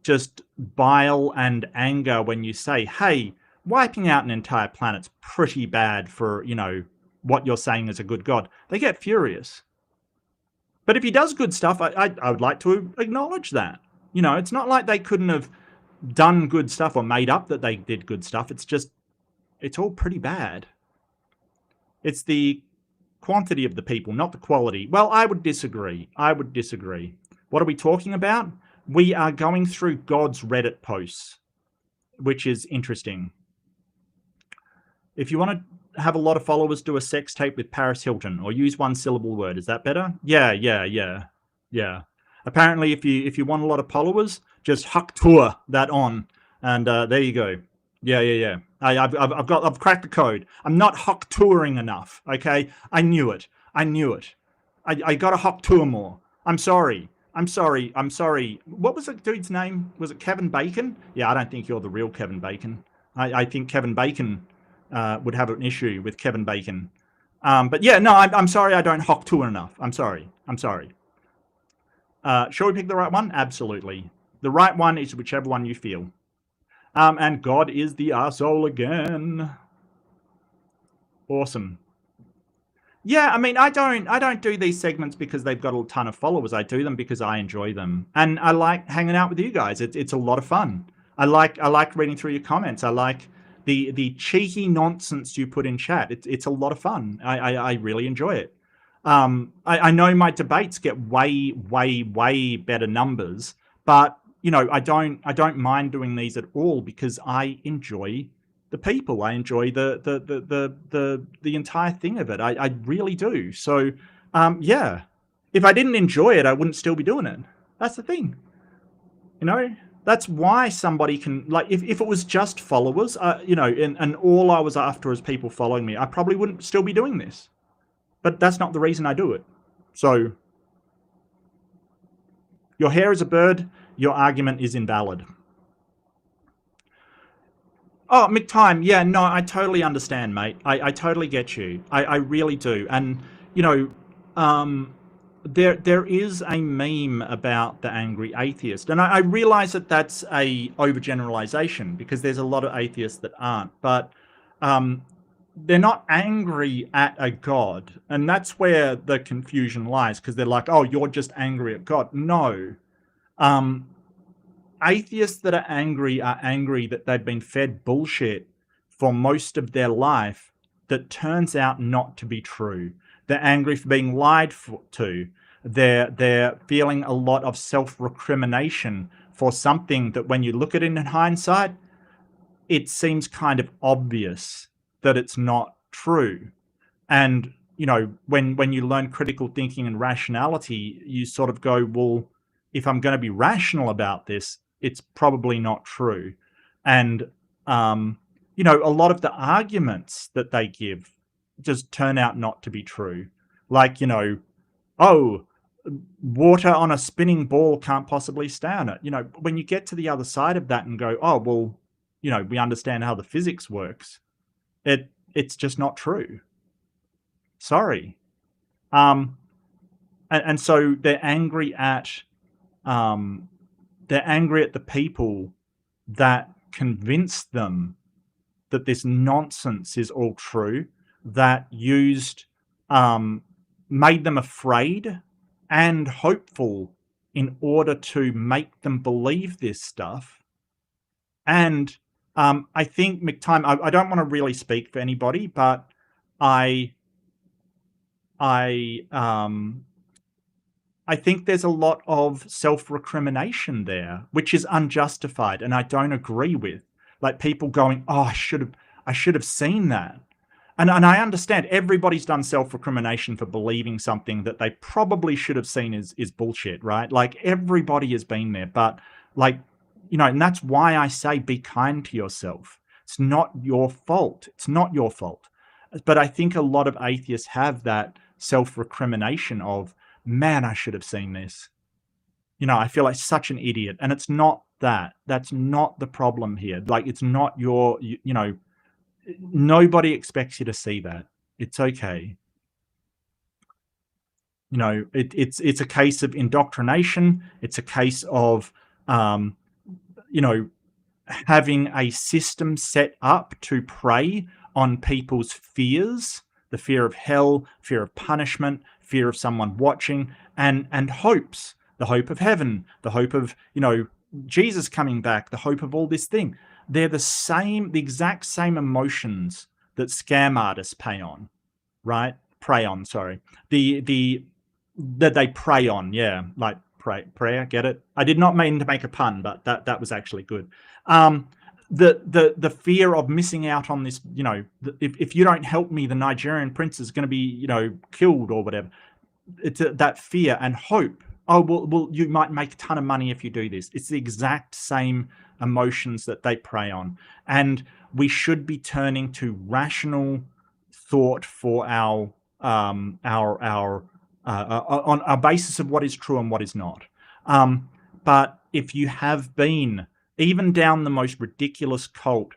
just bile and anger when you say, hey, wiping out an entire planet's pretty bad for, you know, what you're saying is a good God. They get furious. But if he does good stuff, I would like to acknowledge that. You know, it's not like they couldn't have done good stuff or made up that they did good stuff. It's just, it's all pretty bad. It's the quantity of the people, not the quality. Well, I would disagree. I would disagree. What are we talking about? We are going through God's Reddit posts, which is interesting. If you want to have a lot of followers, do a sex tape with Paris Hilton or use one syllable word. Is that better? Yeah. Apparently, if you want a lot of followers, just huck tour that on, and there you go. Yeah. I've cracked the code. I'm not huck touring enough. Okay, I knew it. I got to huck tour more. I'm sorry. What was the dude's name? Was it Kevin Bacon? Yeah, I don't think you're the real Kevin Bacon. I think Kevin Bacon would have an issue with Kevin Bacon. But yeah, no, I'm sorry I don't hock tour enough. I'm sorry. Shall we pick the right one? Absolutely. The right one is whichever one you feel. And God is the arsehole again. Awesome. Yeah, I mean, I don't do these segments because they've got a ton of followers. I do them because I enjoy them, and I like hanging out with you guys. It's a lot of fun. I like reading through your comments. I like the cheeky nonsense you put in chat. It's a lot of fun. I really enjoy it. I know my debates get way better numbers, but you know, I don't mind doing these at all because I enjoy the people. I enjoy the entire thing of it. I really do. So yeah, if I didn't enjoy it, I wouldn't still be doing it. That's the thing. You know, that's why somebody can, like, if it was just followers, you know, and all I was after is people following me, I probably wouldn't still be doing this. But that's not the reason I do it. So your hair is a bird, your argument is invalid. Oh, McTime, yeah, no, I totally understand, mate. I totally get you. I really do. And, you know, there is a meme about the angry atheist. And I realize that that's a overgeneralization because there's a lot of atheists that aren't. But they're not angry at a god. And that's where the confusion lies, because they're like, oh, you're just angry at God. No. Atheists that are angry that they've been fed bullshit for most of their life that turns out not to be true. They're angry for being lied to. They're feeling a lot of self-recrimination for something that when you look at it in hindsight, it seems kind of obvious that it's not true. And, you know, when you learn critical thinking and rationality, you sort of go, well, if I'm going to be rational about this, it's probably not true. And, you know, a lot of the arguments that they give just turn out not to be true. Like, you know, oh, water on a spinning ball can't possibly stay on it. You know, when you get to the other side of that and go, oh, well, you know, we understand how the physics works. It's just not true. Sorry. And so they're angry at the people that convinced them that this nonsense is all true, that made them afraid and hopeful in order to make them believe this stuff. And I think, McTime, I don't want to really speak for anybody, but I think there's a lot of self-recrimination there, which is unjustified, and I don't agree with. Like people going, "Oh, I should have seen that," and I understand everybody's done self-recrimination for believing something that they probably should have seen is bullshit, right? Like everybody has been there, but like, you know, and that's why I say be kind to yourself. It's not your fault. It's not your fault. But I think a lot of atheists have that self-recrimination of, man, I should have seen this. You know, I feel like such an idiot. And it's not that. That's not the problem here. Like, it's not your, you know, nobody expects you to see that. It's okay. You know, it's a case of indoctrination. It's a case of, you know, having a system set up to prey on people's fears, the fear of hell, fear of punishment, fear of someone watching, and hopes, the hope of heaven, the hope of, you know, Jesus coming back, the hope of all this thing. They're the exact same emotions that scam artists prey on, right? That they prey on, yeah, like prayer, get it? I did not mean to make a pun, but that was actually good. The fear of missing out on this, you know, if you don't help me, the Nigerian prince is going to be, you know, killed or whatever. It's that fear and hope. Oh, well, you might make a ton of money if you do this. It's the exact same emotions that they prey on. And we should be turning to rational thought for on a basis of what is true and what is not. But if you have been even down the most ridiculous cult,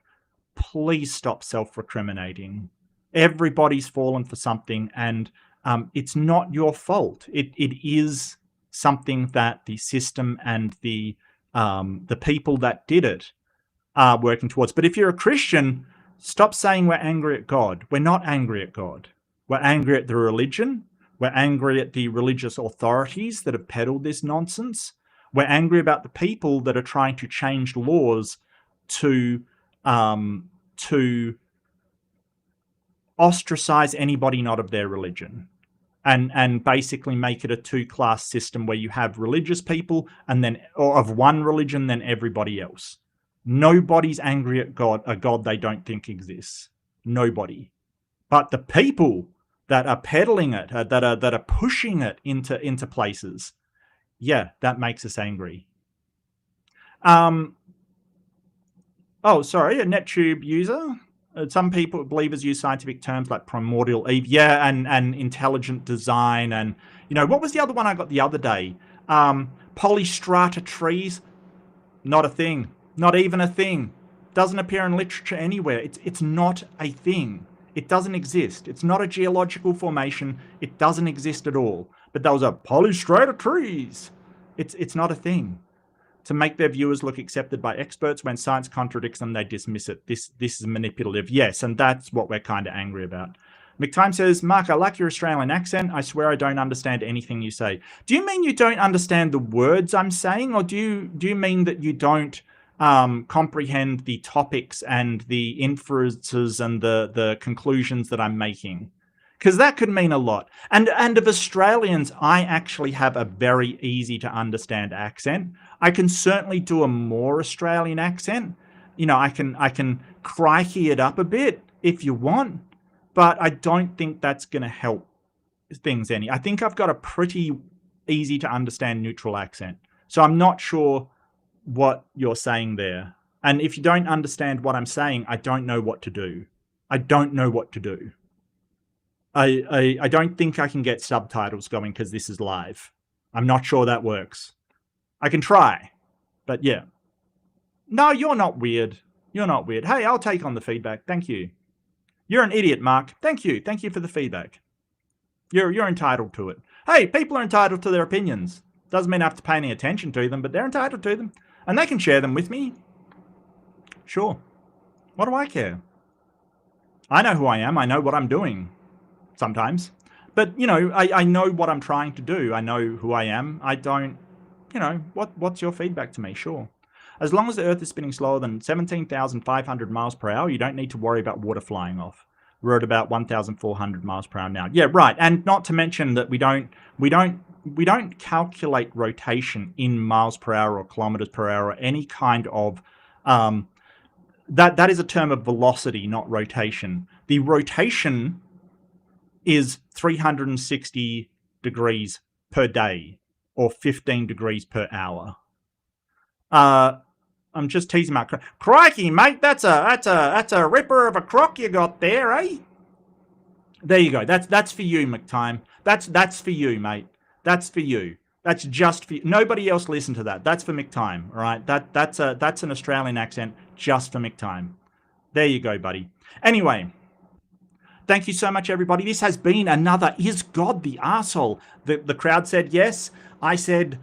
please stop self-recriminating. Everybody's fallen for something, and it's not your fault. It is something that the system and the the people that did it are working towards. But if you're a Christian, stop saying we're angry at God. We're not angry at God. We're angry at the religion. We're angry at the religious authorities that have peddled this nonsense. We're angry about the people that are trying to change laws to ostracize anybody not of their religion, and basically make it a two-class system where you have religious people and then, or of one religion, then everybody else. Nobody's angry at God, a God they don't think exists. Nobody. But the people that are peddling it, that are pushing it into places, yeah, that makes us angry. Oh, sorry, a NetTube user. Some people, believers, use scientific terms like primordial Eve, yeah, and intelligent design, and what was the other one I got the other day? Polystrata trees, not a thing, not even a thing. Doesn't appear in literature anywhere. It's not a thing. It doesn't exist. It's not a geological formation. It doesn't exist at all. But those are polystrata trees. It's not a thing. To make their viewers look accepted by experts, when science contradicts them, they dismiss it. This is manipulative. Yes, and that's what we're kind of angry about. McTime says, Mark, I like your Australian accent. I swear I don't understand anything you say. Do you mean you don't understand the words I'm saying, or do you mean that you don't comprehend the topics and the inferences and the conclusions that I'm making? Because that could mean a lot. And of Australians, I actually have a very easy to understand accent. I can certainly do a more Australian accent. I can crikey it up a bit if you want, but I don't think that's going to help things any. I think I've got a pretty easy to understand neutral accent. So I'm not sure what you're saying there. And if you don't understand what I'm saying, I don't know what to do. I don't know what to do. I don't think I can get subtitles going because this is live. I'm not sure that works. I can try, but yeah. No, you're not weird. You're not weird. Hey, I'll take on the feedback. Thank you. You're an idiot, Mark. Thank you. Thank you for the feedback. You're entitled to it. Hey, people are entitled to their opinions. Doesn't mean I have to pay any attention to them, but they're entitled to them. And they can share them with me. Sure. What do I care? I know who I am. I know what I'm doing. Sometimes. But, I know what I'm trying to do. I know who I am. I don't, what's your feedback to me? Sure. As long as the Earth is spinning slower than 17,500 miles per hour, you don't need to worry about water flying off. We're at about 1,400 miles per hour now. Yeah, right. And not to mention that we don't calculate rotation in miles per hour or kilometers per hour or any kind of, that is a term of velocity, not rotation. The rotation is 360 degrees per day or 15 degrees per hour. I'm just teasing my crikey, mate. That's a ripper of a crock you got there, eh? There you go. That's for you, McTime. That's for you, mate. That's for you. That's just for you. Nobody else listen to that. That's for McTime. All right. That's an Australian accent just for McTime. There you go, buddy. Anyway. Thank you so much, everybody. This has been another Is God the Arsehole? The crowd said yes. I said,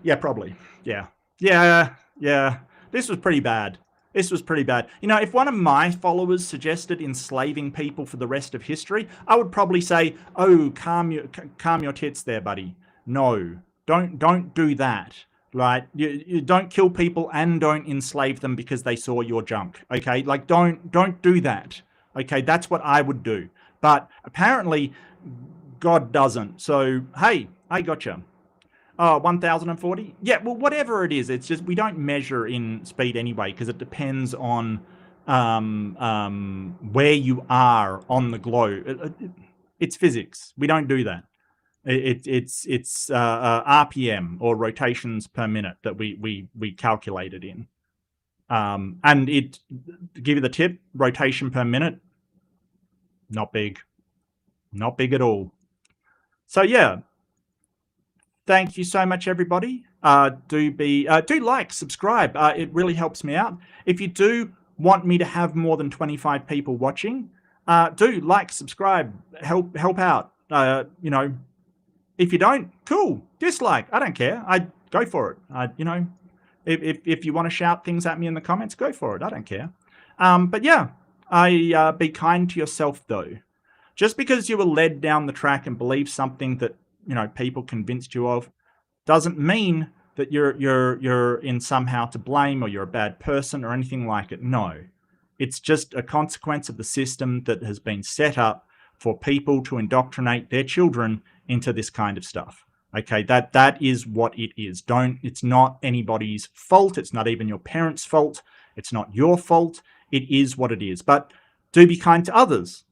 yeah, probably. Yeah. This was pretty bad. If one of my followers suggested enslaving people for the rest of history, I would probably say, oh, calm your tits there, buddy. No, don't do that. Right? You don't kill people and don't enslave them because they saw your junk. Okay? Like, don't do that. Okay, that's what I would do. But apparently, God doesn't. So, hey, I gotcha. 1,040? Yeah, well, whatever it is, it's just we don't measure in speed anyway because it depends on where you are on the globe. It's physics. We don't do that. It's RPM or rotations per minute that we calculate it in. And to give you the tip, rotation per minute, not big at all. So yeah, thank you so much, everybody. Do like, subscribe. It really helps me out. If you do want me to have more than 25 people watching, do like, subscribe, help out. If you don't, cool. Dislike, I don't care. I go for it. If you want to shout things at me in the comments, go for it. I don't care. But yeah, be kind to yourself though. Just because you were led down the track and believe something that, you know, people convinced you of, doesn't mean that you're in somehow to blame or you're a bad person or anything like it. No, it's just a consequence of the system that has been set up for people to indoctrinate their children into this kind of stuff. Okay, that is what it is. It's not anybody's fault. It's not even your parents' fault. It's not your fault. It is what it is. But do be kind to others.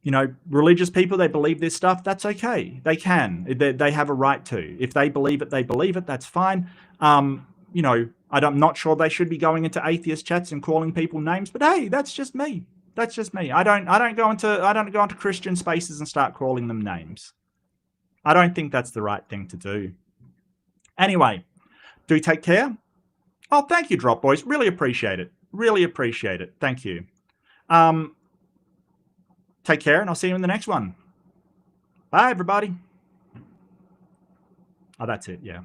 You know, religious people, they believe this stuff. That's okay. They can. They have a right to. If they believe it, they believe it. That's fine. You know, I'm not sure they should be going into atheist chats and calling people names. But hey, that's just me. That's just me. I don't go into Christian spaces and start calling them names. I don't think that's the right thing to do. Anyway, do take care. Oh, thank you, Drop Boys. Really appreciate it. Really appreciate it. Thank you. Take care, and I'll see you in the next one. Bye, everybody. Oh, that's it, yeah.